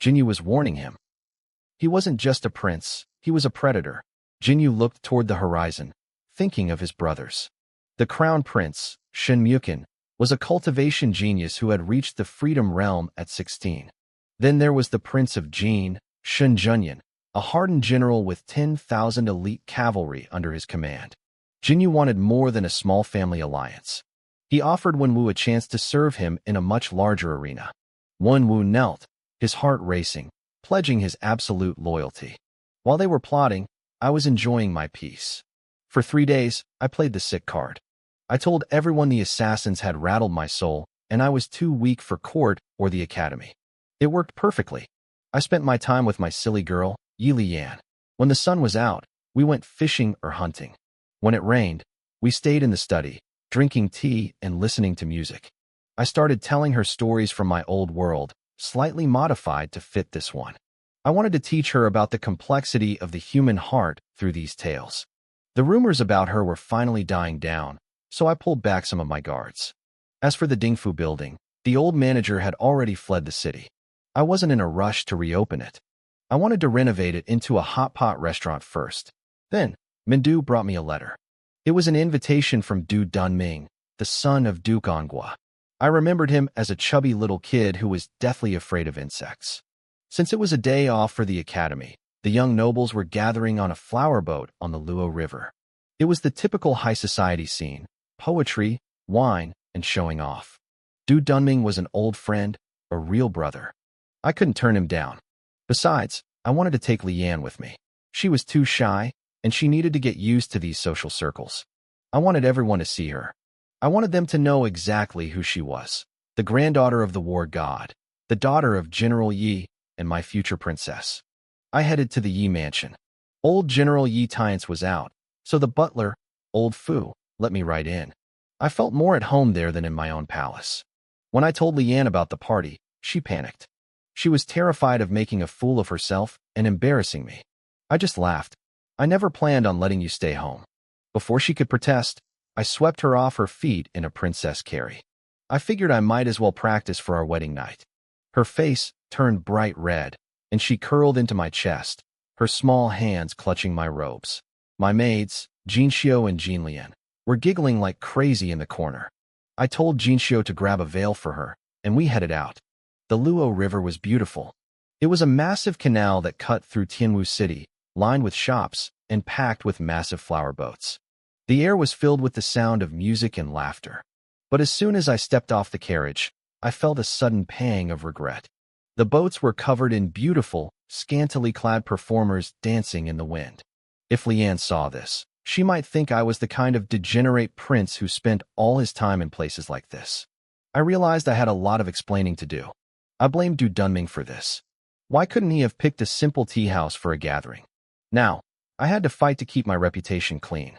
Jinyu was warning him. He wasn't just a prince, he was a predator. Jinyu looked toward the horizon, thinking of his brothers. The crown prince, Shinmyukin, was a cultivation genius who had reached the freedom realm at 16. Then there was the Prince of Jin, Shun Junyan, a hardened general with 10,000 elite cavalry under his command. Jinyu wanted more than a small family alliance. He offered Wenwu a chance to serve him in a much larger arena. Wenwu knelt, his heart racing, pledging his absolute loyalty. While they were plotting, I was enjoying my peace. For 3 days, I played the sick card. I told everyone the assassins had rattled my soul, and I was too weak for court or the academy. It worked perfectly. I spent my time with my silly girl, Yi Lian. When the sun was out, we went fishing or hunting. When it rained, we stayed in the study, drinking tea and listening to music. I started telling her stories from my old world, slightly modified to fit this one. I wanted to teach her about the complexity of the human heart through these tales. The rumors about her were finally dying down, so I pulled back some of my guards. As for the Dingfu building, the old manager had already fled the city. I wasn't in a rush to reopen it. I wanted to renovate it into a hot pot restaurant first. Then, Mindu brought me a letter. It was an invitation from Du Dunming, the son of Duke Ongwa. I remembered him as a chubby little kid who was deathly afraid of insects. Since it was a day off for the academy, the young nobles were gathering on a flower boat on the Luo River. It was the typical high society scene: poetry, wine, and showing off. Du Dunming was an old friend, a real brother. I couldn't turn him down. Besides, I wanted to take Lian with me. She was too shy, and she needed to get used to these social circles. I wanted everyone to see her. I wanted them to know exactly who she was: the granddaughter of the war god, the daughter of General Yi, and my future princess. I headed to the Yi mansion. Old General Yi Tiance was out, so the butler, Old Fu, let me right in. I felt more at home there than in my own palace. When I told Lian about the party, she panicked. She was terrified of making a fool of herself and embarrassing me. I just laughed. I never planned on letting you stay home. Before she could protest, I swept her off her feet in a princess carry. I figured I might as well practice for our wedding night. Her face turned bright red, and she curled into my chest, her small hands clutching my robes. My maids, Jinxiu and Jinlian, were giggling like crazy in the corner. I told Jinxiu to grab a veil for her, and we headed out. The Luo River was beautiful. It was a massive canal that cut through Tianwu City, lined with shops and packed with massive flower boats. The air was filled with the sound of music and laughter. But as soon as I stepped off the carriage, I felt a sudden pang of regret. The boats were covered in beautiful, scantily clad performers dancing in the wind. If Lian saw this, she might think I was the kind of degenerate prince who spent all his time in places like this. I realized I had a lot of explaining to do. I blamed Du Dunming for this. Why couldn't he have picked a simple tea house for a gathering? Now, I had to fight to keep my reputation clean.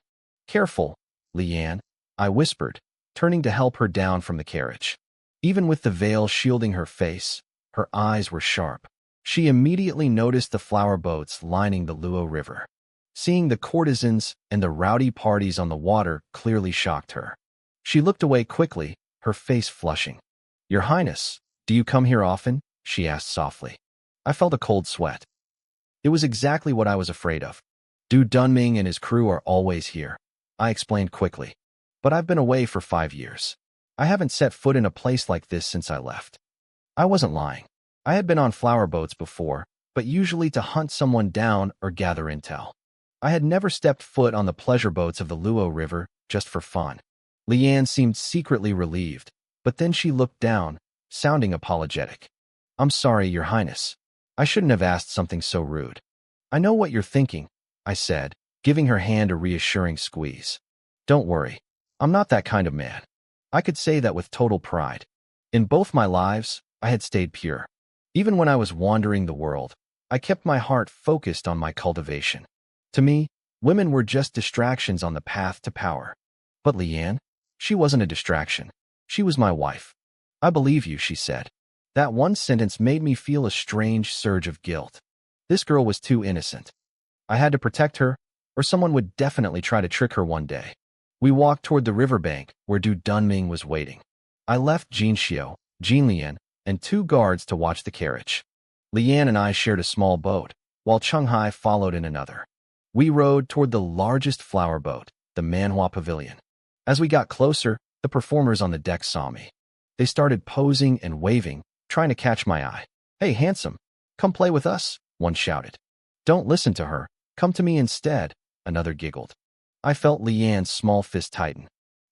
Careful, Lian, I whispered, turning to help her down from the carriage. Even with the veil shielding her face, her eyes were sharp. She immediately noticed the flower boats lining the Luo River. Seeing the courtesans and the rowdy parties on the water clearly shocked her. She looked away quickly, her face flushing. "Your Highness, do you come here often?" she asked softly. I felt a cold sweat. It was exactly what I was afraid of. Du Dunming and his crew are always here, I explained quickly. But I've been away for 5 years. I haven't set foot in a place like this since I left. I wasn't lying. I had been on flower boats before, but usually to hunt someone down or gather intel. I had never stepped foot on the pleasure boats of the Luo River just for fun. Leanne seemed secretly relieved, but then she looked down, sounding apologetic. I'm sorry, Your Highness. I shouldn't have asked something so rude. I know what you're thinking, I said, giving her hand a reassuring squeeze. Don't worry. I'm not that kind of man. I could say that with total pride. In both my lives, I had stayed pure. Even when I was wandering the world, I kept my heart focused on my cultivation. To me, women were just distractions on the path to power. But Leanne, she wasn't a distraction. She was my wife. I believe you, she said. That one sentence made me feel a strange surge of guilt. This girl was too innocent. I had to protect her, or someone would definitely try to trick her one day. We walked toward the riverbank, where Du Dunming was waiting. I left Jin Xiao, Jin Lian, and 2 guards to watch the carriage. Leanne and I shared a small boat, while Chung Hai followed in another. We rowed toward the largest flower boat, the Manhwa Pavilion. As we got closer, the performers on the deck saw me. They started posing and waving, trying to catch my eye. Hey, handsome, come play with us, one shouted. Don't listen to her, come to me instead, another giggled. I felt Leanne's small fist tighten.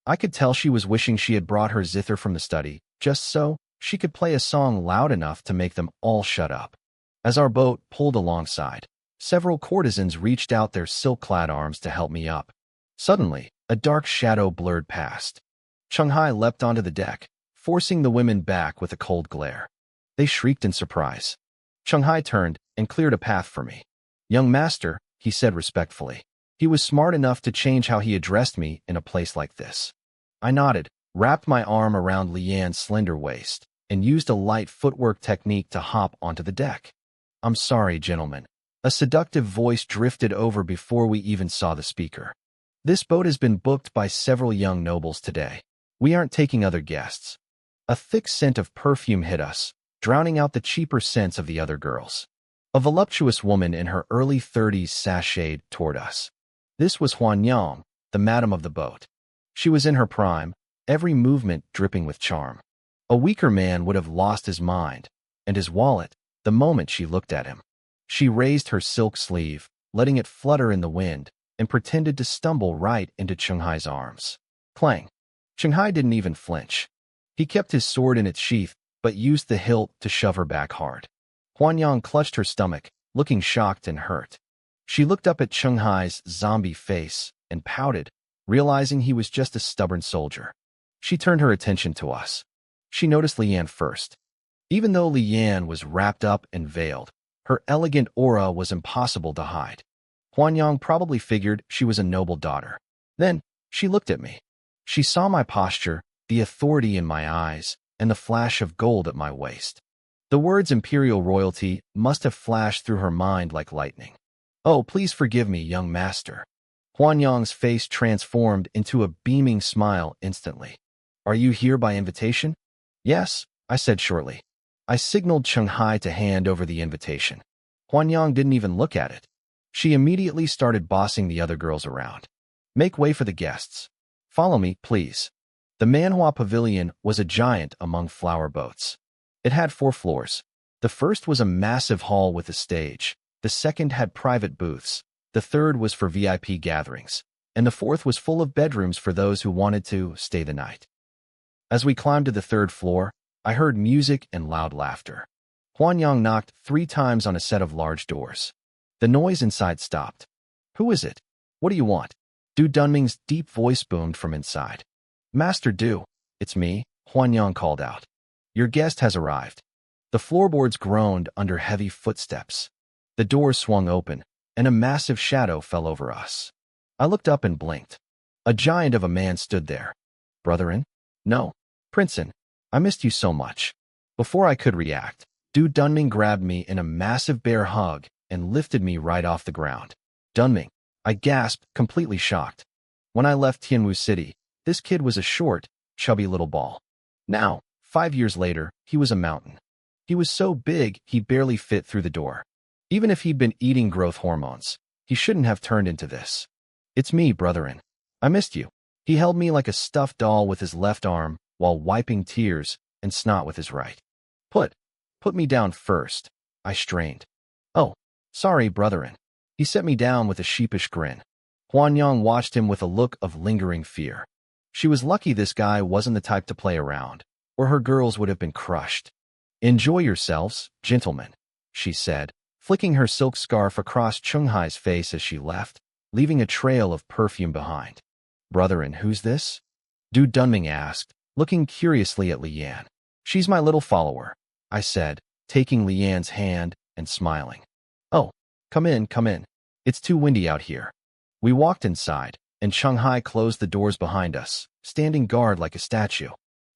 I could tell she was wishing she had brought her zither from the study, just so she could play a song loud enough to make them all shut up. As our boat pulled alongside, several courtesans reached out their silk-clad arms to help me up. Suddenly, a dark shadow blurred past. Chung Hai leapt onto the deck, forcing the women back with a cold glare. They shrieked in surprise. Chung Hai turned and cleared a path for me. Young master, he said respectfully. He was smart enough to change how he addressed me in a place like this. I nodded, wrapped my arm around Leanne's slender waist, and used a light footwork technique to hop onto the deck. I'm sorry, gentlemen. A seductive voice drifted over before we even saw the speaker. This boat has been booked by several young nobles today. We aren't taking other guests. A thick scent of perfume hit us, drowning out the cheaper scents of the other girls. A voluptuous woman in her early 30s sashayed toward us. This was Huan Yang, the madam of the boat. She was in her prime, every movement dripping with charm. A weaker man would have lost his mind, and his wallet, the moment she looked at him. She raised her silk sleeve, letting it flutter in the wind, and pretended to stumble right into Chung Hai's arms. Clang! Chung Hai didn't even flinch. He kept his sword in its sheath, but used the hilt to shove her back hard. Huan Yang clutched her stomach, looking shocked and hurt. She looked up at Chung Hai's zombie face and pouted, realizing he was just a stubborn soldier. She turned her attention to us. She noticed Leanne first. Even though Leanne was wrapped up and veiled, her elegant aura was impossible to hide. Huan Yang probably figured she was a noble daughter. Then, she looked at me. She saw my posture, the authority in my eyes, and the flash of gold at my waist. The words imperial royalty must have flashed through her mind like lightning. Oh, please forgive me, young master. Huan Yang's face transformed into a beaming smile instantly. Are you here by invitation? Yes, I said shortly. I signaled Chung Hai to hand over the invitation. Huan Yang didn't even look at it. She immediately started bossing the other girls around. Make way for the guests. Follow me, please. The Manhwa Pavilion was a giant among flower boats. It had 4 floors. The first was a massive hall with a stage. The second had private booths. The third was for VIP gatherings. And the fourth was full of bedrooms for those who wanted to stay the night. As we climbed to the 3rd floor, I heard music and loud laughter. Huan Yang knocked 3 times on a set of large doors. The noise inside stopped. Who is it? What do you want? Du Dunming's deep voice boomed from inside. Master Du, it's me, Huan Yang called out. Your guest has arrived. The floorboards groaned under heavy footsteps. The doors swung open, and a massive shadow fell over us. I looked up and blinked. A giant of a man stood there. Brotherin? No. Princin, I missed you so much. Before I could react, Du Dunming grabbed me in a massive bear hug and lifted me right off the ground. Dunming, I gasped, completely shocked. When I left Tianwu City, this kid was a short, chubby little ball. Now, 5 years later, he was a mountain. He was so big he barely fit through the door. Even if he'd been eating growth hormones, he shouldn't have turned into this. It's me, Brotherin. I missed you. He held me like a stuffed doll with his left arm while wiping tears and snot with his right. Put Put me down first. I strained. Oh, sorry, brotherin. He set me down with a sheepish grin. Huanyang watched him with a look of lingering fear. She was lucky this guy wasn't the type to play around, or her girls would have been crushed. Enjoy yourselves, gentlemen, she said, flicking her silk scarf across Chunghai's face as she left, leaving a trail of perfume behind. Brotherin, who's this? Du Dunming asked, looking curiously at Lian. She's my little follower, I said, taking Lian's hand and smiling. Oh, come in, come in. It's too windy out here. We walked inside, and Chunghai closed the doors behind us, standing guard like a statue.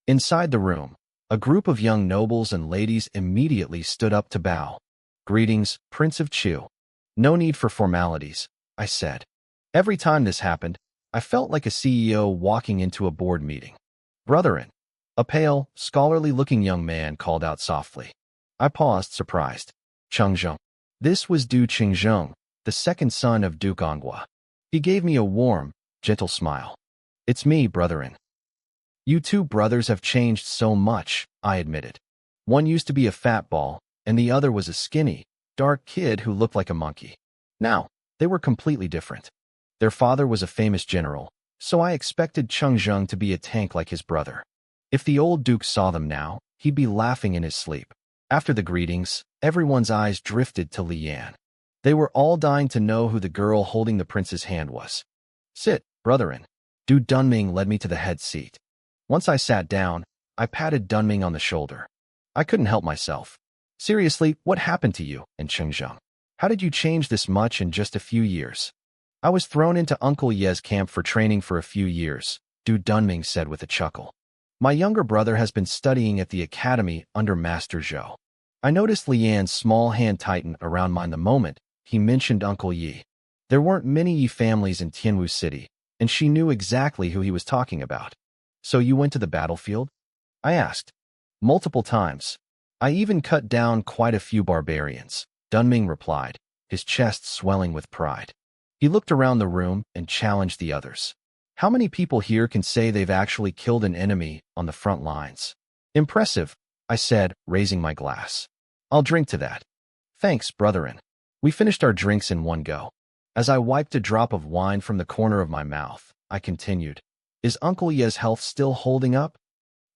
Inside the room, a group of young nobles and ladies immediately stood up to bow. Greetings, Prince of Chu. No need for formalities, I said. Every time this happened, I felt like a CEO walking into a board meeting. Brotherin, a pale, scholarly-looking young man called out softly. I paused, surprised. Chengzheng. This was Du Qingzheng, the second son of Duke Anghua. He gave me a warm, gentle smile. It's me, brotherin. You two brothers have changed so much, I admitted. One used to be a fat ball, and the other was a skinny, dark kid who looked like a monkey. Now, they were completely different. Their father was a famous general, so I expected Chengzheng to be a tank like his brother. If the old duke saw them now, he'd be laughing in his sleep. After the greetings, everyone's eyes drifted to Lian. They were all dying to know who the girl holding the prince's hand was. Sit, brotherin. Du Dunming led me to the head seat. Once I sat down, I patted Dunming on the shoulder. I couldn't help myself. Seriously, what happened to you and Chengzheng? How did you change this much in just a few years? I was thrown into Uncle Ye's camp for training for a few years, Du Dunming said with a chuckle. My younger brother has been studying at the academy under Master Zhou. I noticed Lian's small hand tighten around mine the moment he mentioned Uncle Yi. There weren't many Yi families in Tianwu City, and she knew exactly who he was talking about. So you went to the battlefield? I asked. Multiple times. I even cut down quite a few barbarians, Dunming replied, his chest swelling with pride. He looked around the room and challenged the others. How many people here can say they've actually killed an enemy on the front lines? Impressive, I said, raising my glass. I'll drink to that. Thanks, brotherin. We finished our drinks in one go. As I wiped a drop of wine from the corner of my mouth, I continued. Is Uncle Ye's health still holding up?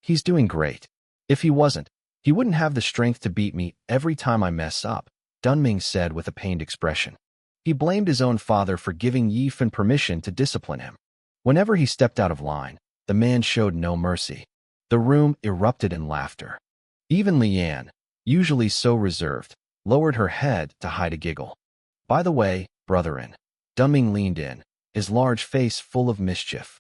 He's doing great. If he wasn't, he wouldn't have the strength to beat me every time I mess up, Dunming said with a pained expression. He blamed his own father for giving Yi Fen permission to discipline him. Whenever he stepped out of line, the man showed no mercy. The room erupted in laughter. Even Lian, usually so reserved, lowered her head to hide a giggle. By the way, brotherin, Dunming leaned in, his large face full of mischief.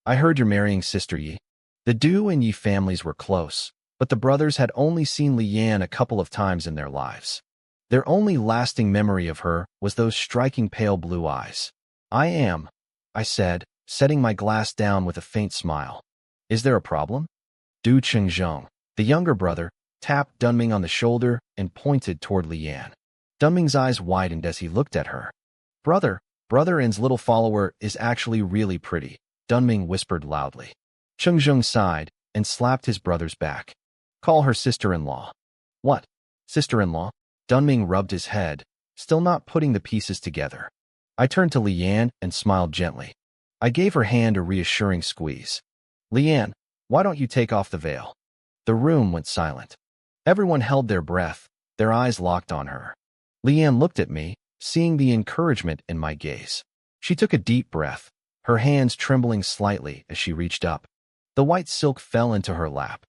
I heard you're marrying Sister Yi. The Du and Yi families were close, but the brothers had only seen Lian a couple of times in their lives. Their only lasting memory of her was those striking pale blue eyes. I am, I said, setting my glass down with a faint smile. Is there a problem? Du Qingzheng, the younger brother, tapped Dunming on the shoulder and pointed toward Lian. Dunming's eyes widened as he looked at her. Brotherin's little follower is actually really pretty, Dunming whispered loudly. Qingzheng sighed and slapped his brother's back. Call her sister-in-law. What? Sister-in-law? Dunming rubbed his head, still not putting the pieces together. I turned to Lian and smiled gently. I gave her hand a reassuring squeeze. Lian, why don't you take off the veil? The room went silent. Everyone held their breath, their eyes locked on her. Lian looked at me, seeing the encouragement in my gaze. She took a deep breath, her hands trembling slightly as she reached up. The white silk fell into her lap.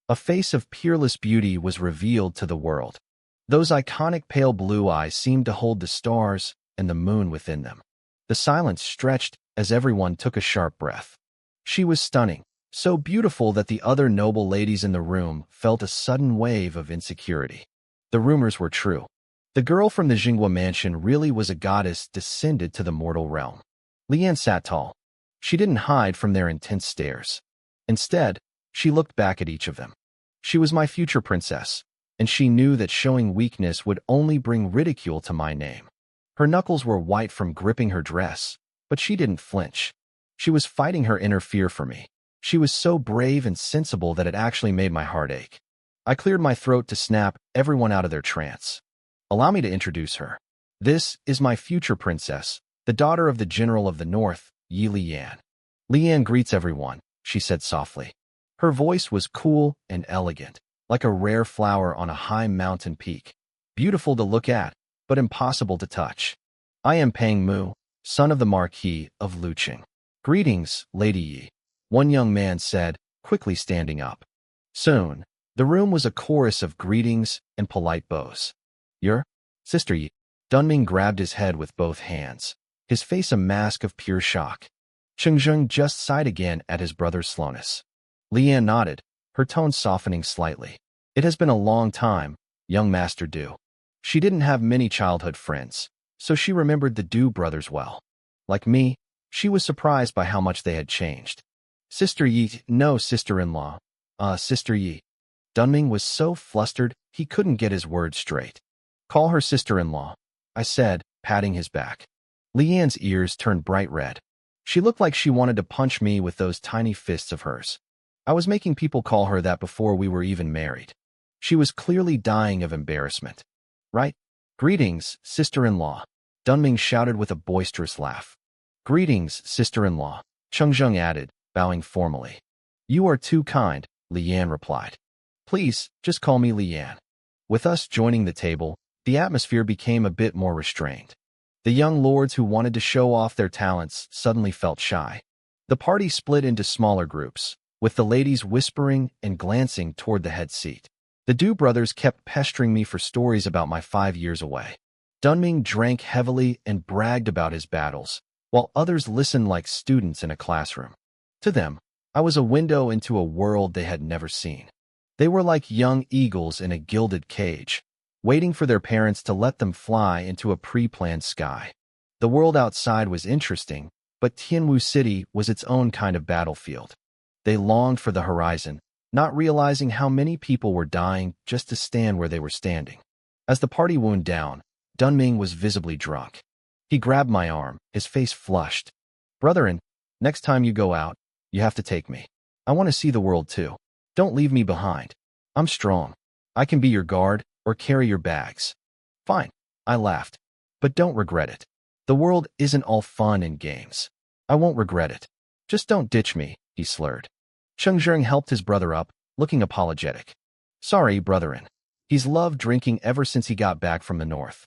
A face of peerless beauty was revealed to the world. Those iconic pale blue eyes seemed to hold the stars and the moon within them. The silence stretched as everyone took a sharp breath. She was stunning, so beautiful that the other noble ladies in the room felt a sudden wave of insecurity. The rumors were true. The girl from the Jinghua mansion really was a goddess descended to the mortal realm. Lian sat tall. She didn't hide from their intense stares. Instead, she looked back at each of them. She was my future princess, and she knew that showing weakness would only bring ridicule to my name. Her knuckles were white from gripping her dress, but she didn't flinch. She was fighting her inner fear for me. She was so brave and sensible that it actually made my heart ache. I cleared my throat to snap everyone out of their trance. Allow me to introduce her. This is my future princess, the daughter of the General of the North, Yi Lian. Lian greets everyone, she said softly. Her voice was cool and elegant, like a rare flower on a high mountain peak. Beautiful to look at, but impossible to touch. I am Pang Mu, son of the Marquis of Luqing. Greetings, Lady Yi, one young man said, quickly standing up. Soon, the room was a chorus of greetings and polite bows. Your sister Yi. Dunming grabbed his head with both hands, his face a mask of pure shock. Chengzheng just sighed again at his brother's slowness. Lian nodded, her tone softening slightly. It has been a long time, young Master Du. She didn't have many childhood friends, so she remembered the Du brothers well. Like me, she was surprised by how much they had changed. Sister Yi, no sister-in-law. Sister Yi. Dunming was so flustered he couldn't get his words straight. Call her sister-in-law, I said, patting his back. Lian's ears turned bright red. She looked like she wanted to punch me with those tiny fists of hers. I was making people call her that before we were even married. She was clearly dying of embarrassment. Right? Greetings, sister-in-law, Dunming shouted with a boisterous laugh. Greetings, sister-in-law, Chengzheng added, bowing formally. You are too kind, Lian replied. Please, just call me Lian. With us joining the table, the atmosphere became a bit more restrained. The young lords who wanted to show off their talents suddenly felt shy. The party split into smaller groups, with the ladies whispering and glancing toward the head seat. The Du brothers kept pestering me for stories about my 5 years away. Dunming drank heavily and bragged about his battles, while others listened like students in a classroom. To them, I was a window into a world they had never seen. They were like young eagles in a gilded cage, waiting for their parents to let them fly into a pre-planned sky. The world outside was interesting, but Tianwu City was its own kind of battlefield. They longed for the horizon, not realizing how many people were dying just to stand where they were standing. As the party wound down, Dunming was visibly drunk. He grabbed my arm, his face flushed. Brotherin, next time you go out, you have to take me. I want to see the world too. Don't leave me behind. I'm strong. I can be your guard or carry your bags. Fine, I laughed. But don't regret it. The world isn't all fun and games. I won't regret it. Just don't ditch me, he slurred. Chengzheng helped his brother up, looking apologetic. Sorry, brotherin. He's loved drinking ever since he got back from the north.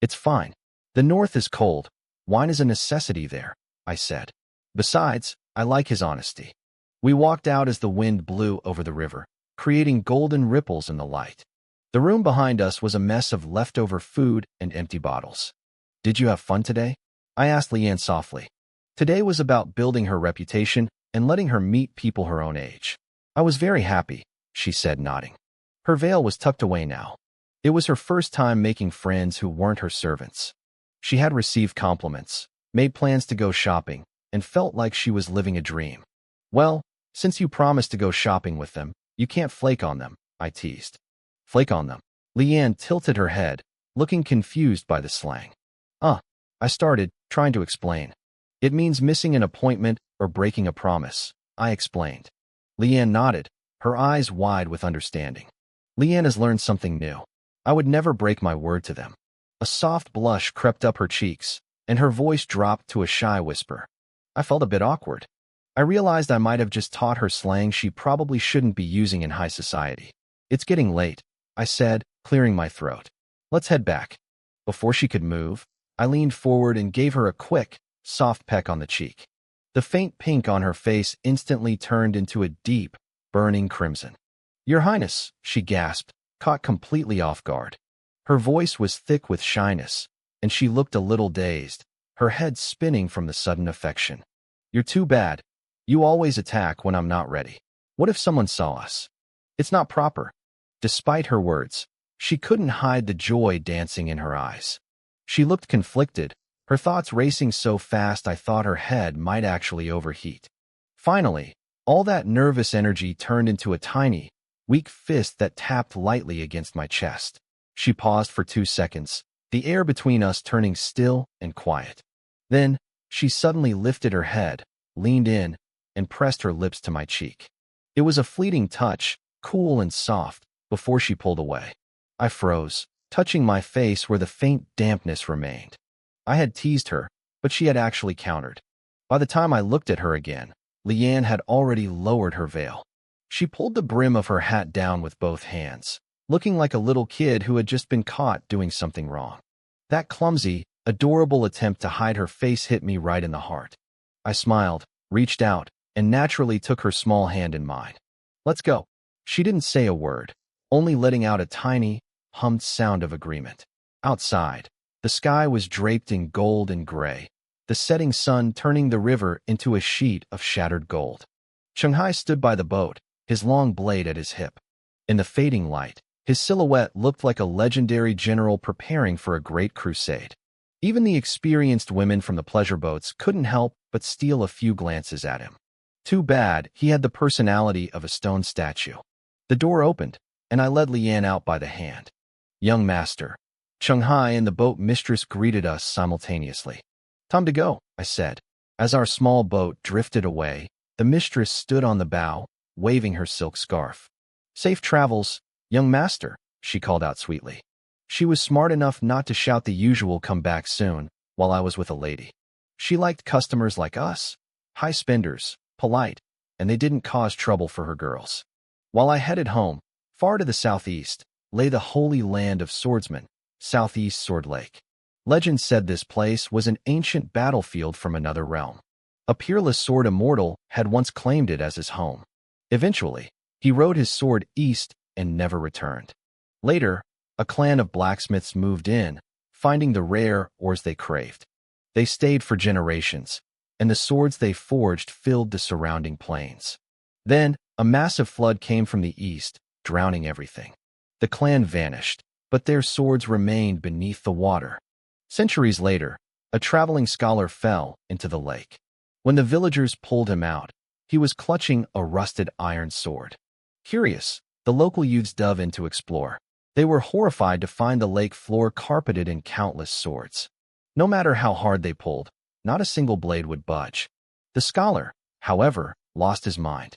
It's fine. The north is cold. Wine is a necessity there, I said. Besides, I like his honesty. We walked out as the wind blew over the river, creating golden ripples in the light. The room behind us was a mess of leftover food and empty bottles. Did you have fun today? I asked Lian softly. Today was about building her reputation and letting her meet people her own age. I was very happy, she said, nodding. Her veil was tucked away now. It was her first time making friends who weren't her servants. She had received compliments, made plans to go shopping, and felt like she was living a dream. Well, since you promised to go shopping with them, you can't flake on them, I teased. Flake on them. Lian tilted her head, looking confused by the slang. I started, trying to explain. It means missing an appointment or breaking a promise, I explained. Lian nodded, her eyes wide with understanding. Lian has learned something new. I would never break my word to them. A soft blush crept up her cheeks, and her voice dropped to a shy whisper. I felt a bit awkward. I realized I might have just taught her slang she probably shouldn't be using in high society. It's getting late, I said, clearing my throat. Let's head back. Before she could move, I leaned forward and gave her a quick, soft peck on the cheek. The faint pink on her face instantly turned into a deep, burning crimson. Your Highness, she gasped, caught completely off guard. Her voice was thick with shyness, and she looked a little dazed, her head spinning from the sudden affection. You're too bad. You always attack when I'm not ready. What if someone saw us? It's not proper. Despite her words, she couldn't hide the joy dancing in her eyes. She looked conflicted, her thoughts racing so fast I thought her head might actually overheat. Finally, all that nervous energy turned into a tiny, weak fist that tapped lightly against my chest. She paused for 2 seconds, the air between us turning still and quiet. Then, she suddenly lifted her head, leaned in, and pressed her lips to my cheek. It was a fleeting touch, cool and soft, before she pulled away. I froze, touching my face where the faint dampness remained. I had teased her, but she had actually countered. By the time I looked at her again, Leanne had already lowered her veil. She pulled the brim of her hat down with both hands, looking like a little kid who had just been caught doing something wrong. That clumsy, adorable attempt to hide her face hit me right in the heart. I smiled, reached out, and naturally took her small hand in mine. "Let's go." She didn't say a word, only letting out a tiny, hummed sound of agreement. Outside, the sky was draped in gold and gray, the setting sun turning the river into a sheet of shattered gold. Shanghai stood by the boat, his long blade at his hip. In the fading light, his silhouette looked like a legendary general preparing for a great crusade. Even the experienced women from the pleasure boats couldn't help but steal a few glances at him. Too bad he had the personality of a stone statue. The door opened, and I led Leanne out by the hand. "Young master." Shanghai and the boat mistress greeted us simultaneously. "Time to go," I said. As our small boat drifted away, the mistress stood on the bow, waving her silk scarf. "Safe travels, young master," she called out sweetly. She was smart enough not to shout the usual "come back soon" while I was with a lady. She liked customers like us, high spenders, polite, and they didn't cause trouble for her girls. While I headed home, far to the southeast, lay the holy land of swordsmen, Southeast Sword Lake. Legend said this place was an ancient battlefield from another realm. A peerless sword immortal had once claimed it as his home. Eventually, he rode his sword east and never returned. Later, a clan of blacksmiths moved in, finding the rare ores they craved. They stayed for generations, and the swords they forged filled the surrounding plains. Then, a massive flood came from the east, drowning everything. The clan vanished, but their swords remained beneath the water. Centuries later, a traveling scholar fell into the lake. When the villagers pulled him out, he was clutching a rusted iron sword. Curious, the local youths dove in to explore. They were horrified to find the lake floor carpeted in countless swords. No matter how hard they pulled, not a single blade would budge. The scholar, however, lost his mind.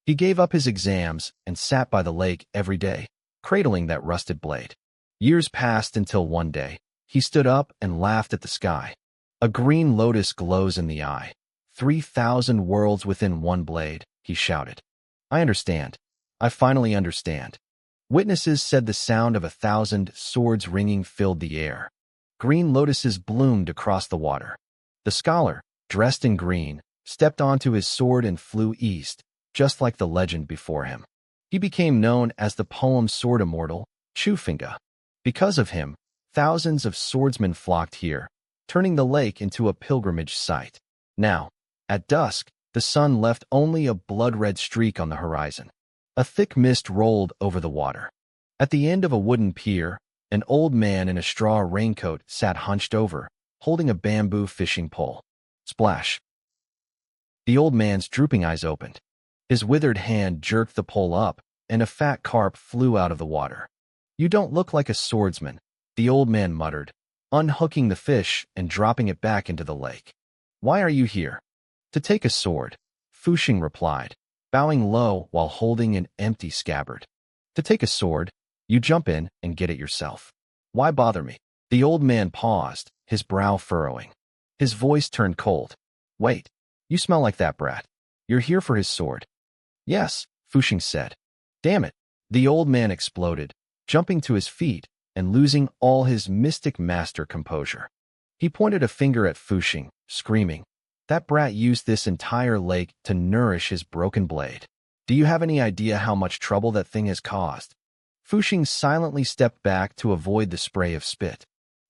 He gave up his exams and sat by the lake every day, cradling that rusted blade. Years passed until one day, he stood up and laughed at the sky. "A green lotus glows in the eye. 3,000 worlds within one blade," he shouted. "I understand. I finally understand." Witnesses said the sound of 1,000 swords ringing filled the air. Green lotuses bloomed across the water. The scholar, dressed in green, stepped onto his sword and flew east, just like the legend before him. He became known as the poem's sword immortal, Chufinga. Because of him, thousands of swordsmen flocked here, turning the lake into a pilgrimage site. Now, at dusk, the sun left only a blood-red streak on the horizon. A thick mist rolled over the water. At the end of a wooden pier, an old man in a straw raincoat sat hunched over, holding a bamboo fishing pole. Splash! The old man's drooping eyes opened. His withered hand jerked the pole up, and a fat carp flew out of the water. "You don't look like a swordsman," the old man muttered, unhooking the fish and dropping it back into the lake. "Why are you here?" "To take a sword," Fuxing replied, bowing low while holding an empty scabbard. "To take a sword, you jump in and get it yourself. Why bother me?" The old man paused, his brow furrowing. His voice turned cold. "Wait, you smell like that brat. You're here for his sword." "Yes," Fuxing said. "Damn it," the old man exploded, jumping to his feet and losing all his mystic master composure. He pointed a finger at Fuxing, screaming, "That brat used this entire lake to nourish his broken blade. Do you have any idea how much trouble that thing has caused?" Fuxing silently stepped back to avoid the spray of spit.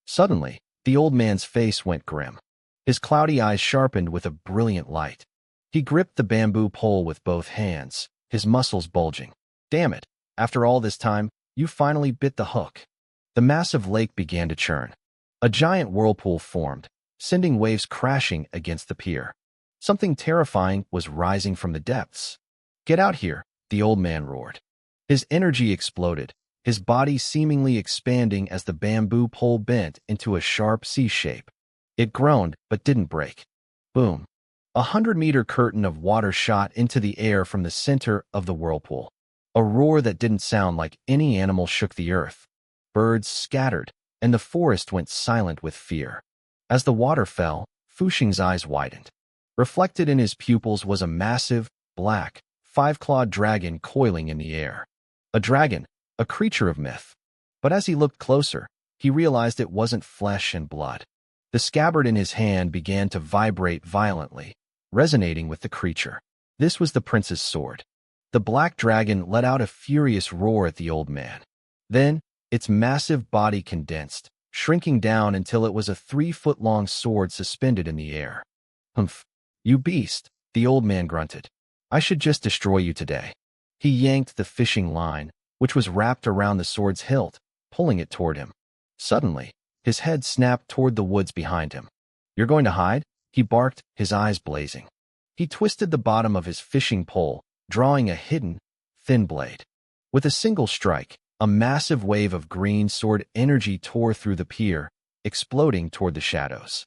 Suddenly, the old man's face went grim. His cloudy eyes sharpened with a brilliant light. He gripped the bamboo pole with both hands, his muscles bulging. "Damn it, after all this time, you finally bit the hook." The massive lake began to churn. A giant whirlpool formed, sending waves crashing against the pier. Something terrifying was rising from the depths. "Get out here," the old man roared. His energy exploded, his body seemingly expanding as the bamboo pole bent into a sharp C shape. It groaned but didn't break. Boom! 100-meter curtain of water shot into the air from the center of the whirlpool. A roar that didn't sound like any animal shook the earth. Birds scattered, and the forest went silent with fear. As the water fell, Fuxing's eyes widened. Reflected in his pupils was a massive, black, five-clawed dragon coiling in the air. A dragon, a creature of myth. But as he looked closer, he realized it wasn't flesh and blood. The scabbard in his hand began to vibrate violently, resonating with the creature. This was the prince's sword. The black dragon let out a furious roar at the old man. Then, its massive body condensed, shrinking down until it was a 3-foot-long sword suspended in the air. "Humph, you beast," the old man grunted. "I should just destroy you today." He yanked the fishing line, which was wrapped around the sword's hilt, pulling it toward him. Suddenly, his head snapped toward the woods behind him. "You're going to hide?" he barked, his eyes blazing. He twisted the bottom of his fishing pole, drawing a hidden, thin blade. With a single strike, a massive wave of green sword energy tore through the pier, exploding toward the shadows.